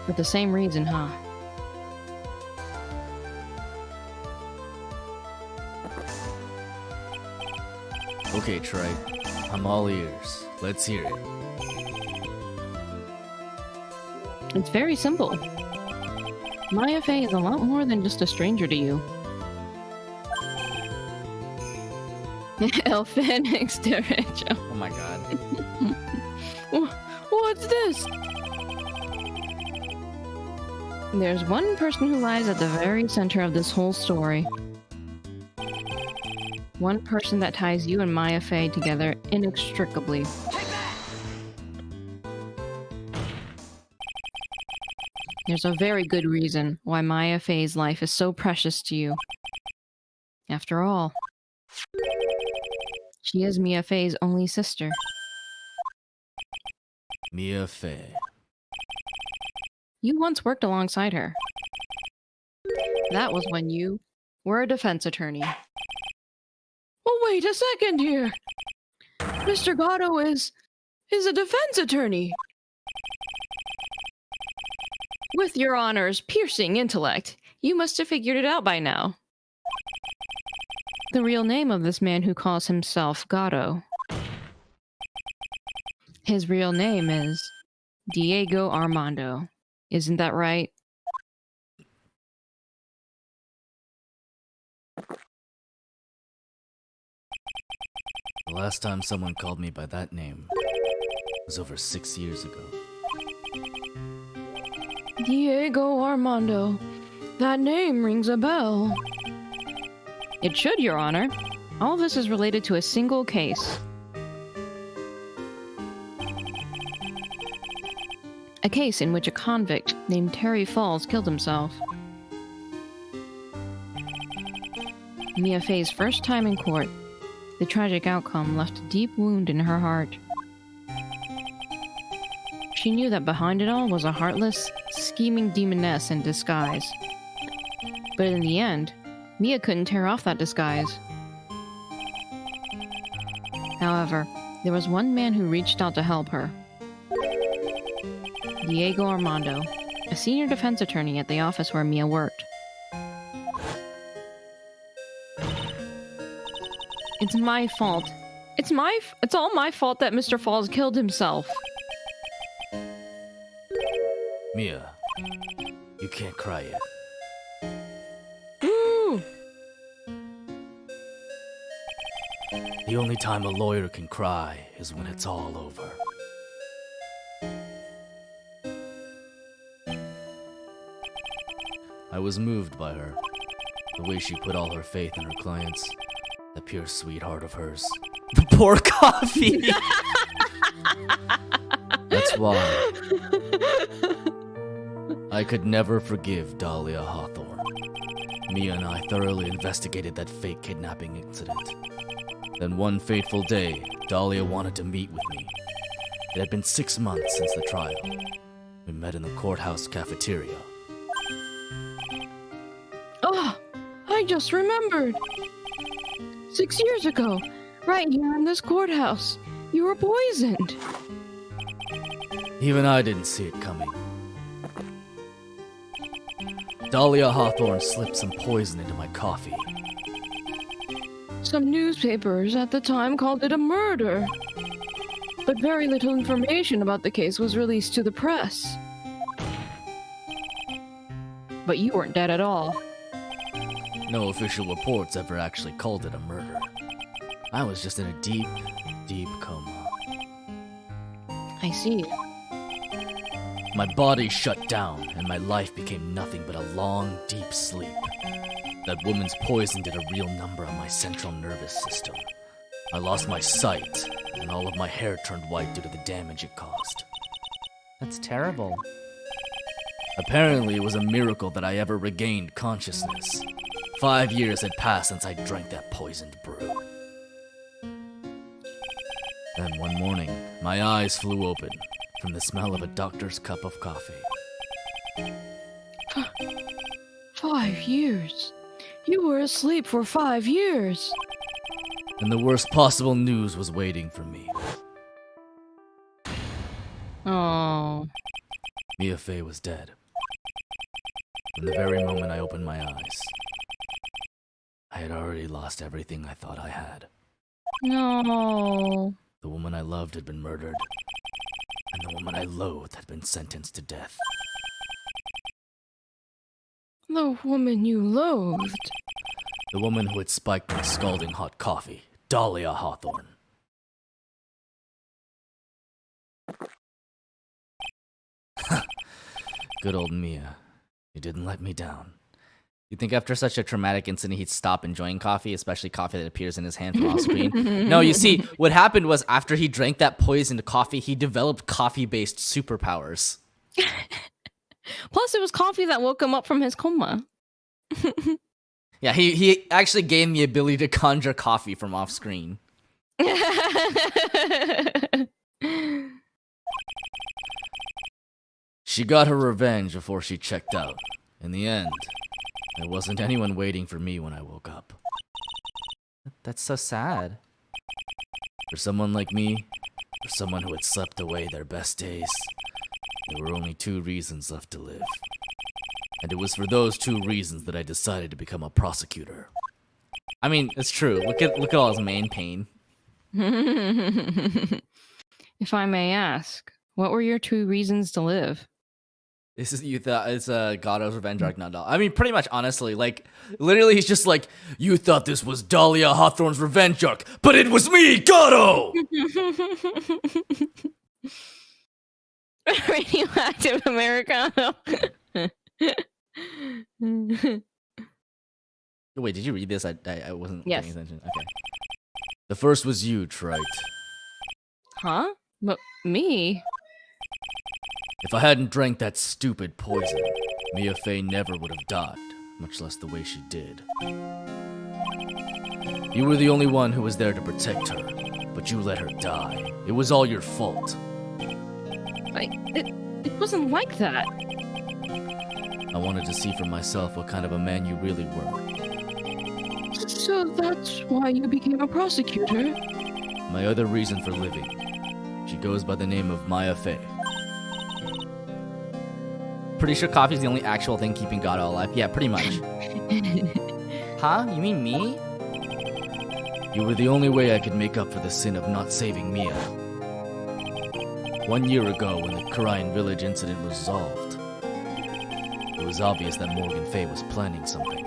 For the same reason, huh? Okay, Trey. I'm all ears. Let's hear it. It's very simple. Maya Fey is a lot more than just a stranger to you. El Phoenix derecho. Oh my god. What's this? There's one person who lies at the very center of this whole story. One person that ties you and Maya Fey together inextricably. There's a very good reason why Maya Fey's life is so precious to you. After all, she is Mia Fey's only sister. Mia Fey. You once worked alongside her. That was when you were a defense attorney. Well, wait a second here. Mr. Gatto is a defense attorney. With your honor's piercing intellect, you must have figured it out by now. The real name of this man who calls himself Gatto. His real name is Diego Armando. Isn't that right? The last time someone called me by that name was over 6 years ago. Diego Armando. That name rings a bell. It should, Your Honor. All this is related to a single case. A case in which a convict named Terry Falls killed himself. Mia Fey's first time in court, the tragic outcome left a deep wound in her heart. She knew that behind it all was a heartless, scheming demoness in disguise. But in the end, Mia couldn't tear off that disguise. However, there was one man who reached out to help her. Diego Armando, a senior defense attorney at the office where Mia worked. It's my fault. It's all my fault that Mr. Falls killed himself. Mia, you can't cry yet. Ooh. The only time a lawyer can cry is when it's all over. I was moved by her. The way she put all her faith in her clients. The pure sweetheart of hers. The poor coffee! That's why I could never forgive Dahlia Hawthorne. Mia and I thoroughly investigated that fake kidnapping incident. Then one fateful day, Dahlia wanted to meet with me. It had been 6 months since the trial. We met in the courthouse cafeteria. Oh, I just remembered. 6 years ago, right here in this courthouse, you were poisoned. Even I didn't see it coming. Dahlia Hawthorne slipped some poison into my coffee. Some newspapers at the time called it a murder. But very little information about the case was released to the press. But you weren't dead at all. No official reports ever actually called it a murder. I was just in a deep, deep coma. I see. My body shut down, and my life became nothing but a long, deep sleep. That woman's poison did a real number on my central nervous system. I lost my sight, and all of my hair turned white due to the damage it caused. That's terrible. Apparently, it was a miracle that I ever regained consciousness. 5 years had passed since I drank that poisoned brew. Then one morning, my eyes flew open from the smell of a doctor's cup of coffee. 5 years? You were asleep for 5 years. And the worst possible news was waiting for me. Oh. Mia Fey was dead. From the very moment I opened my eyes, I had already lost everything I thought I had. No. The woman I loved had been murdered, and the woman I loathed had been sentenced to death. The woman you loathed. The woman who had spiked my scalding hot coffee, Dahlia Hawthorne. Good old Mia. You didn't let me down. You think after such a traumatic incident he'd stop enjoying coffee, especially coffee that appears in his hand from off screen? No, you see, what happened was after he drank that poisoned coffee, he developed coffee-based superpowers. Plus, it was coffee that woke him up from his coma. Yeah, he actually gained the ability to conjure coffee from off screen. She got her revenge before she checked out. In the end, there wasn't anyone waiting for me when I woke up. That's so sad. For someone like me, for someone who had slept away their best days, there were only 2 reasons left to live. And it was for those 2 reasons that I decided to become a prosecutor. I mean, it's true. Look at all his main pain. If I may ask, what were your 2 reasons to live? This is you thought it's Gado's revenge arc, not Dahlia. I mean, pretty much, honestly, like literally, he's just like, you thought this was Dahlia Hawthorne's revenge arc, but it was me, Gado. Radioactive Americano. Wait, did you read this? I wasn't Yes. paying attention. Okay. The first was you, Trite. Huh? But me? If I hadn't drank that stupid poison, Mia Fey never would have died, much less the way she did. You were the only one who was there to protect her, but you let her die. It was all your fault. It wasn't like that. I wanted to see for myself what kind of a man you really were. So that's why you became a prosecutor? My other reason for living. She goes by the name of Mia Fey. Pretty sure coffee's the only actual thing keeping Gado alive. Yeah, pretty much. Huh? You mean me? You were the only way I could make up for the sin of not saving Mia. 1 year ago, when the Korean village incident was resolved, it was obvious that Morgan Fey was planning something.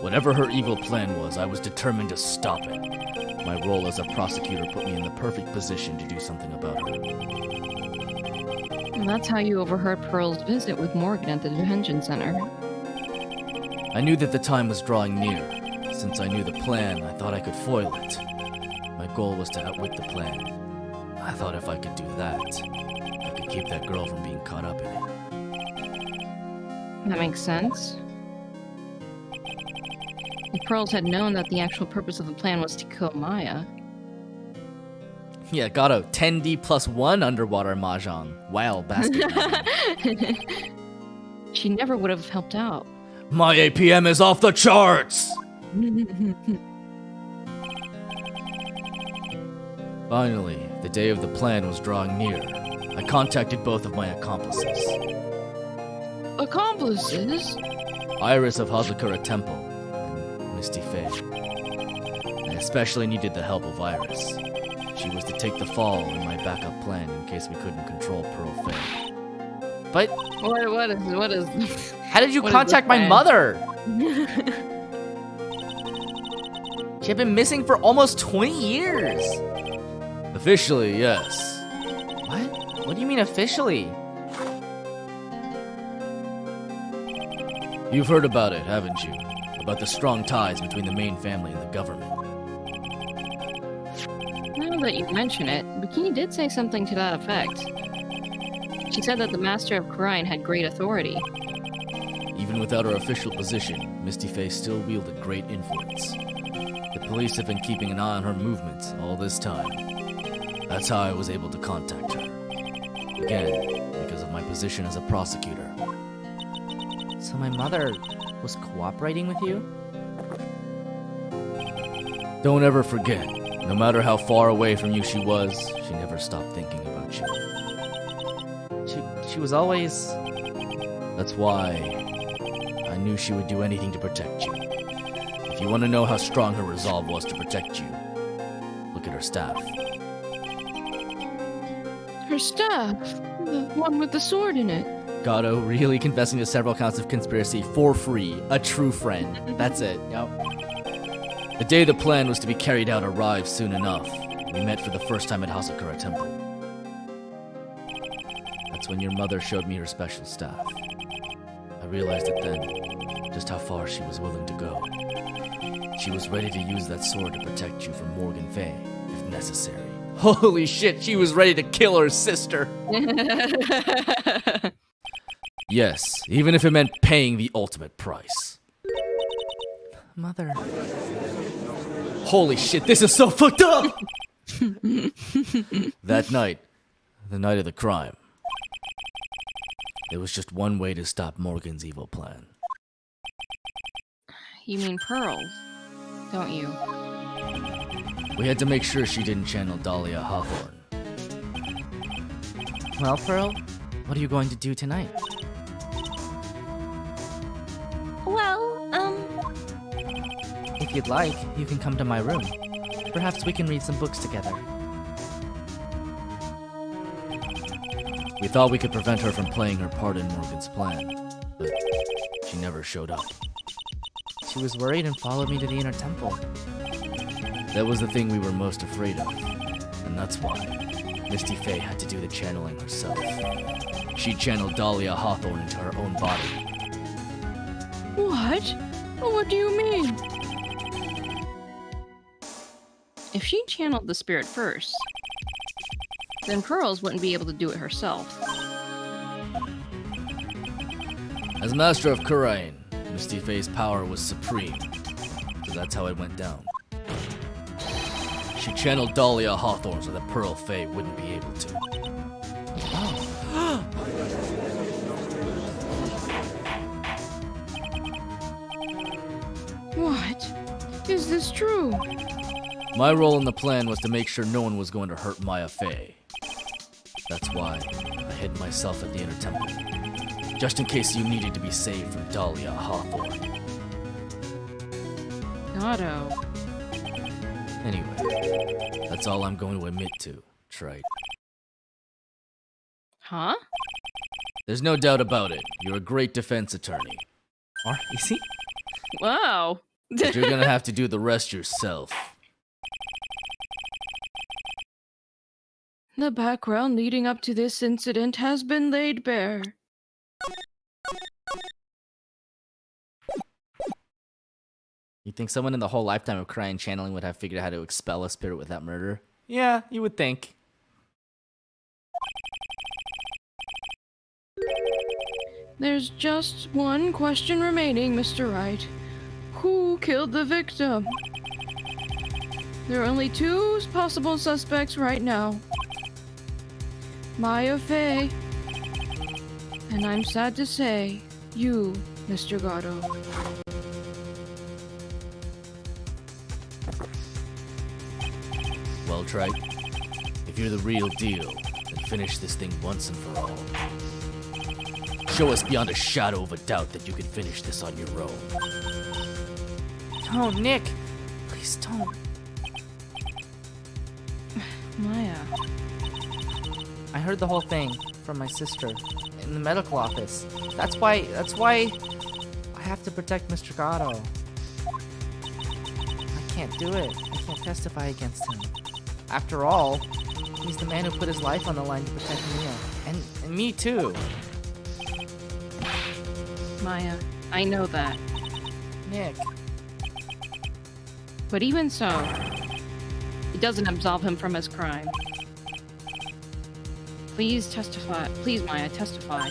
Whatever her evil plan was, I was determined to stop it. My role as a prosecutor put me in the perfect position to do something about her. And that's how you overheard Pearl's visit with Morgan at the detention center. I knew that the time was drawing near. Since I knew the plan, I thought I could foil it. My goal was to outwit the plan. I thought if I could do that, I could keep that girl from being caught up in it. That makes sense. If Pearls had known that the actual purpose of the plan was to kill Maya. Yeah, Gado, 10D plus 1 underwater mahjong. Wow, basket. She never would have helped out. My APM is off the charts! Finally, the day of the plan was drawing near. I contacted both of my accomplices. Accomplices? Iris of Hazakura Temple, and Misty Faye. I especially needed the help of Iris. She was to take the fall in my backup plan in case we couldn't control Pearl Faye. But What is how did you What is contact the my plan? mother? She had been missing for almost 20 years. Officially, yes. What? What do you mean officially? You've heard about it, haven't you? About the strong ties between the main family and the government. Now that you mention it, Bikini did say something to that effect. She said that the Master of Khura'in had great authority. Even without her official position, Misty Face still wielded great influence. The police have been keeping an eye on her movements all this time. That's how I was able to contact her. Again, because of my position as a prosecutor. So my mother was cooperating with you? Don't ever forget, no matter how far away from you she was, she never stopped thinking about you. She was always... That's why I knew she would do anything to protect you. If you want to know how strong her resolve was to protect you, look at her staff. Her staff? The one with the sword in it. Gato really confessing to several counts of conspiracy for free. A true friend. That's it. Yep. The day the plan was to be carried out arrived soon enough. We met for the first time at Hasakura Temple. That's when your mother showed me her special staff. I realized it then, just how far she was willing to go. She was ready to use that sword to protect you from Morgan Fay, if necessary. Holy shit, she was ready to kill her sister. Yes, even if it meant paying the ultimate price. Mother. Holy shit, this is so fucked up! That night, the night of the crime, there was just one way to stop Morgan's evil plan. You mean pearls, don't you? We had to make sure she didn't channel Dahlia Hawthorne. Well, Pearl, what are you going to do tonight? Well, If you'd like, you can come to my room. Perhaps we can read some books together. We thought we could prevent her from playing her part in Morgan's plan, but she never showed up. She was worried and followed me to the inner temple. That was the thing we were most afraid of, and that's why Misty Fay had to do the channeling herself. She channeled Dahlia Hawthorne into her own body. What? What do you mean? If she channeled the spirit first, then Pearls wouldn't be able to do it herself. As Master of Kurain, Misty Fay's power was supreme, so that's how it went down. She channeled Dahlia Hawthorne so that Pearl Fay wouldn't be able to. What? Is this true? My role in the plan was to make sure no one was going to hurt Maya Fay. That's why I hid myself at the inner temple, just in case you needed to be saved from Dahlia Hawthorne. Otto. Anyway, that's all I'm going to admit to, Trite. Huh? There's no doubt about it. You're a great defense attorney. Or, is he? Wow. But you're gonna have to do the rest yourself. The background leading up to this incident has been laid bare. You think someone in the whole lifetime of crying channeling would have figured out how to expel a spirit without murder? Yeah, you would think. There's just one question remaining, Mr. Wright. Who killed the victim? There are only two possible suspects right now. Maya Fey. And I'm sad to say, you, Mr. Gatto. Well, Trite, if you're the real deal, then finish this thing once and for all. Show us beyond a shadow of a doubt that you can finish this on your own. Oh, Nick! Please don't. Maya. I heard the whole thing from my sister in the medical office. That's why I have to protect Mr. Gatto. I can't do it. I can't testify against him. After all, he's the man who put his life on the line to protect Mia. And me too. Maya, I know that. Nick. But even so, it doesn't absolve him from his crime. Please testify. Please, Maya, testify.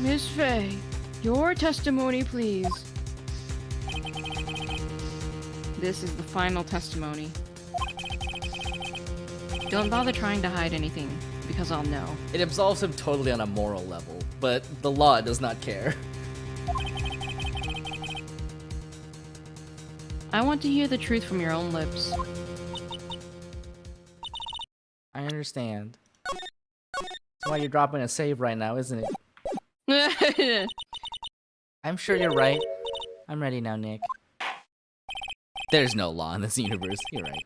Miss Faye, your testimony, please. This is the final testimony. Don't bother trying to hide anything, because I'll know. It absolves him totally on a moral level, but the law does not care. I want to hear the truth from your own lips. I understand. That's why you're dropping a save right now, isn't it? I'm sure you're right. I'm ready now, Nick. There's no law in this universe. You're right.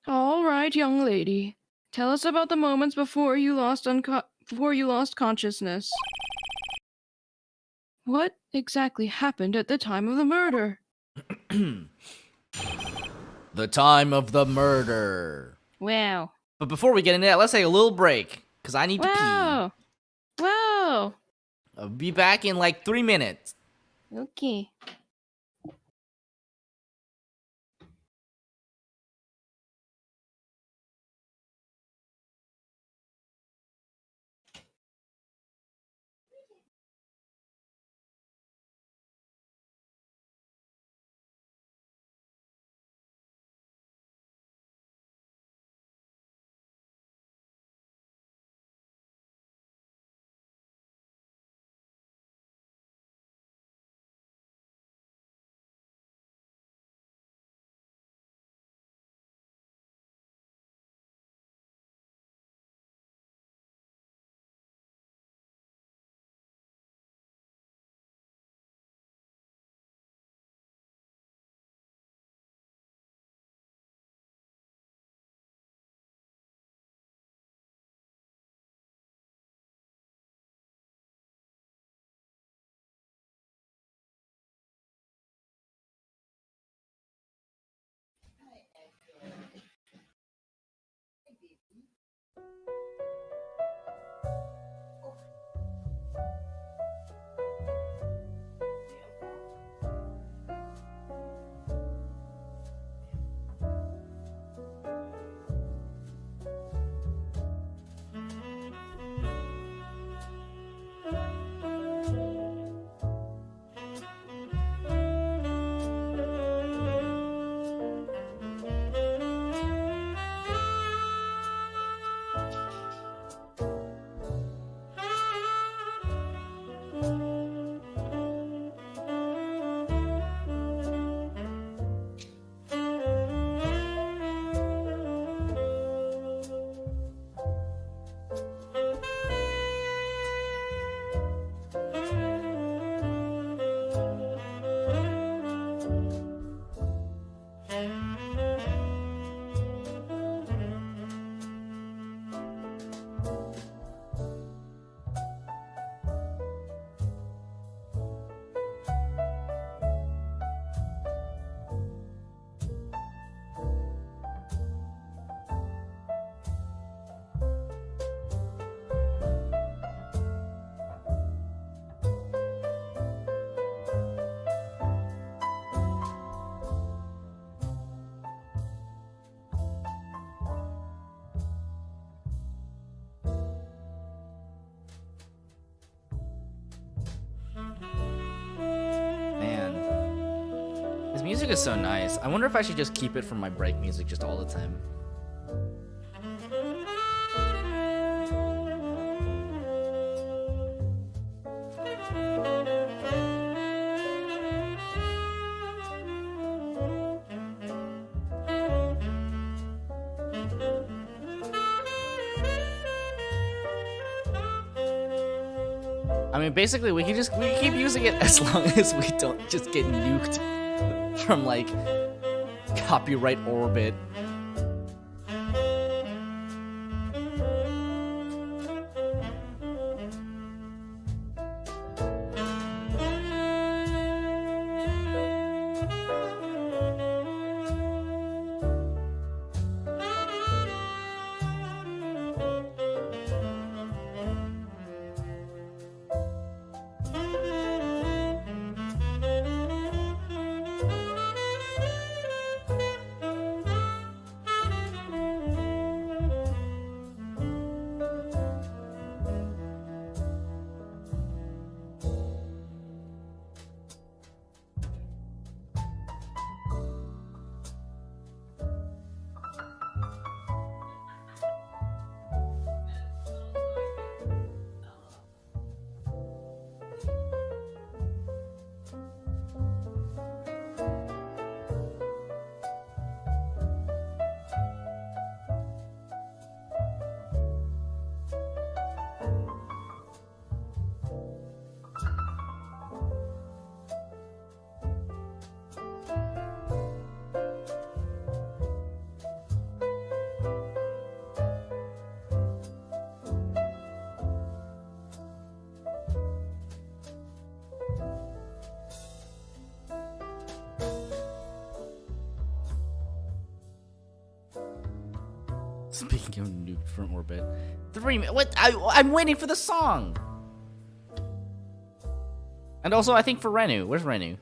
All right, young lady. Tell us about the moments before you lost consciousness. What exactly happened at the time of the murder? The time of the murder. Wow. But before we get into that, let's take a little break, because I need to Wow. Wow. pee. I'll be back in like 3 minutes. Okay. His music is so nice. I wonder if I should just keep it from my break music just all the time. I mean, basically, we can keep using it as long as we don't just get nuked from, like, copyright orbit. Speaking of nuked from orbit. 3 minutes. What? I'm waiting for the song. And also, I think for Renu. Where's Renu?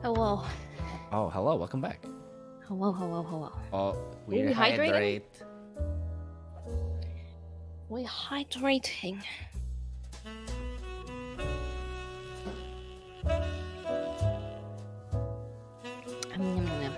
Hello. Oh, hello. Welcome back. Hello, hello, hello. Oh, we we hydrating? hydrate. We're hydrating. Nom, nom, nom.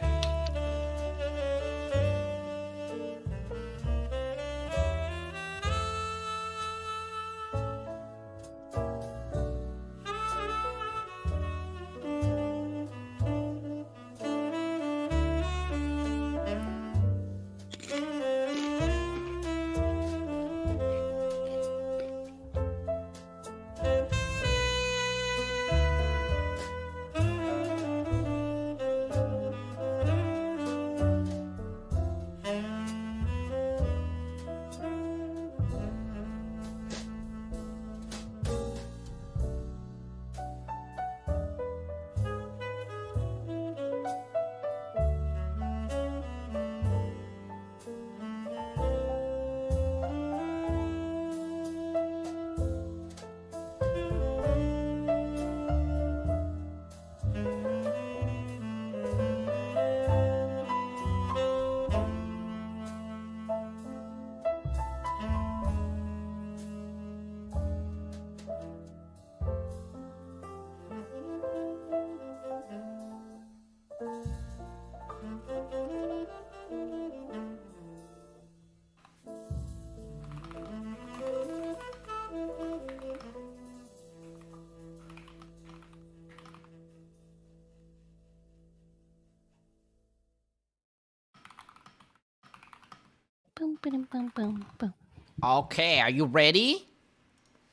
Boom, boom, boom, boom, boom. Okay, are you ready?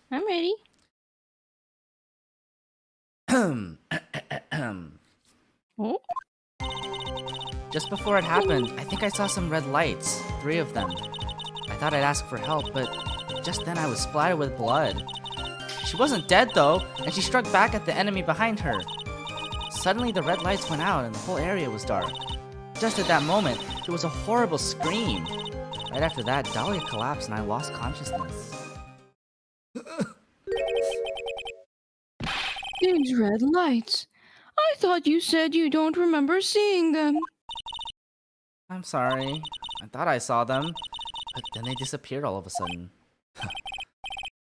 I'm ready. Oh, Just before it happened, I think I saw some red lights. 3 of them. I thought I'd ask for help, but just then I was splattered with blood. She wasn't dead though, and she struck back at the enemy behind her. Suddenly the red lights went out and the whole area was dark. Just at that moment, there was a horrible scream. Right after that, Dahlia collapsed and I lost consciousness. These red lights. I thought you said you don't remember seeing them. I'm sorry. I thought I saw them, but then they disappeared all of a sudden.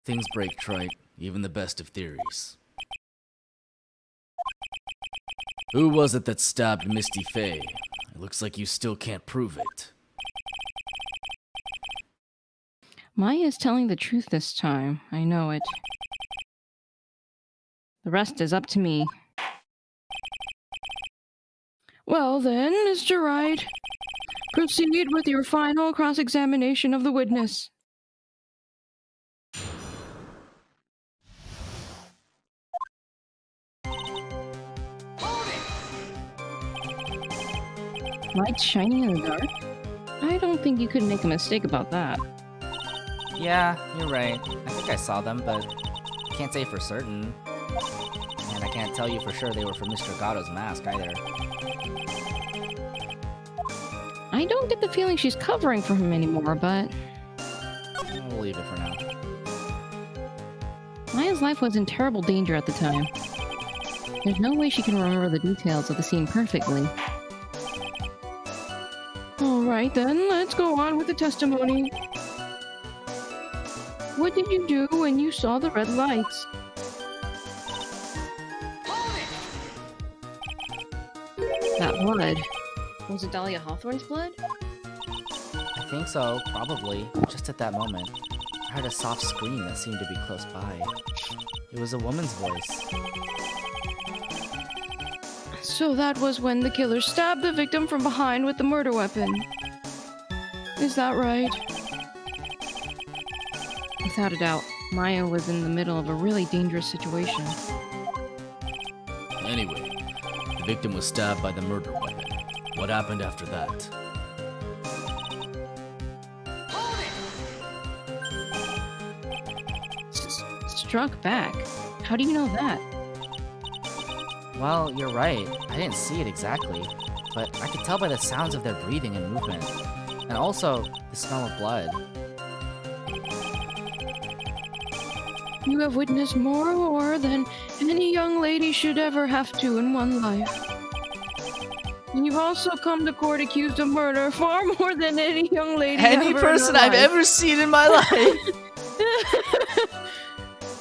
Things break trite, even the best of theories. Who was it that stabbed Misty Faye? It looks like you still can't prove it. Maya's telling the truth this time. I know it. The rest is up to me. Well then, Mr. Wright, proceed with your final cross-examination of the witness. Lights shining in the dark? I don't think you could make a mistake about that. Yeah, you're right. I think I saw them, but I can't say for certain. And I can't tell you for sure they were from Mr. Gatto's mask either. I don't get the feeling she's covering for him anymore, but We'll leave it for now. Maya's life was in terrible danger at the time. There's no way she can remember the details of the scene perfectly. Alright then, let's go on with the testimony. What did you do when you saw the red lights? That blood. Was it Dahlia Hawthorne's blood? I think so, probably. Just at that moment, I heard a soft scream that seemed to be close by. It was a woman's voice. So that was when the killer stabbed the victim from behind with the murder weapon. Is that right? Without a doubt, Maya was in the middle of a really dangerous situation. Anyway, the victim was stabbed by the murder weapon. What happened after that? Struck back. How do you know that? Well, you're right. I didn't see it exactly, but I could tell by the sounds of their breathing and movement. And also, the smell of blood. You have witnessed more horror than any young lady should ever have to in one life. And you've also come to court accused of murder far more than any young lady Any ever person in her I've life. ever seen in my life!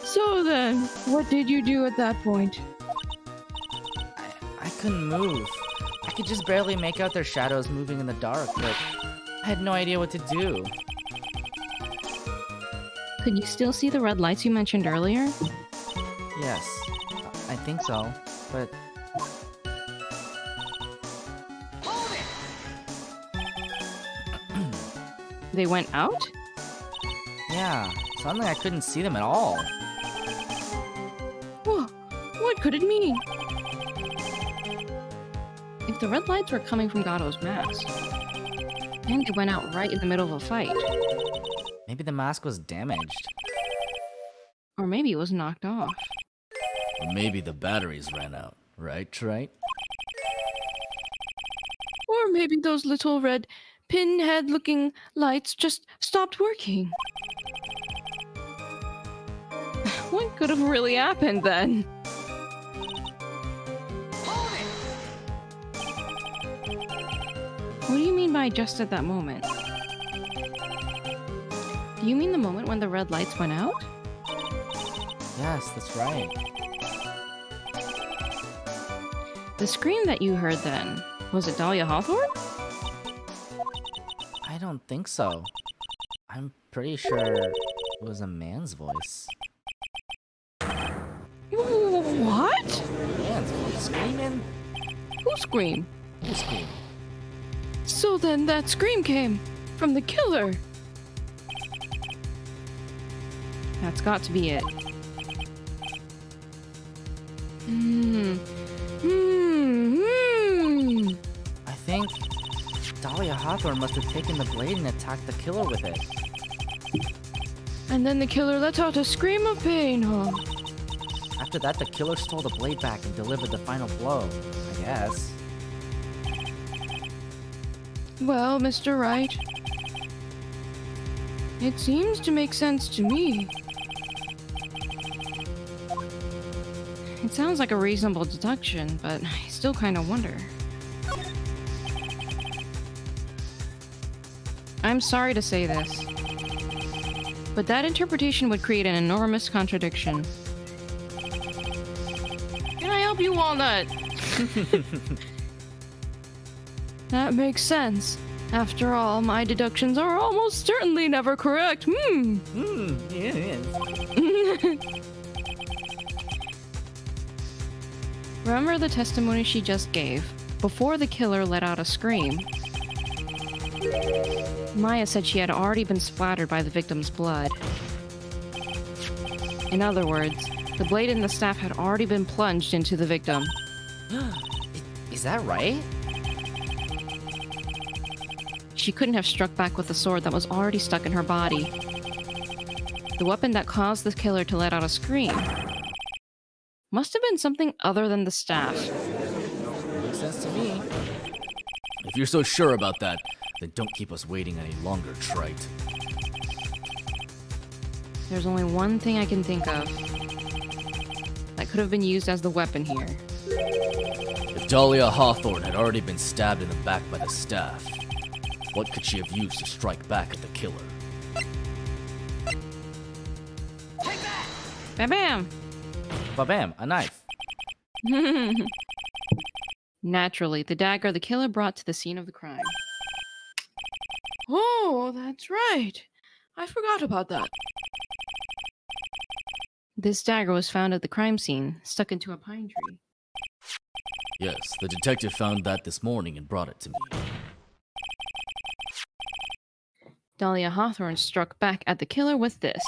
So then, what did you do at that point? I couldn't move. I could just barely make out their shadows moving in the dark, but I had no idea what to do. Could you still see the red lights you mentioned earlier? Yes, I think so, but... They went out? Yeah, suddenly I couldn't see them at all. Whoa, what could it mean? If the red lights were coming from Gatto's mask, and they went out right in the middle of a fight, Maybe the mask was damaged. or maybe it was knocked off. Or maybe the batteries ran out, right, Trite? Or maybe those little red pinhead-looking lights just stopped working. What could have really happened then? What do you mean by just at that moment? Do you mean the moment when the red lights went out? Yes, that's right. The scream that you heard then, was it Dahlia Hawthorne? I don't think so. I'm pretty sure it was a man's voice. What? Man's voice screaming? Who screamed? Who screamed? So then that scream came from the killer. That's got to be it. I think Dahlia Hawthorne must have taken the blade and attacked the killer with it. And then the killer let out a scream of pain, huh? After that, the killer stole the blade back and delivered the final blow, I guess. Well, Mr. Wright, it seems to make sense to me. It sounds like a reasonable deduction, but I still kind of wonder. I'm sorry to say this, but that interpretation would create an enormous contradiction. Can I help you, Walnut? That makes sense. After all, my deductions are almost certainly never correct. Yeah. Remember the testimony she just gave? Before the killer let out a scream, Maya said she had already been splattered by the victim's blood. In other words, the blade and the staff had already been plunged into the victim. Is that right? She couldn't have struck back with the sword that was already stuck in her body. The weapon that caused the killer to let out a scream must have been something other than the staff. Makes sense to me. If you're so sure about that, then don't keep us waiting any longer, Trite. There's only one thing I can think of that could have been used as the weapon here. If Dahlia Hawthorne had already been stabbed in the back by the staff, what could she have used to strike back at the killer? Bam bam! Ba-bam, a knife. Naturally, the dagger the killer brought to the scene of the crime. Oh, that's right. I forgot about that. This dagger was found at the crime scene, stuck into a pine tree. Yes, the detective found that this morning and brought it to me. Dahlia Hawthorne struck back at the killer with this,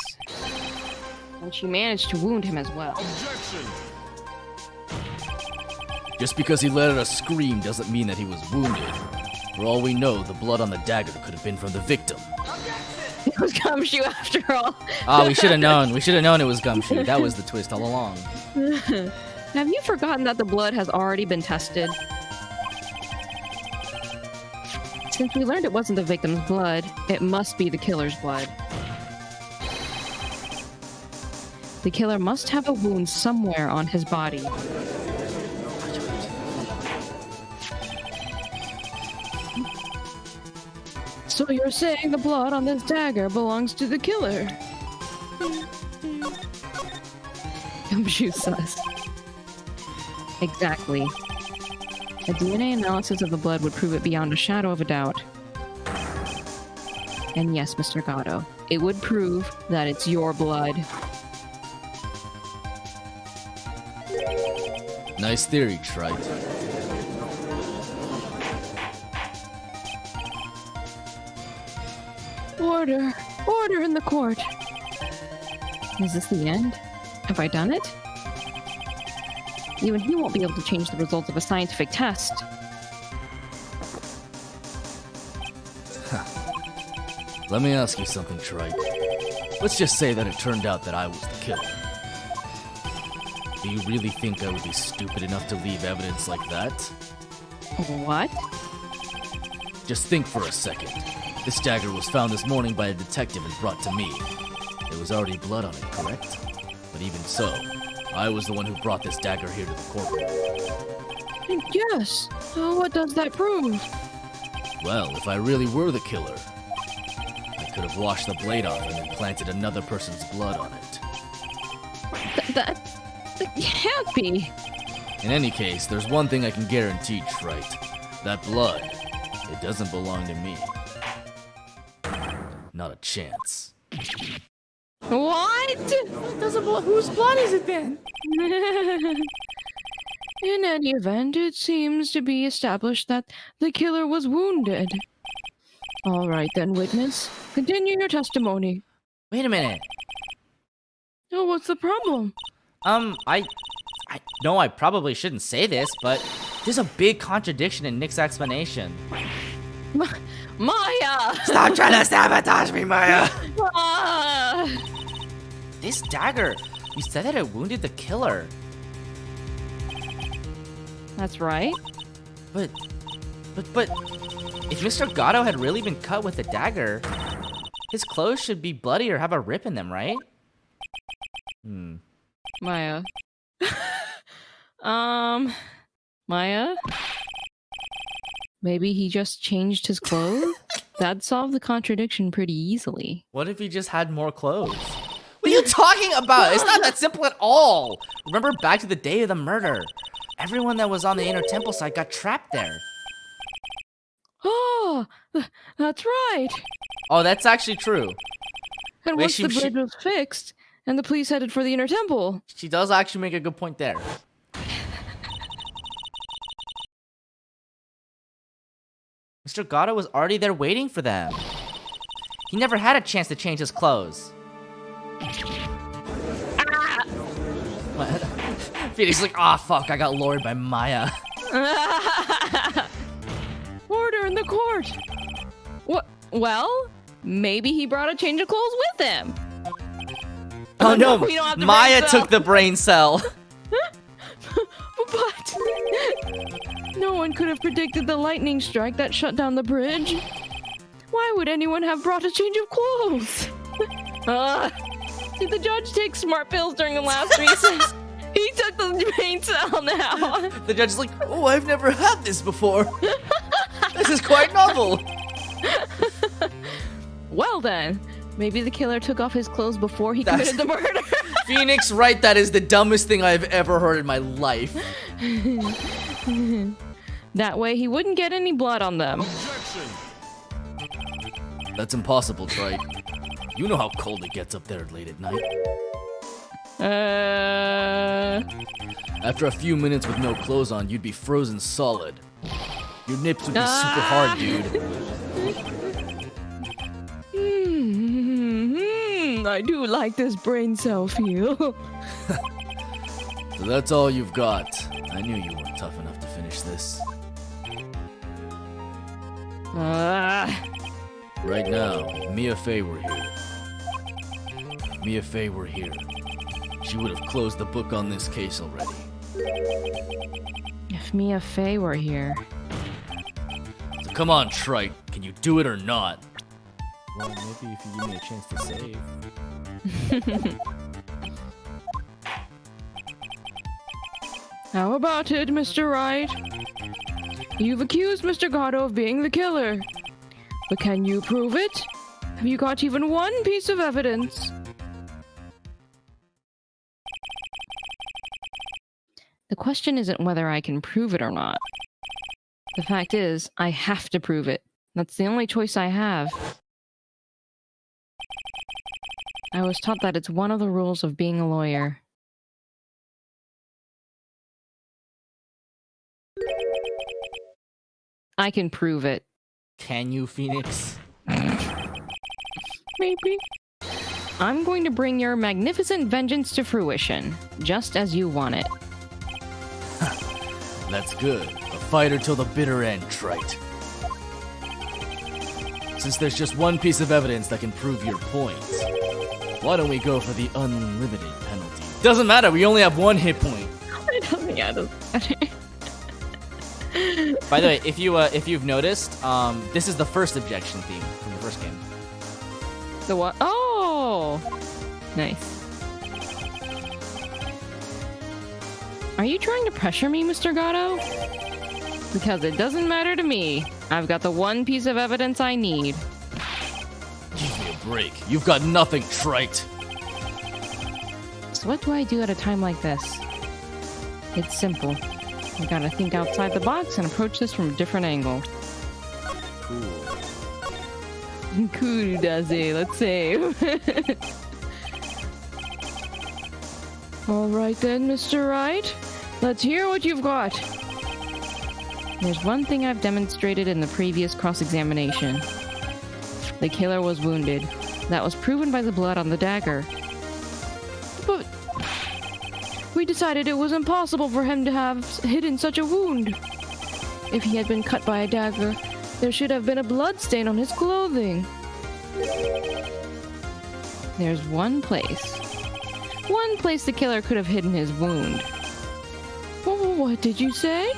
and she managed to wound him as well. Objection! Just because he let out a scream doesn't mean that he was wounded. For all we know, the blood on the dagger could have been from the victim. It was Gumshoe after all. Oh, we should have known. We should have known it was Gumshoe. That was the twist all along. Have you forgotten that the blood has already been tested? Since we learned it wasn't the victim's blood, it must be the killer's blood. The killer must have a wound somewhere on his body. So you're saying the blood on this dagger belongs to the killer? Gumshoe sus. Exactly. A DNA analysis of the blood would prove it beyond a shadow of a doubt. And yes, Mr. Gatto, it would prove that it's your blood. Nice theory, Trite. Order! Order in the court! Is this the end? Have I done it? Even he won't be able to change the results of a scientific test. Let me ask you something, Trite. Let's just say that it turned out that I was the killer. Do you really think I would be stupid enough to leave evidence like that? What? Just think for a second. This dagger was found this morning by a detective and brought to me. There was already blood on it, correct? But even so, I was the one who brought this dagger here to the courtroom. Yes. What does that prove? Well, if I really were the killer, I could have washed the blade off and then planted another person's blood on it. That can't be. In any case, there's one thing I can guarantee, Trite. That blood, it doesn't belong to me. Not a chance. What? Whose blood is it then? In any event, it seems to be established that the killer was wounded. All right then, witness. Continue your testimony. Wait a minute. Oh, what's the problem? I know I probably shouldn't say this, but there's a big contradiction in Nick's explanation. Maya! Stop trying to sabotage me, Maya! Ah! This dagger, you said that it wounded the killer. That's right. But, if Mr. Gatto had really been cut with a dagger, his clothes should be bloody or have a rip in them, right? Maya. Maya? Maybe he just changed his clothes? That'd solve the contradiction pretty easily. What if he just had more clothes? What are you talking about? It's not that simple at all! Remember back to the day of the murder. Everyone that was on the inner temple side got trapped there. Oh, that's right. Oh, that's actually true. And Wait, once the bridge was fixed, and the police headed for the inner temple. She does actually make a good point there. Mr. Gatto was already there waiting for them. He never had a chance to change his clothes. Ah! Phoenix is like, ah, fuck, I got lured by Maya. Order in the court. What? Well, maybe he brought a change of clothes with him. Oh no, We don't have the Maya brain cell. took the brain cell. But no one could have predicted the lightning strike that shut down the bridge. Why would anyone have brought a change of clothes? Did the judge take smart pills during the last recess? He took the brain cell now. The judge is like, oh, I've never had this before. This is quite novel. Well then, maybe the killer took off his clothes before he committed the murder. Phoenix, right? That is the dumbest thing I've ever heard in my life. That way he wouldn't get any blood on them. Objection! That's impossible, Trite. You know how cold it gets up there late at night. After a few minutes with no clothes on, you'd be frozen solid. Your nips would be super hard, dude. I do like this brain cell feel. So that's all you've got. I knew you weren't tough enough to finish this. Right now, if Mia Fey were here. If Mia Fey were here, she would have closed the book on this case already. If Mia Fey were here. So come on, Trite. Can you do it or not? Well, maybe if you give me a chance to save. How about it, Mr. Wright? You've accused Mr. Gatto of being the killer. But can you prove it? Have you got even one piece of evidence? The question isn't whether I can prove it or not. The fact is, I have to prove it. That's the only choice I have. I was taught that it's one of the rules of being a lawyer. I can prove it. Can you, Phoenix? Maybe. I'm going to bring your magnificent vengeance to fruition, just as you want it. That's good. A fighter till the bitter end, Trite. Since there's just one piece of evidence that can prove your point, why don't we go for the unlimited penalty? Doesn't matter, we only have one hit point. I don't think I doesn't matter. By the way, if you've noticed, this is the first objection theme from the first game. The what? Oh! Nice. Are you trying to pressure me, Mr. Gatto? Because it doesn't matter to me. I've got the one piece of evidence I need. Give me a break. You've got nothing, Trite. So what do I do at a time like this? It's simple. I gotta think outside the box and approach this from a different angle. Cool. Cool, does it? Let's save. Alright then, Mr. Wright. Let's hear what you've got. There's one thing I've demonstrated in the previous cross-examination. The killer was wounded. That was proven by the blood on the dagger. But we decided it was impossible for him to have hidden such a wound. If he had been cut by a dagger, there should have been a blood stain on his clothing. There's one place. One place the killer could have hidden his wound. What did you say?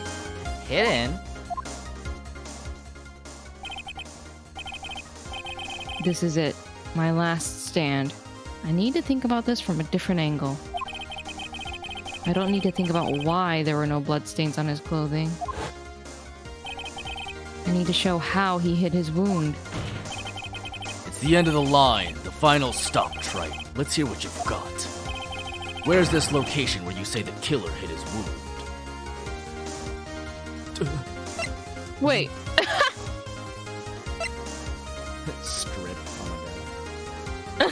Hidden? This is it. My last stand. I need to think about this from a different angle. I don't need to think about why there were no bloodstains on his clothing. I need to show how he hid his wound. It's the end of the line, the final stop, Trite. Let's hear what you've got. Where's this location where you say the killer hid his wound? Wait. Strip. Oh my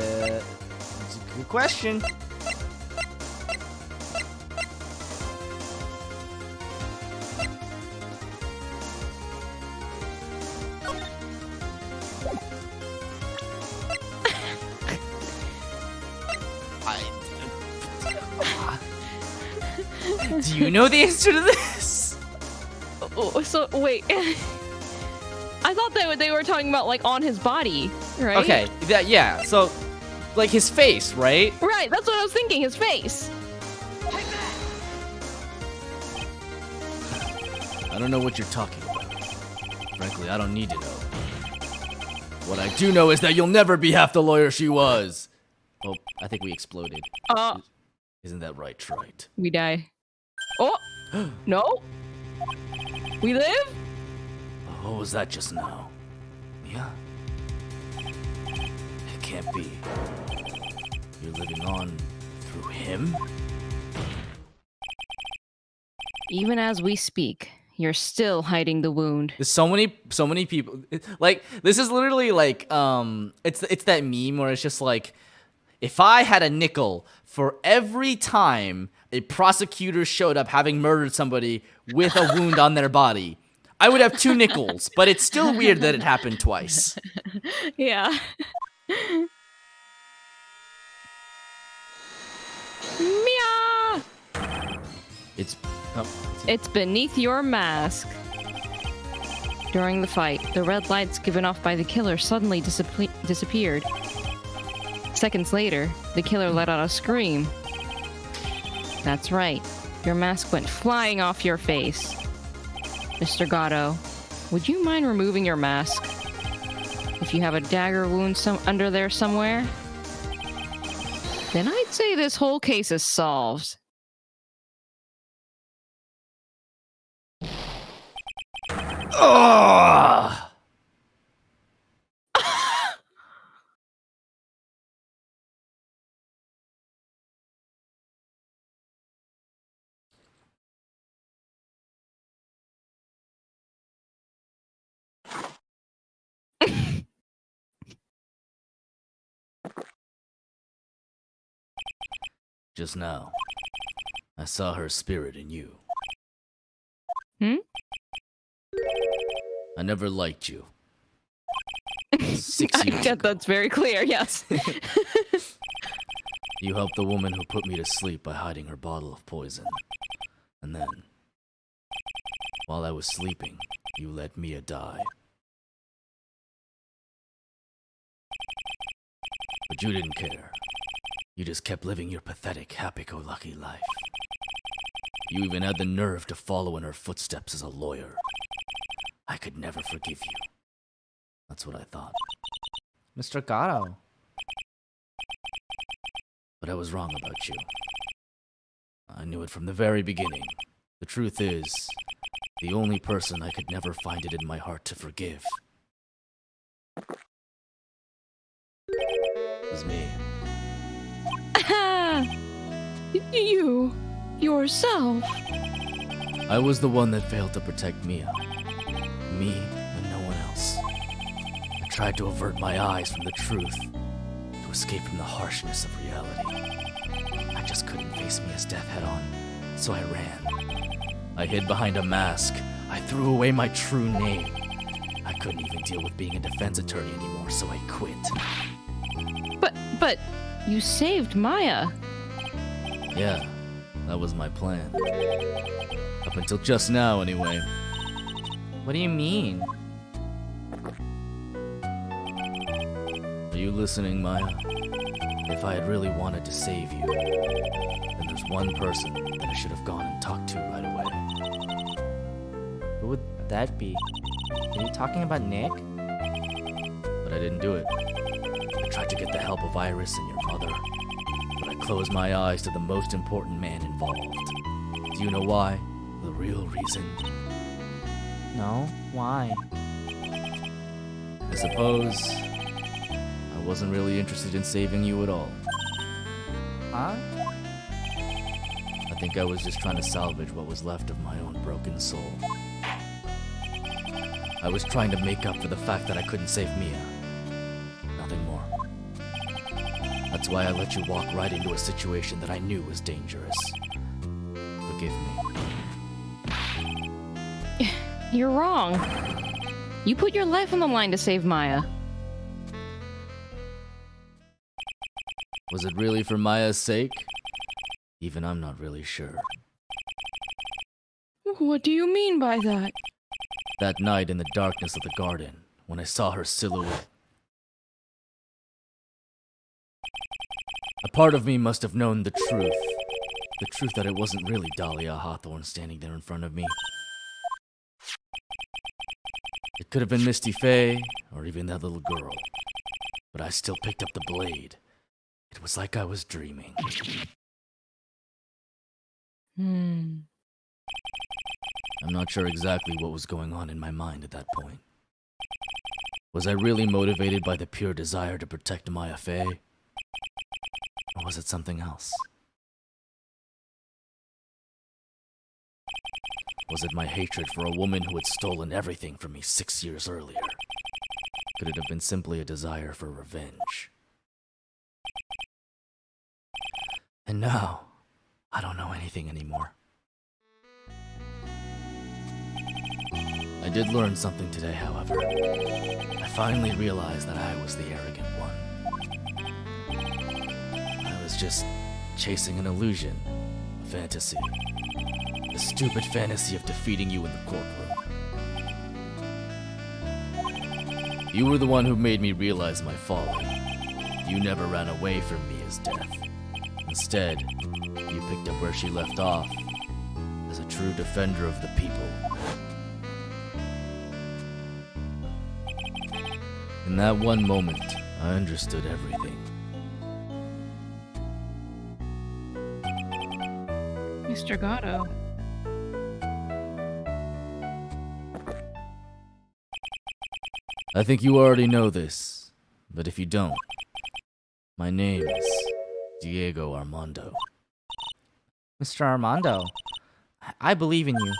That's a good question. Do you know the answer to this? Oh, so, wait. I thought they were talking about, like, on his body, right? Okay, yeah, so, like, his face, right? Right, that's what I was thinking, his face. I don't know what you're talking about. Frankly, I don't need to know. What I do know is that you'll never be half the lawyer she was. Oh, I think we exploded. Isn't that right, Trite? We die. Oh! No? We live? What was that just now? Yeah? It can't be. You're living on through him? Even as we speak, you're still hiding the wound. There's so many people. Like, this is literally like, it's that meme where it's just like, If I had a nickel for every time a prosecutor showed up having murdered somebody with a wound on their body, I would have 2 nickels, but it's still weird that it happened twice. Yeah. Meow! It's beneath your mask. During the fight, the red lights given off by the killer suddenly disappeared. Seconds later, the killer let out a scream. That's right. Your mask went flying off your face. Mr. Gatto, would you mind removing your mask? If you have a dagger wound under there somewhere, then I'd say this whole case is solved. Ugh! Just now, I saw her spirit in you. Hmm? I never liked you. 6 years ago. That's very clear, yes. You helped the woman who put me to sleep by hiding her bottle of poison. And then, while I was sleeping, you let Mia die. But you didn't care. You just kept living your pathetic, happy-go-lucky life. You even had the nerve to follow in her footsteps as a lawyer. I could never forgive you. That's what I thought. Mr. Gatto. But I was wrong about you. I knew it from the very beginning. The truth is, the only person I could never find it in my heart to forgive was me. You yourself. I was the one that failed to protect Mia. Me and no one else. I tried to avert my eyes from the truth, to escape from the harshness of reality. I just couldn't face Mia's death head on, so I ran. I hid behind a mask. I threw away my true name. I couldn't even deal with being a defense attorney anymore, so I quit. But you saved Maya. Yeah, that was my plan. Up until just now, anyway. What do you mean? Are you listening, Maya? If I had really wanted to save you, then there's one person that I should have gone and talked to right away. Who would that be? Are you talking about Nick? But I didn't do it. I tried to get the help of Iris and your mother, but I closed my eyes to the most important man involved. Do you know why? The real reason. No? Why? I suppose I wasn't really interested in saving you at all. Huh? I think I was just trying to salvage what was left of my own broken soul. I was trying to make up for the fact that I couldn't save Mia. Nothing more. That's why I let you walk right into a situation that I knew was dangerous. Forgive me. You're wrong. You put your life on the line to save Maya. Was it really for Maya's sake? Even I'm not really sure. What do you mean by that? That night in the darkness of the garden, when I saw her silhouette, a part of me must have known the truth. The truth that it wasn't really Dahlia Hawthorne standing there in front of me. It could have been Misty Faye, or even that little girl. But I still picked up the blade. It was like I was dreaming. I'm not sure exactly what was going on in my mind at that point. Was I really motivated by the pure desire to protect Maya Faye? Or was it something else? Was it my hatred for a woman who had stolen everything from me 6 years earlier? Could it have been simply a desire for revenge? And now, I don't know anything anymore. I did learn something today, however. I finally realized that I was the arrogant one. I was just chasing an illusion, a fantasy. The stupid fantasy of defeating you in the courtroom. You were the one who made me realize my folly. You never ran away from me as death. Instead, you picked up where she left off, as a true defender of the people. In that one moment, I understood everything. Mr. Gatto. I think you already know this, but if you don't, my name is Diego Armando. Mr. Armando, I believe in you.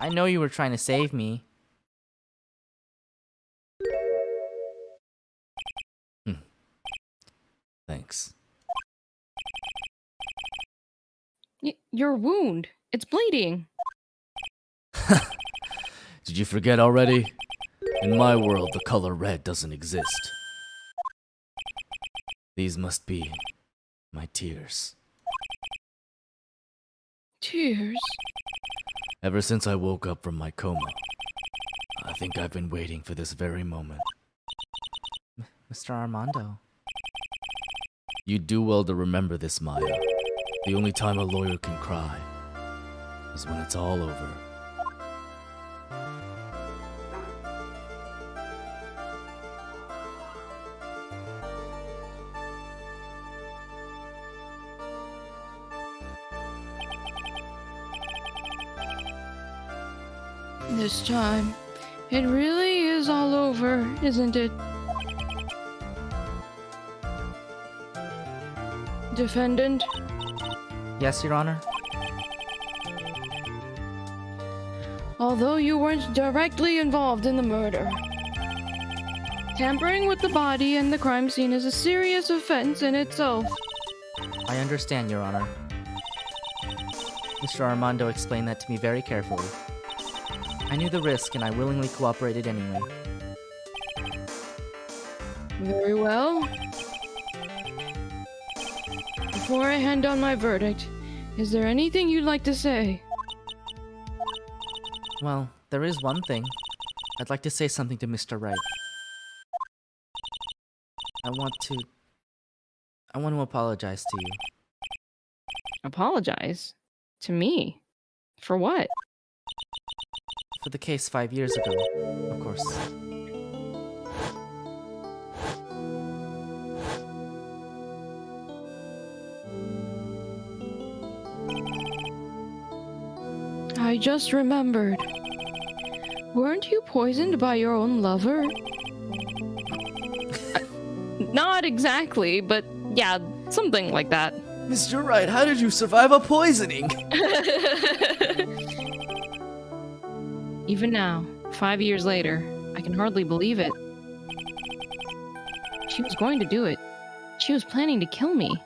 I know you were trying to save me. Thanks. Your wound. It's bleeding. Did you forget already? In my world, the color red doesn't exist. These must be my tears. Tears? Ever since I woke up from my coma, I think I've been waiting for this very moment. Mr. Armando. You'd do well to remember this, Maya. The only time a lawyer can cry is when it's all over. This time, it really is all over, isn't it? Defendant? Yes, Your Honor? Although you weren't directly involved in the murder, tampering with the body and the crime scene is a serious offense in itself. I understand, Your Honor. Mr. Armando explained that to me very carefully. I knew the risk and I willingly cooperated anyway. Very well. Before I hand down my verdict, is there anything you'd like to say? Well, there is one thing. I'd like to say something to Mr. Wright. I want to apologize to you. Apologize? To me? For what? For the case 5 years ago, of course. I just remembered. Weren't you poisoned by your own lover? Not exactly, but yeah, something like that. Mr. Wright, how did you survive a poisoning? Even now, 5 years later, I can hardly believe it. She was going to do it. She was planning to kill me.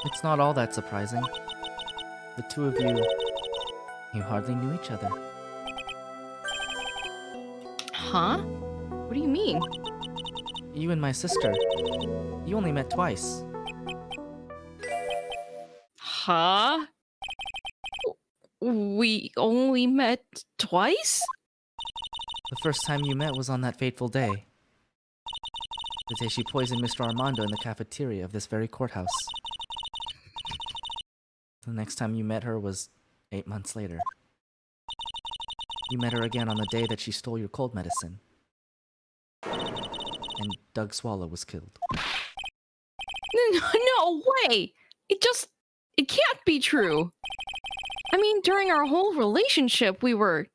It's not all that surprising. The two of you hardly knew each other. Huh? What do you mean? You and my sister, you only met twice. Huh? We only met twice? The first time you met was on that fateful day. The day she poisoned Mr. Armando in the cafeteria of this very courthouse. The next time you met her was 8 months later. You met her again on the day that she stole your cold medicine. And Doug Swallow was killed. No way! It can't be true. I mean, during our whole relationship, we were...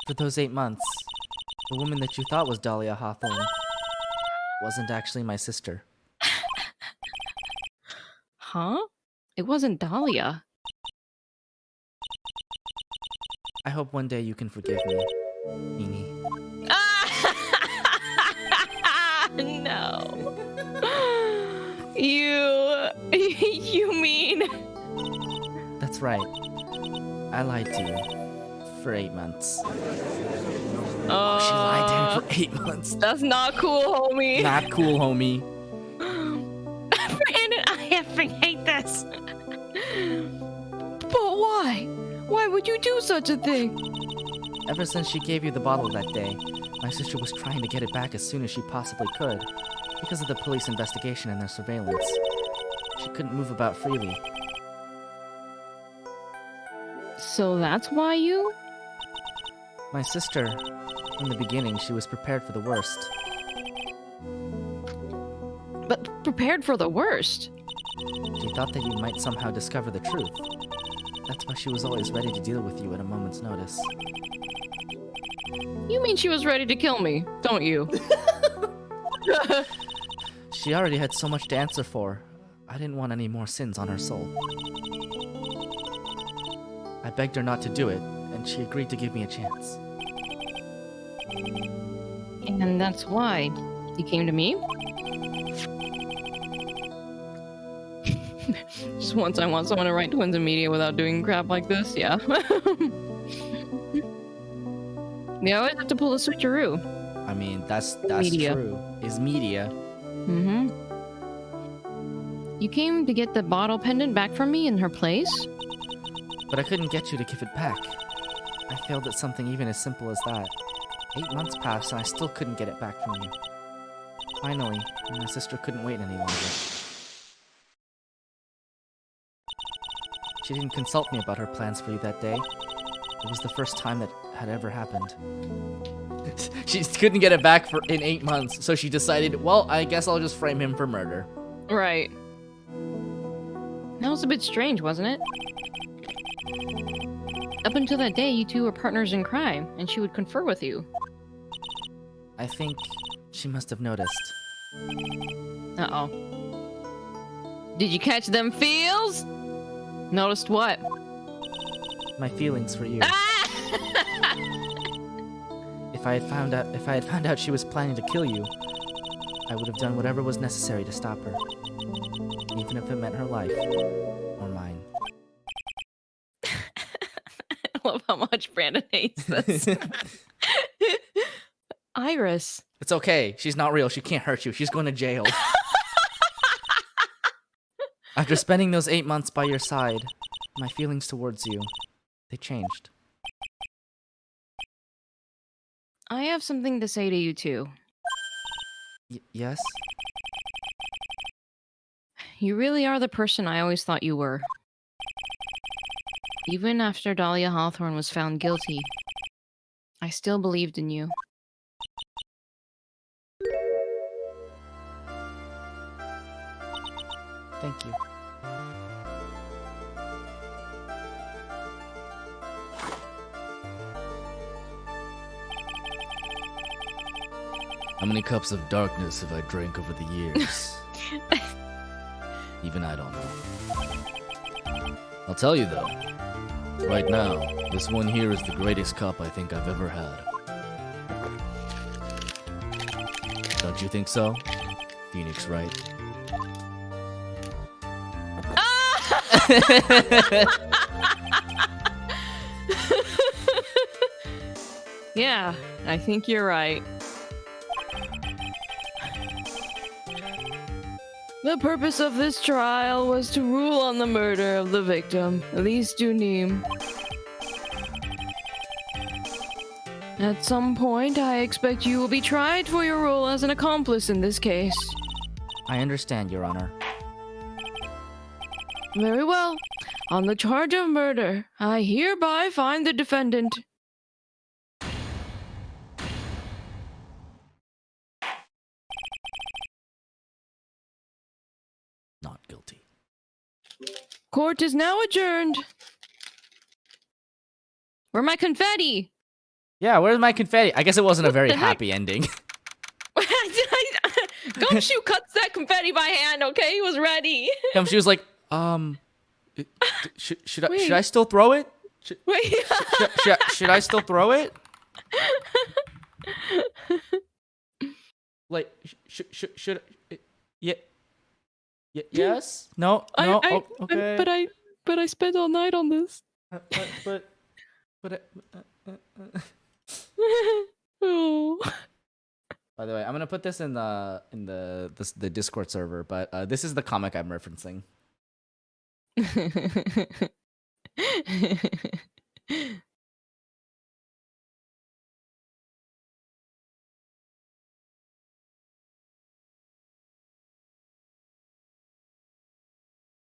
For those 8 months, the woman that you thought was Dahlia Hawthorne wasn't actually my sister. Huh? It wasn't Dahlia. I hope one day you can forgive me, Nini. You mean? That's right. I lied to you for 8 months. Oh, she lied to him for 8 months. That's not cool, homie. Not cool, homie. Brandon, I effing hate this. But why? Why would you do such a thing? Ever since she gave you the bottle that day, my sister was trying to get it back as soon as she possibly could. Because of the police investigation and their surveillance. She couldn't move about freely. So that's why you? My sister, in the beginning, she was prepared for the worst. But prepared for the worst. She thought that you might somehow discover the truth. That's why she was always ready to deal with you at a moment's notice. You mean she was ready to kill me, don't you? She already had so much to answer for. I didn't want any more sins on her soul. I begged her not to do it, and she agreed to give me a chance. And that's why you came to me? Just once I want someone to write twins in media without doing crap like this, yeah. They always have to pull a switcheroo. I mean, that's Media. true. Is media. Mm-hmm. You came to get the bottle pendant back from me in her place? But I couldn't get you to give it back. I failed at something even as simple as that. 8 months passed and I still couldn't get it back from you. Finally, my sister couldn't wait any longer. She didn't consult me about her plans for you that day. It was the first time that had ever happened. She couldn't get it back in 8 months, so she decided, well, I guess I'll just frame him for murder. Right. That was a bit strange, wasn't it? Up until that day, you two were partners in crime, and she would confer with you. I think she must have noticed. Uh-oh. Did you catch them feels? Noticed what? My feelings for you. Ah! If I had found out she was planning to kill you, I would have done whatever was necessary to stop her. Even if it meant her life. Or mine. I love how much Brandon hates this. Iris. It's okay. She's not real. She can't hurt you. She's going to jail. After spending those 8 months by your side, my feelings towards you, they changed. I have something to say to you too. Yes? You really are the person I always thought you were. Even after Dahlia Hawthorne was found guilty, I still believed in you. Thank you. How many cups of darkness have I drank over the years? Even I don't know. I'll tell you though, right now, this one here is the greatest cup I think I've ever had. Don't you think so? Phoenix, right? Yeah, I think you're right. The purpose of this trial was to rule on the murder of the victim, Elise Dunim. At some point, I expect you will be tried for your role as an accomplice in this case. I understand, Your Honor. Very well. On the charge of murder, I hereby find the defendant. Not guilty. Court is now adjourned. Where my confetti? Yeah, where's my confetti? I guess it wasn't a very the heck? happy ending. Gumshoe cuts that confetti by hand, okay? He was ready. She was like, should Wait. I still throw it? Wait. Should I still throw it? Like, should yeah, Yes? No? I, No? I, Oh, okay. but I spent all night on this. But, Oh. by the way, I'm gonna put this in the Discord server, but this is the comic I'm referencing.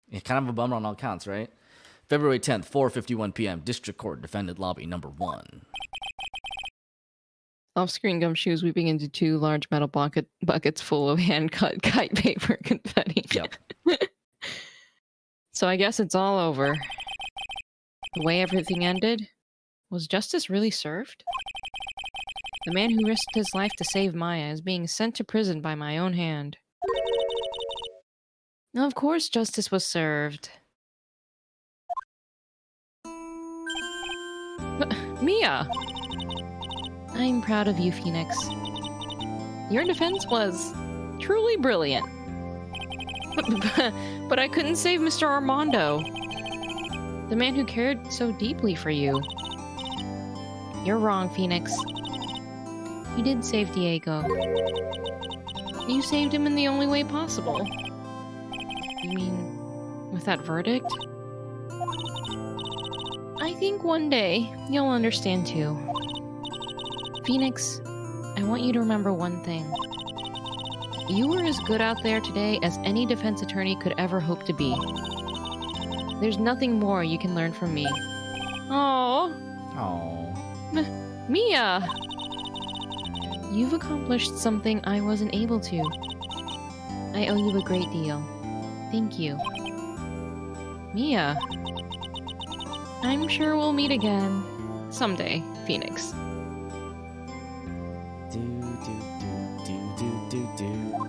Yeah, kind of a bummer on all counts, right? February 10th, 4:51 p.m. District Court, Defendant Lobby Number 1. Off-screen Gumshoe is weeping into 2 large metal buckets full of hand-cut kite paper confetti. Yep. So I guess it's all over. The way everything ended, was justice really served? The man who risked his life to save Maya is being sent to prison by my own hand. Of course justice was served. Mia! I'm proud of you, Phoenix. Your defense was truly brilliant. But I couldn't save Mr. Armando, the man who cared so deeply for you. You're wrong, Phoenix. You did save Diego. You saved him in the only way possible. You mean, with that verdict? I think one day you'll understand too. Phoenix, I want you to remember one thing. You were as good out there today as any defense attorney could ever hope to be. There's nothing more you can learn from me. Oh, Mia! You've accomplished something I wasn't able to. I owe you a great deal. Thank you. Mia. I'm sure we'll meet again. Someday, Phoenix.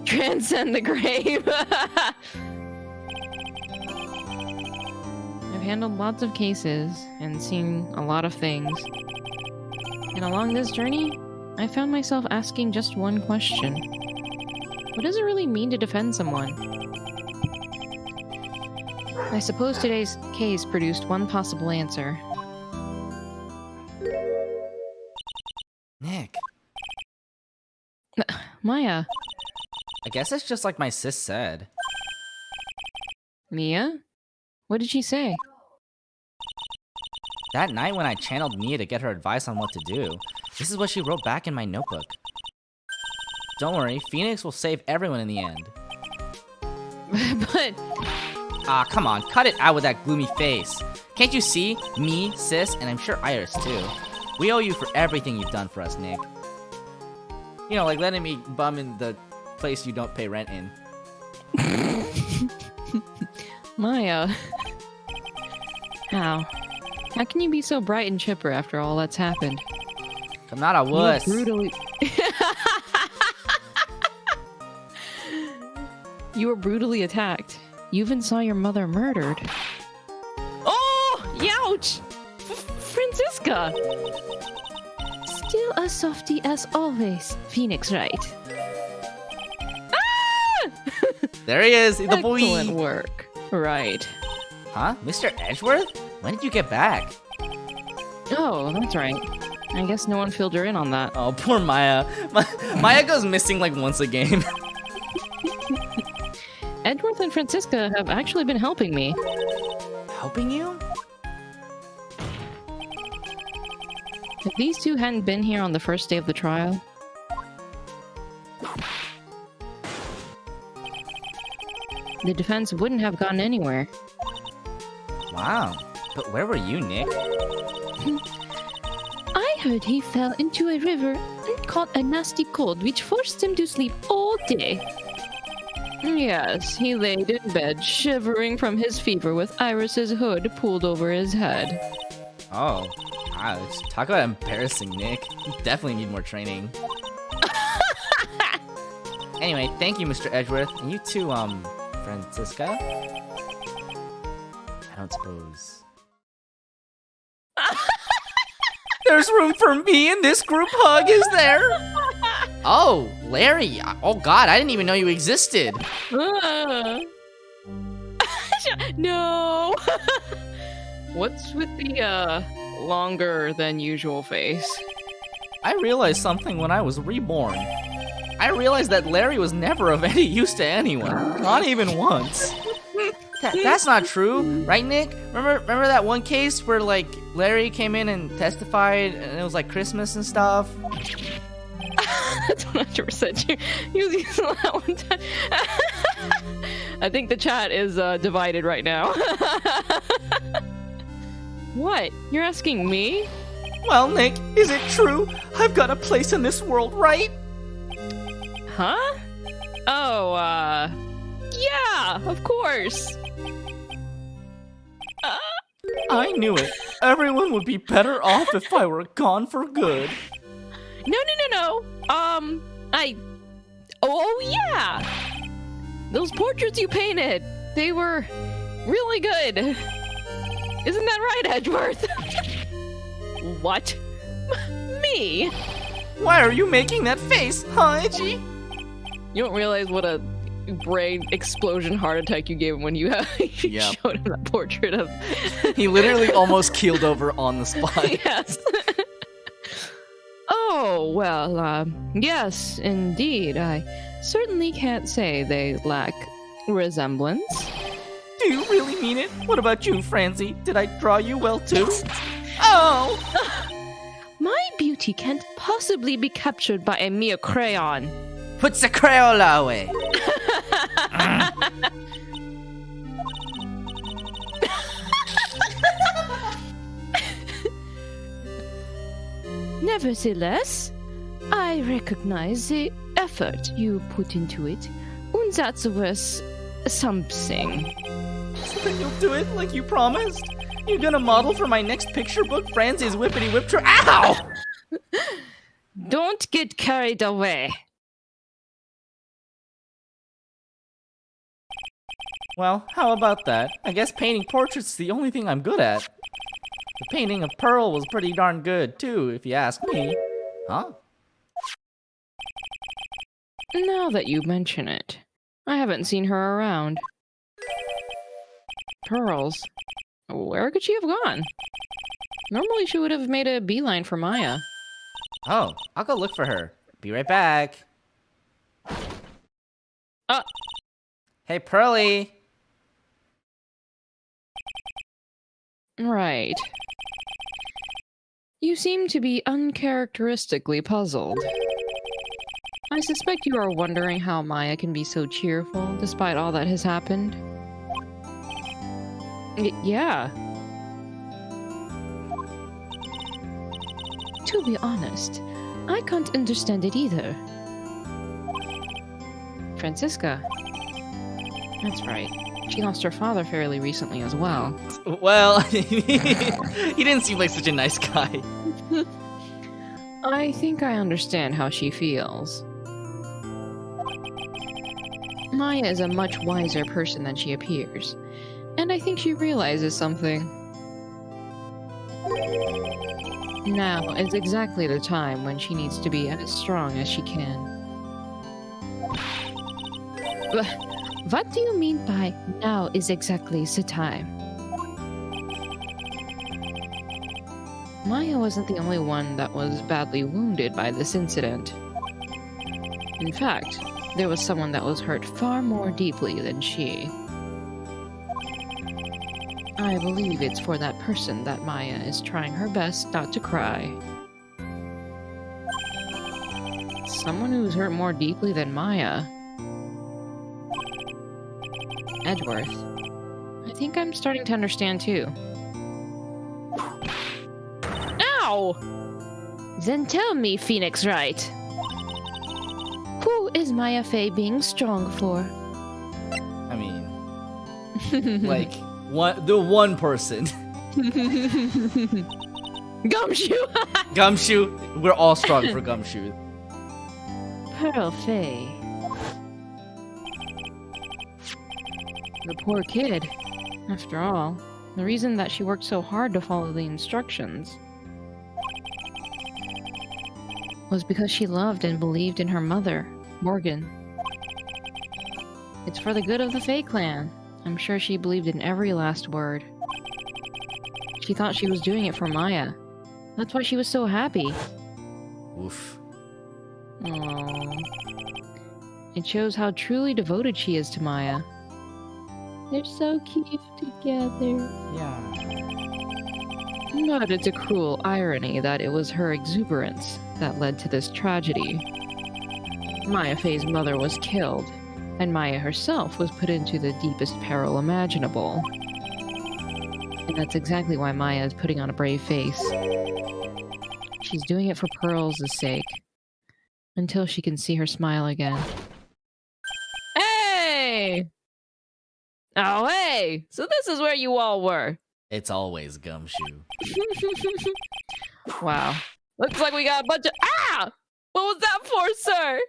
Transcend the grave! I've handled lots of cases and seen a lot of things. And along this journey, I found myself asking just one question. What does it really mean to defend someone? I suppose today's case produced one possible answer. Nick. Maya. I guess it's just like my sis said. Mia? What did she say? That night when I channeled Mia to get her advice on what to do, this is what she wrote back in my notebook. Don't worry, Phoenix will save everyone in the end. But... Ah, come on, cut it out with that gloomy face. Can't you see? Me, sis, and I'm sure Iris too. We owe you for everything you've done for us, Nick. You know, like letting me bum in the place you don't pay rent in. Maya. How? How can you be so bright and chipper after all that's happened? I'm not a wuss. You were brutally attacked. You even saw your mother murdered. Oh! Youch! Francisca! Still a softie as always, Phoenix, right? Ah! There he is, the boy. Excellent work. Right. Huh? Mr. Edgeworth? When did you get back? Oh, that's right. I guess no one filled her in on that. Oh, poor Maya. Maya goes missing like once a game. Edgeworth and Francisca have actually been helping me. Helping you? If these two hadn't been here on the first day of the trial... the defense wouldn't have gone anywhere. Wow. But where were you, Nick? I heard he fell into a river and caught a nasty cold which forced him to sleep all day. Yes, he laid in bed, shivering from his fever with Iris's hood pulled over his head. Oh. Ouch. Talk about embarrassing, Nick. You definitely need more training. Anyway, thank you, Mr. Edgeworth. And you too, Francisca? I don't suppose. There's room for me in this group hug, is there? Oh, Larry. Oh, God, I didn't even know you existed. No! What's with the, longer than usual face? I realized something when I was reborn. I realized that Larry was never of any use to anyone. Not even once. That's not true, right, Nick? Remember that one case where, like, Larry came in and testified and it was, like, Christmas and stuff? That's 100% true. You using that one time. I think the chat is divided right now. What? You're asking me? Well, Nick, is it true? I've got a place in this world, right? Huh? Oh, yeah, of course. I knew it. Everyone would be better off if I were gone for good. No. Oh, yeah! Those portraits you painted, they were really good. Isn't that right, Edgeworth? What? Me? Why are you making that face, huh, Itchy? You don't realize what a brain explosion heart attack you gave him when you Yep. showed him that portrait of... He literally almost keeled over on the spot. Yes. Oh, well, yes, indeed. I certainly can't say they lack resemblance. Do you really mean it? What about you, Francie? Did I draw you well, too? Oh! My beauty can't possibly be captured by a mere crayon. Put the Crayola away. Nevertheless, I recognize the effort you put into it, and that's worth something. So then you'll do it like you promised? You're gonna model for my next picture book, Francie's Whippity Whip Ow! Don't get carried away. Well, how about that? I guess painting portraits is the only thing I'm good at. The painting of Pearl was pretty darn good, too, if you ask me. Huh? Now that you mention it, I haven't seen her around. Pearls? Where could she have gone? Normally she would have made a beeline for Maya. Oh, I'll go look for her. Be right back. Hey, Pearly! Right. You seem to be uncharacteristically puzzled. I suspect you are wondering how Maya can be so cheerful despite all that has happened. Yeah. To be honest, I can't understand it either. Francisca. That's right. She lost her father fairly recently as well. Well, he didn't seem like such a nice guy. I think I understand how she feels. Maya is a much wiser person than she appears, and I think she realizes something. Now is exactly the time when she needs to be as strong as she can. What do you mean by now is exactly the time? Maya wasn't the only one that was badly wounded by this incident. In fact, there was someone that was hurt far more deeply than she. I believe it's for that person that Maya is trying her best not to cry. Someone who's hurt more deeply than Maya. Edgeworth. I think I'm starting to understand too. Ow! Then tell me, Phoenix Wright. Who is Maya Fey being strong for? I mean, like, the one person. Gumshoe! Gumshoe. We're all strong for Gumshoe. Pearl Fey. The poor kid. After all, the reason that she worked so hard to follow the instructions was because she loved and believed in her mother, Morgan. It's for the good of the Fae clan, I'm sure she believed in every last word. She thought she was doing it for Maya. That's why she was so happy. Oof. Aww. It shows how truly devoted she is to Maya. They're so cute together. Yeah. But it's a cruel irony that it was her exuberance that led to this tragedy. Maya Fey's mother was killed, and Maya herself was put into the deepest peril imaginable. And that's exactly why Maya is putting on a brave face. She's doing it for Pearl's sake. Until she can see her smile again. Hey! Oh, hey! So this is where you all were. It's always Gumshoe. Wow. Looks like we got a bunch of— Ah! What was that for, sir?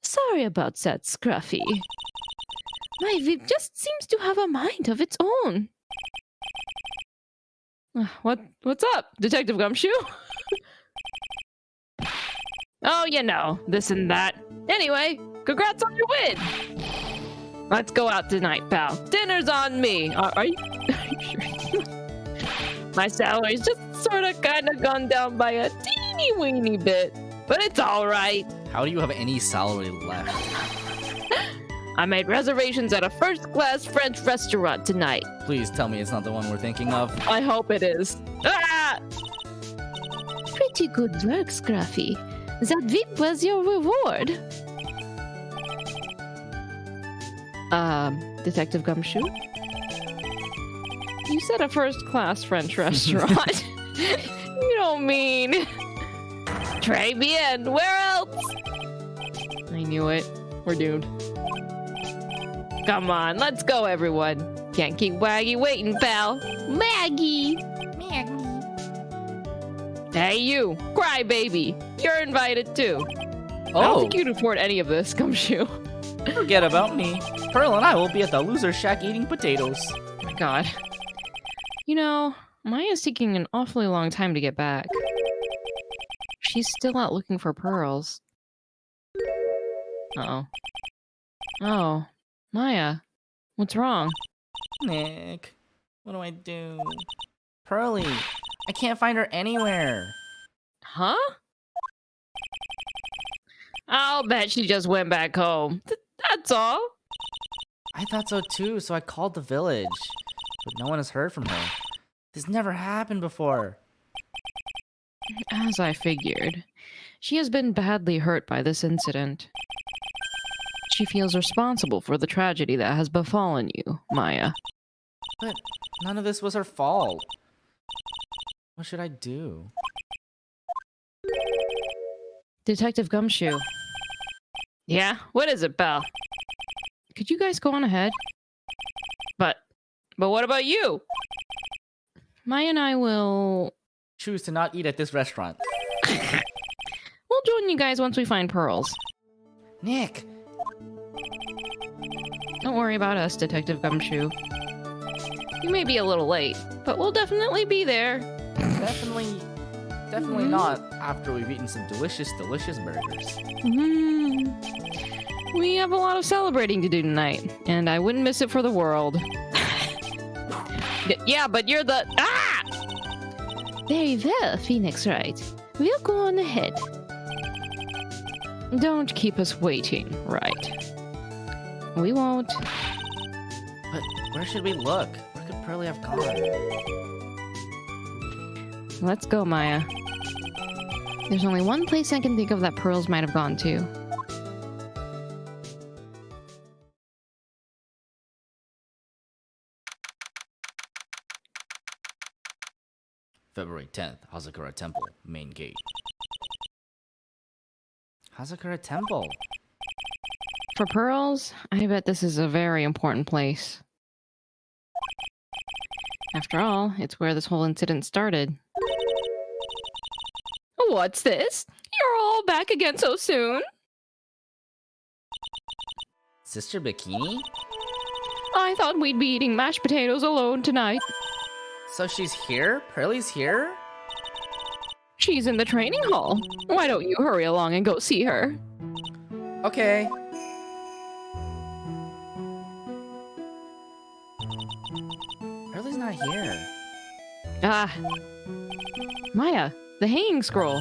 Sorry about that, Scruffy. My Viv just seems to have a mind of its own. What's up, Detective Gumshoe? Oh, you know, this and that. Anyway, congrats on your win! Let's go out tonight, pal. Dinner's on me. Are you sure? My salary's just sort of kind of gone down by a teeny weeny bit, but it's all right. How do you have any salary left? I made reservations at a first-class French restaurant tonight. Please tell me it's not the one we're thinking of. I hope it is. Ah! Pretty good work, Scruffy. That VIP was your reward. Detective Gumshoe? You said a first-class French restaurant. You don't mean... Très bien. Where else? I knew it. We're doomed. Come on, let's go, everyone. Can't keep Waggy waiting, pal. Maggie! Hey, you! Crybaby! You're invited, too. I don't Oh, think you'd afford any of this, Gumshoe. forget about me. Pearl and I will be at the loser shack eating potatoes. Oh my god. You know, Maya's taking an awfully long time to get back. She's still out looking for pearls. Uh-oh. Oh. Maya. What's wrong? Nick, what do I do? Pearly, I can't find her anywhere. Huh? I'll bet she just went back home. That's all. I thought so too, so I called the village. But no one has heard from her. This never happened before. As I figured, she has been badly hurt by this incident. She feels responsible for the tragedy that has befallen you, Maya. But none of this was her fault. What should I do? Detective Gumshoe. Yeah? What is it, pal? Could you guys go on ahead? But what about you? Maya and I will... Choose to not eat at this restaurant. We'll join you guys once we find pearls. Nick! Don't worry about us, Detective Gumshoe. You may be a little late, but we'll definitely be there. Definitely not after we've eaten some delicious burgers. We have a lot of celebrating to do tonight, and I wouldn't miss it for the world. Yeah, but you're the... Ah! Very well, Phoenix Wright. We'll go on ahead. Don't keep us waiting, right? We won't. But where should we look? Where could Pearly have gone? Let's go, Maya. There's only one place I can think of that pearls might have gone to. February 10th, Hazakura Temple, main gate. Hazakura Temple? For pearls, I bet this is a very important place. After all, it's where this whole incident started. What's this? You're all back again so soon? Sister Bikini? I thought we'd be eating mashed potatoes alone tonight. So she's here? Pearly's here? She's in the training hall. Why don't you hurry along and go see her? Okay. Pearlie's not here. Ah. Maya, the hanging scroll.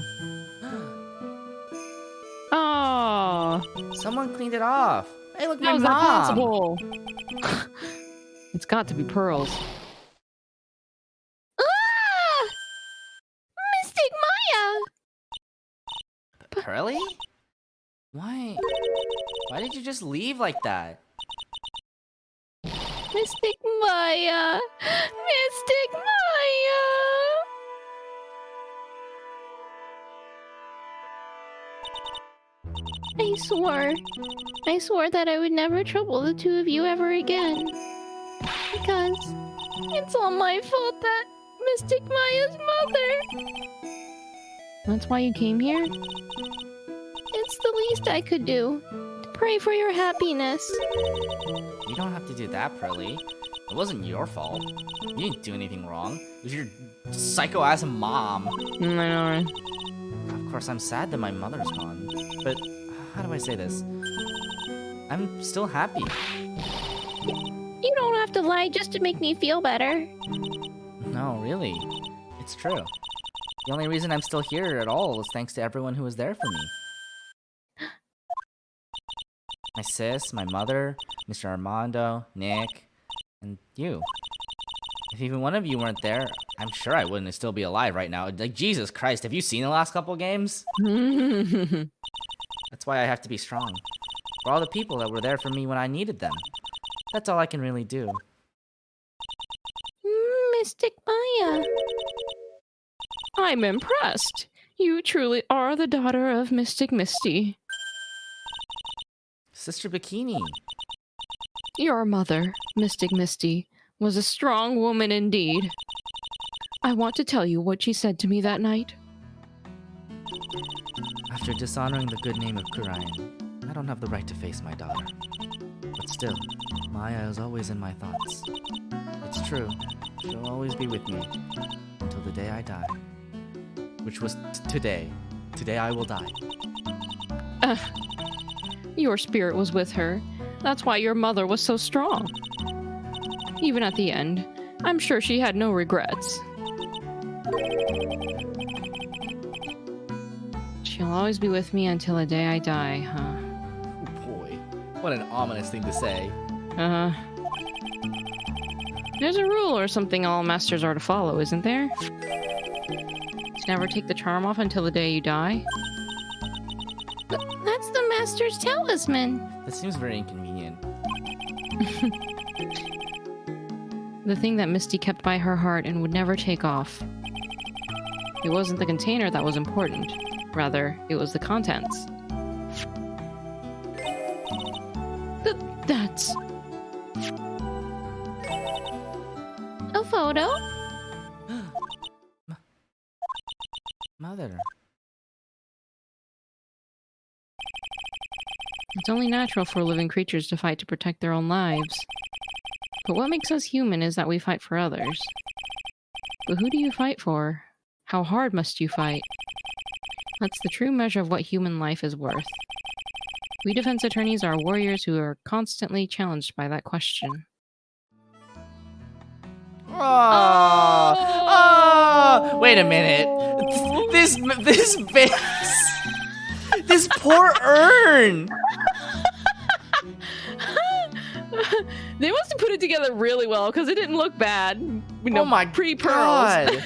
Oh. Someone cleaned it off. Hey, look, my How is mom. that possible? It's got to be pearls. Ah! Mystic Maya! Pearlie? Why? Why did you just leave like that? Mystic Maya! Mystic Maya! I swore that I would never trouble the two of you ever again. Because it's all my fault that Mystic Maya's mother. That's why you came here? It's the least I could do. To pray for your happiness. You don't have to do that, Pearlie. It wasn't your fault. You didn't do anything wrong. It was your psycho-ass mom. I know, right? Of course, I'm sad that my mother's gone. But how do I say this? I'm still happy. You don't have to lie just to make me feel better. No, really. It's true. The only reason I'm still here at all is thanks to everyone who was there for me. My sis, my mother, Mr. Armando, Nick, and you. If even one of you weren't there, I'm sure I wouldn't still be alive right now. Like, Jesus Christ, have you seen the last couple games? That's why I have to be strong. For all the people that were there for me when I needed them. That's all I can really do. Mystic Maya. I'm impressed. You truly are the daughter of Mystic Misty. Sister Bikini. Your mother, Mystic Misty, was a strong woman indeed. I want to tell you what she said to me that night. After dishonoring the good name of Kurayan, I don't have the right to face my daughter. But still, Maya is always in my thoughts. It's true, she'll always be with me until the day I die. Which was today. Today I will die. Your spirit was with her. That's why your mother was so strong. Even at the end, I'm sure she had no regrets. She'll always be with me until the day I die, huh? Oh boy, what an ominous thing to say. There's a rule or something all masters are to follow, isn't there? To never take the charm off until the day you die? That's the master's talisman. That seems very inconvenient. The thing that Misty kept by her heart and would never take off. It wasn't the container that was important. Rather, it was the contents. That's... A photo? Mother. It's only natural for living creatures to fight to protect their own lives. But what makes us human is that we fight for others. But who do you fight for? How hard must you fight? That's the true measure of what human life is worth. We defense attorneys are warriors who are constantly challenged by that question. Oh, wait a minute. This this poor urn. They must have put it together really well because it didn't look bad. You know, Oh my pre-pearls. God.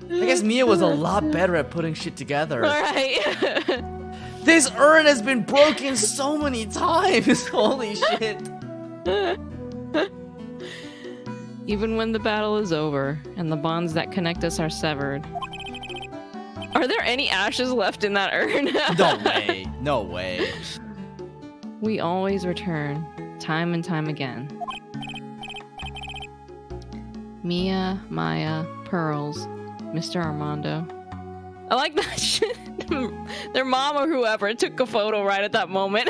I guess Mia was a lot better at putting shit together. All right. This urn has been broken so many times. Holy shit. Even when the battle is over and the bonds that connect us are severed. Are there any ashes left in that urn? No way. No way. We always return, time and time again. Mia, Maya, Pearls, Mr. Armando. I like that shit. Their mom or whoever took a photo right at that moment.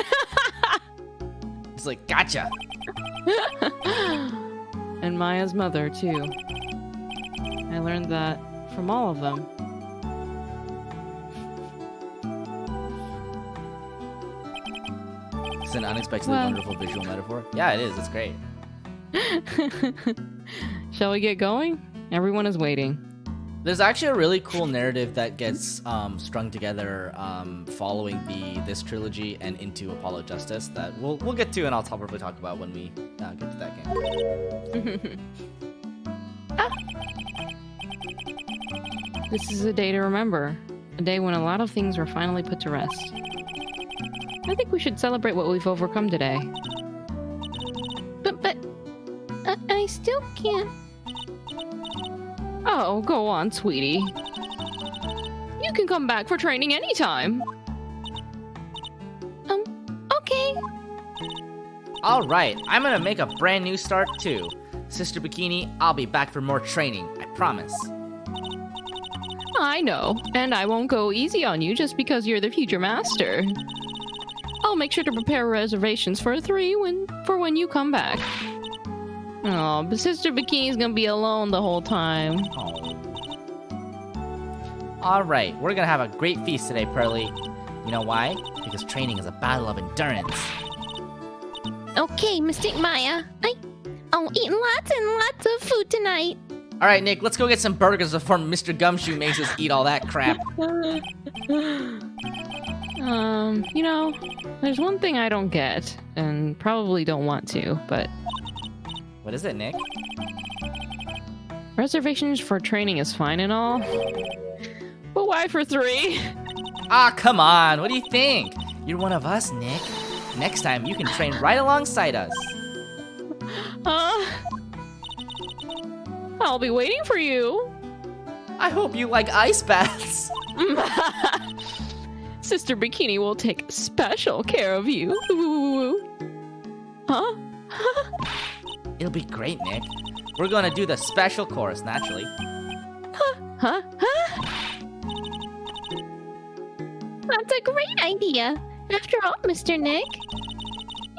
It's like, gotcha. And Maya's mother, too. I learned that from all of them. It's an unexpectedly wonderful visual metaphor. Yeah, it is. It's great. Shall we get going? Everyone is waiting. There's actually a really cool narrative that gets strung together following this trilogy and into Apollo Justice that we'll get to, and I'll probably talk about when we get to that game. This is a day to remember. A day when a lot of things were finally put to rest. I think we should celebrate what we've overcome today. But I still can't. Oh, go on, sweetie. You can come back for training anytime. Okay. All right, I'm gonna make a brand new start too. Sister Bikini, I'll be back for more training. I promise. I know, and I won't go easy on you just because you're the future master. I'll make sure to prepare reservations for 3 when you come back. Oh, but Sister Bikini's gonna be alone the whole time. Oh. All right, we're gonna have a great feast today, Pearly. You know why? Because training is a battle of endurance. Okay, Mystic Maya. I'll eat lots and lots of food tonight. All right, Nick, let's go get some burgers before Mr. Gumshoe makes us eat all that crap. You know, there's one thing I don't get, and probably don't want to, but What is it, Nick? reservations for training is fine and all. But why for 3? Ah, come on. What do you think? You're one of us, Nick. Next time, you can train right alongside us. I'll be waiting for you. I hope you like ice baths. Sister Bikini will take special care of you. Ooh. Huh? It'll be great, Nick. We're gonna do the special course, naturally. Huh? That's a great idea. After all, Mr. Nick,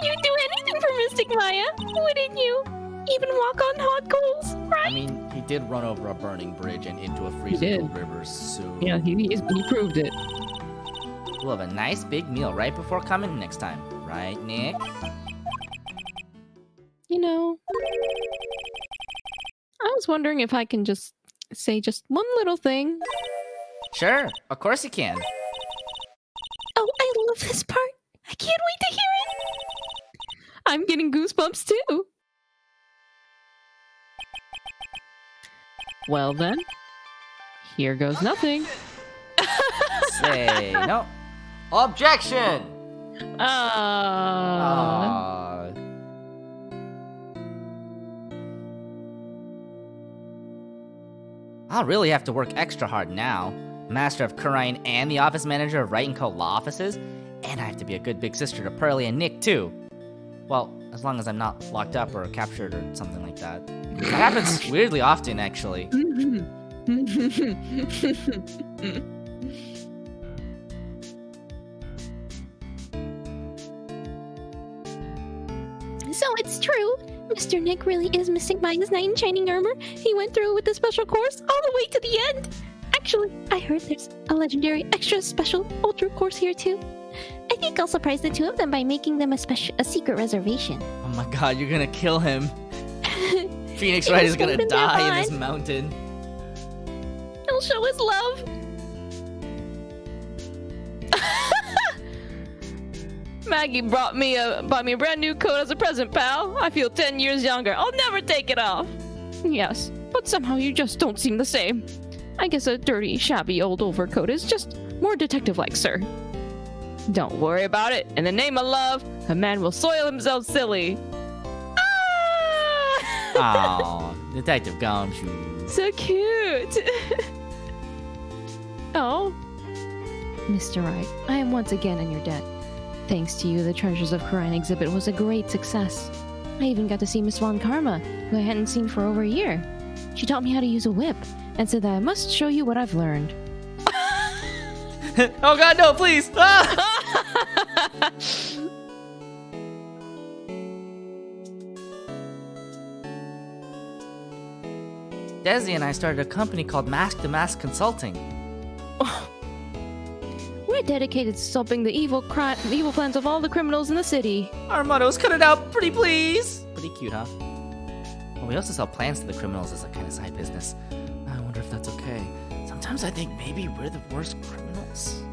you'd do anything for Mystic Maya, wouldn't you? Even walk on hot coals, right? I mean, he did run over a burning bridge and into a freezing cold river, so... Yeah, he proved it. We'll have a nice big meal right before coming next time. Right, Nick? You know, I was wondering if I can just say just one little thing. Sure, of course you can. Oh, I love this part. I can't wait to hear it. I'm getting goosebumps too. Well then, here goes nothing. Say no. Objection! I'll really have to work extra hard now. Master of Kurine and the office manager of Wright & Co. law offices, and I have to be a good big sister to Pearly and Nick too. Well, as long as I'm not locked up or captured or something like that. That happens weirdly often, actually. So it's true. Mr. Nick really is Mystic Maya's knight in shining armor. He went through with the special course all the way to the end. Actually, I heard there's a legendary extra special ultra course here too. I think I'll surprise the 2 of them by making them a secret reservation. Oh my god, you're gonna kill him. Phoenix Wright is gonna die in this mountain. He'll show his love. Maggie bought me a brand new coat as a present, pal. I feel 10 years younger. I'll never take it off. Yes, but somehow you just don't seem the same. I guess a dirty, shabby old overcoat is just more detective-like, sir. Don't worry about it. In the name of love, a man will soil himself silly. Aw, Detective Gumshoe. So cute. Oh. Mr. Wright, I am once again in your debt. Thanks to you, the Treasures of Kurine exhibit was a great success. I even got to see Miss Von Karma, who I hadn't seen for over a year. She taught me how to use a whip, and said that I must show you what I've learned. Oh god, no, please! Ah! Desi and I started a company called Mask to Mask Consulting. We're dedicated to stopping the evil plans of all the criminals in the city. Our motto is cut it out, pretty please! Pretty cute, huh? We also sell plants to the criminals as a kind of side business. I wonder if that's okay. Sometimes I think maybe we're the worst criminals.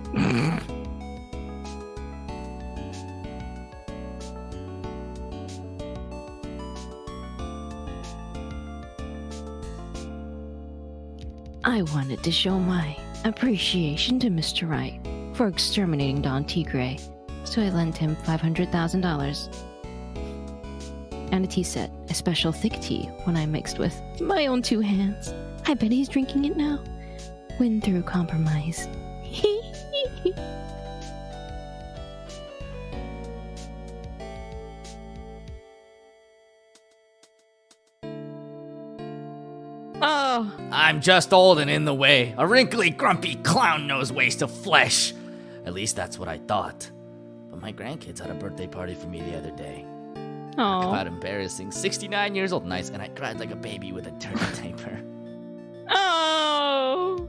I wanted to show my appreciation to Mr. Wright for exterminating Don Tigre, so I lent him $500,000. And a tea set, a special thick tea, when I mixed with my own 2 hands. I bet he's drinking it now. Win through compromise. Oh, I'm just old and in the way. A wrinkly, grumpy clown-nosed waste of flesh. At least that's what I thought. But my grandkids had a birthday party for me the other day. oh, About embarrassing. 69 years old, nice, and I cried like a baby with a dirty diaper. oh.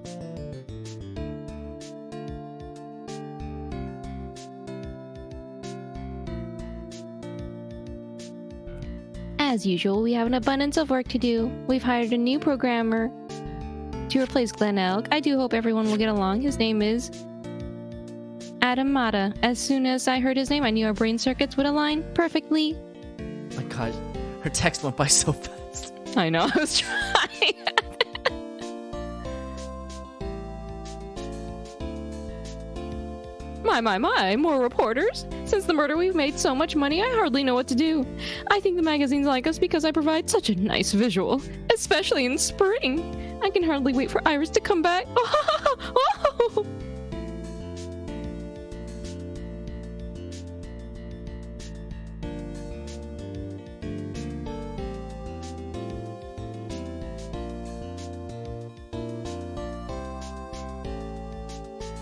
As usual, we have an abundance of work to do. We've hired a new programmer to replace Glenn Elk. I do hope everyone will get along. His name is Adam Mata. As soon as I heard his name, I knew our brain circuits would align perfectly. My god, her text went by so fast. I know, I was trying. My, more reporters? Since the murder, we've made so much money, I hardly know what to do. I think the magazines like us because I provide such a nice visual, especially in spring. I can hardly wait for Iris to come back. Oh!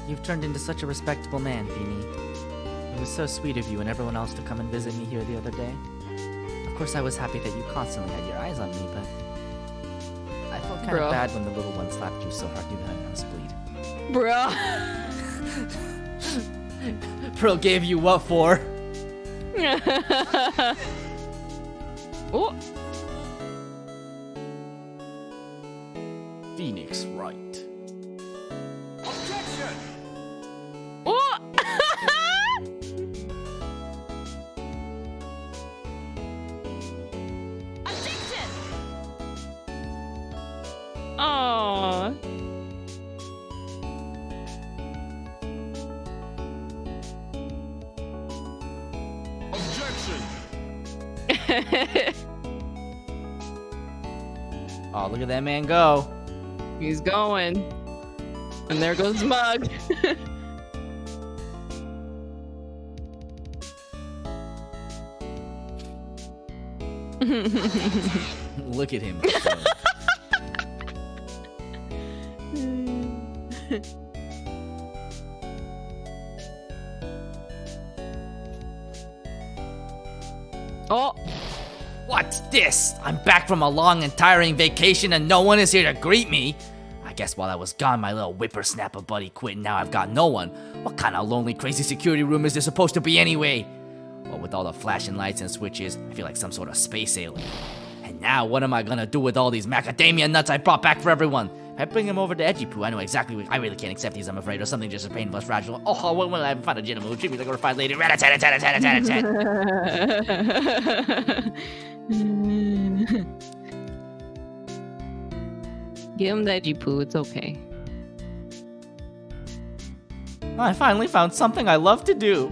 You've turned into such a respectable man, Feeny. It was so sweet of you and everyone else to come and visit me here the other day. Of course, I was happy that you constantly had your eyes on me, but I felt kind of bad when the little one slapped you so hard you had a nosebleed. Bruh. Pearl gave you what for? Oh. Phoenix Wright. Objection! Oh. Objection! Aw. Objection! Oh, look at that man go. He's going. And there goes Mug. Look at him. Oh. What's this? I'm back from a long and tiring vacation and no one is here to greet me. I guess while I was gone, my little whippersnapper buddy quit and now I've got no one. What kind of lonely, crazy security room is this supposed to be anyway? Well, with all the flashing lights and switches, I feel like some sort of space alien. And now, what am I gonna do with all these macadamia nuts I brought back for everyone? If I bring them over to Edgy-Poo, I know exactly what— I really can't accept these, I'm afraid, or something just as painful as fragile. Oh, when will I ever find a gentleman who treat me like a refined lady? Rat-a-tat-a-tat-a-tat-a-tat. Give him the edgy poo, it's okay. I finally found something I love to do.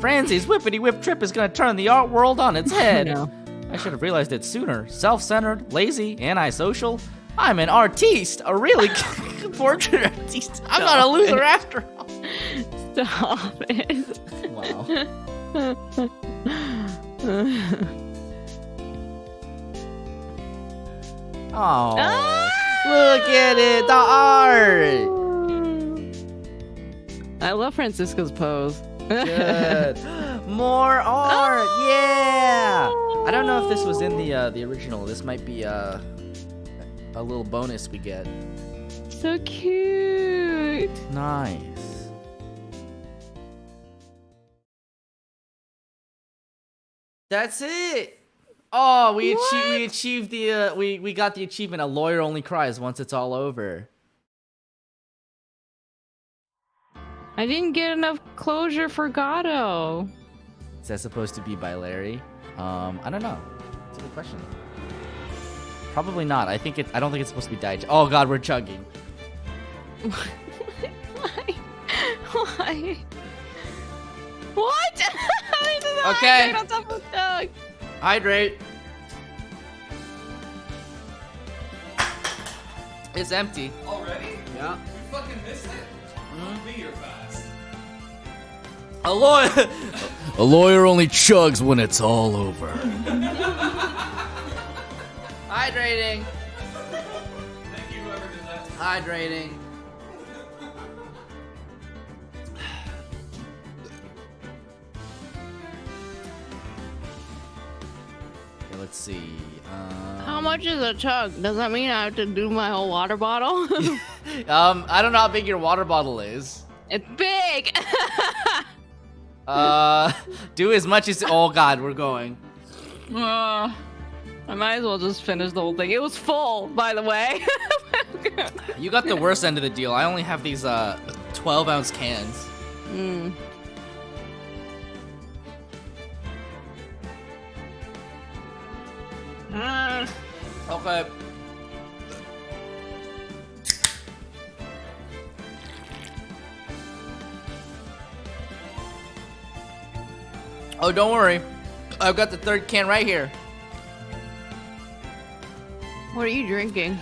Franzie's whippity-whip trip is gonna turn the art world on its head. No. I should have realized it sooner. Self-centered, lazy, antisocial. I'm an artiste, a really portrait artiste. I'm not a loser after all. Stop it. Wow. Oh, look at it, the art. I love Francisco's pose. Good. More art, yeah. I don't know if this was in the original. This might be a little bonus we get. So cute. Nice. That's it. Oh, we achieved the we got the achievement. A lawyer only cries once it's all over. I didn't get enough closure for Gato. Is that supposed to be by Larry? I don't know. It's a good question. Probably not. I don't think it's supposed to be Daichi. Oh god, we're chugging. Why? Why? What? Okay. On top of Doug. Hydrate. It's empty. Already? Yeah. You fucking missed it? Me or fast? A lawyer only chugs when it's all over. Hydrating. Thank you, whoever did that. Hydrating. Okay, let's see. How much is a chug? Does that mean I have to do my whole water bottle? I don't know how big your water bottle is. It's big. Do as much as. Oh god, we're going. I might as well just finish the whole thing. It was full, by the way. You got the worst end of the deal. I only have these 12-ounce cans. Mm. Okay. Oh, don't worry. I've got the third can right here. What are you drinking?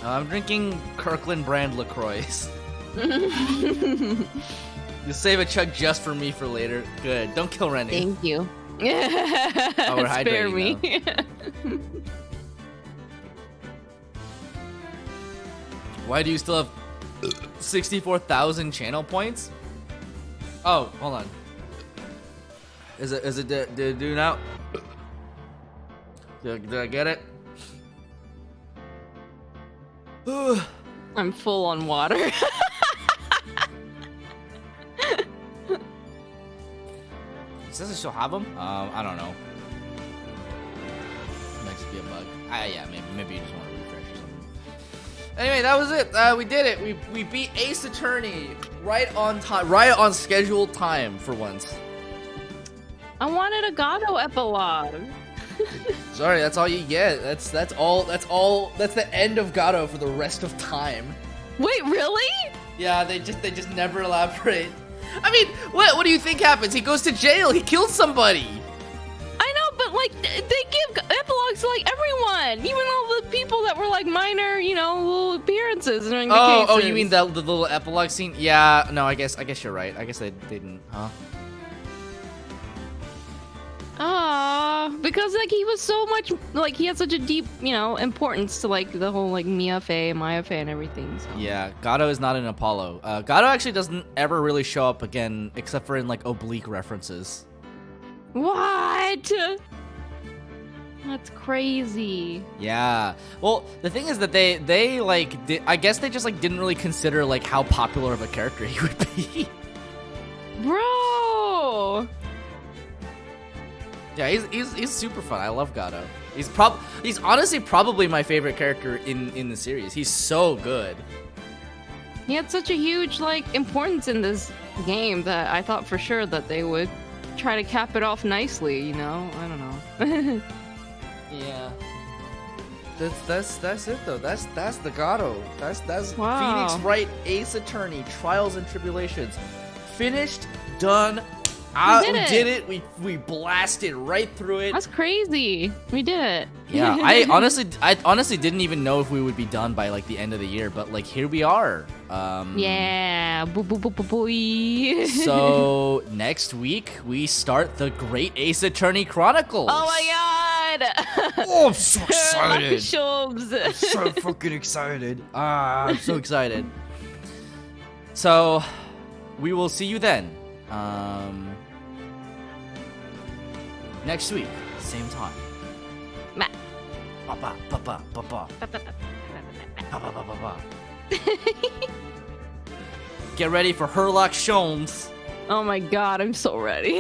I'm drinking Kirkland brand LaCroix. You save a chug just for me for later. Good. Don't kill Renu. Thank you. Oh, we're Spare hydrating me. Why do you still have 64,000 channel points? Oh, hold on. Is it did it do now? Did I get it? I'm full on water. It says I still have them? I don't know. Might just be a bug. Yeah, maybe you just want to refresh or something. Anyway, that was it. We did it. We beat Ace Attorney right on time, right on scheduled time for once. I wanted a Gato epilogue. Sorry, that's all you get. That's all. That's the end of Gato for the rest of time. Wait, really? Yeah, they just never elaborate. I mean, what do you think happens? He goes to jail. He kills somebody. I know, but like they give epilogues to like everyone, even all the people that were like minor, little appearances during the cases. Oh, you mean the little epilogue scene? Yeah, no, I guess you're right. I guess they didn't, huh? Because like he was so much like he had such a deep, importance to like the whole like Mia Fey, Maya Fey, and everything. So. Yeah, Gato is not an Apollo. Gato actually doesn't ever really show up again, except for in like oblique references. What? That's crazy. Yeah. Well, the thing is that they like I guess they just like didn't really consider like how popular of a character he would be. Bro. Yeah, he's super fun. I love Gato. He's honestly probably my favorite character in the series. He's so good. He had such a huge like importance in this game that I thought for sure that they would try to cap it off nicely, I don't know. Yeah. That's it though. That's the Gato. That's Wow. Phoenix Wright Ace Attorney Trials and Tribulations. Finished, done. We did it. We blasted right through it. That's crazy. We did it. Yeah, I honestly didn't even know if we would be done by like the end of the year, but like here we are. Yeah. Boy. So next week we start the Great Ace Attorney Chronicles. Oh my god. Oh, I'm so excited. Shubs. I'm so fucking excited. I'm so excited. So we will see you then. Next week, same time. Ma- Ba-ba, ba-ba, ba-ba. Ba-ba-ba-ba-ba. Get ready for Herlock Sholmes. Oh my god, I'm so ready.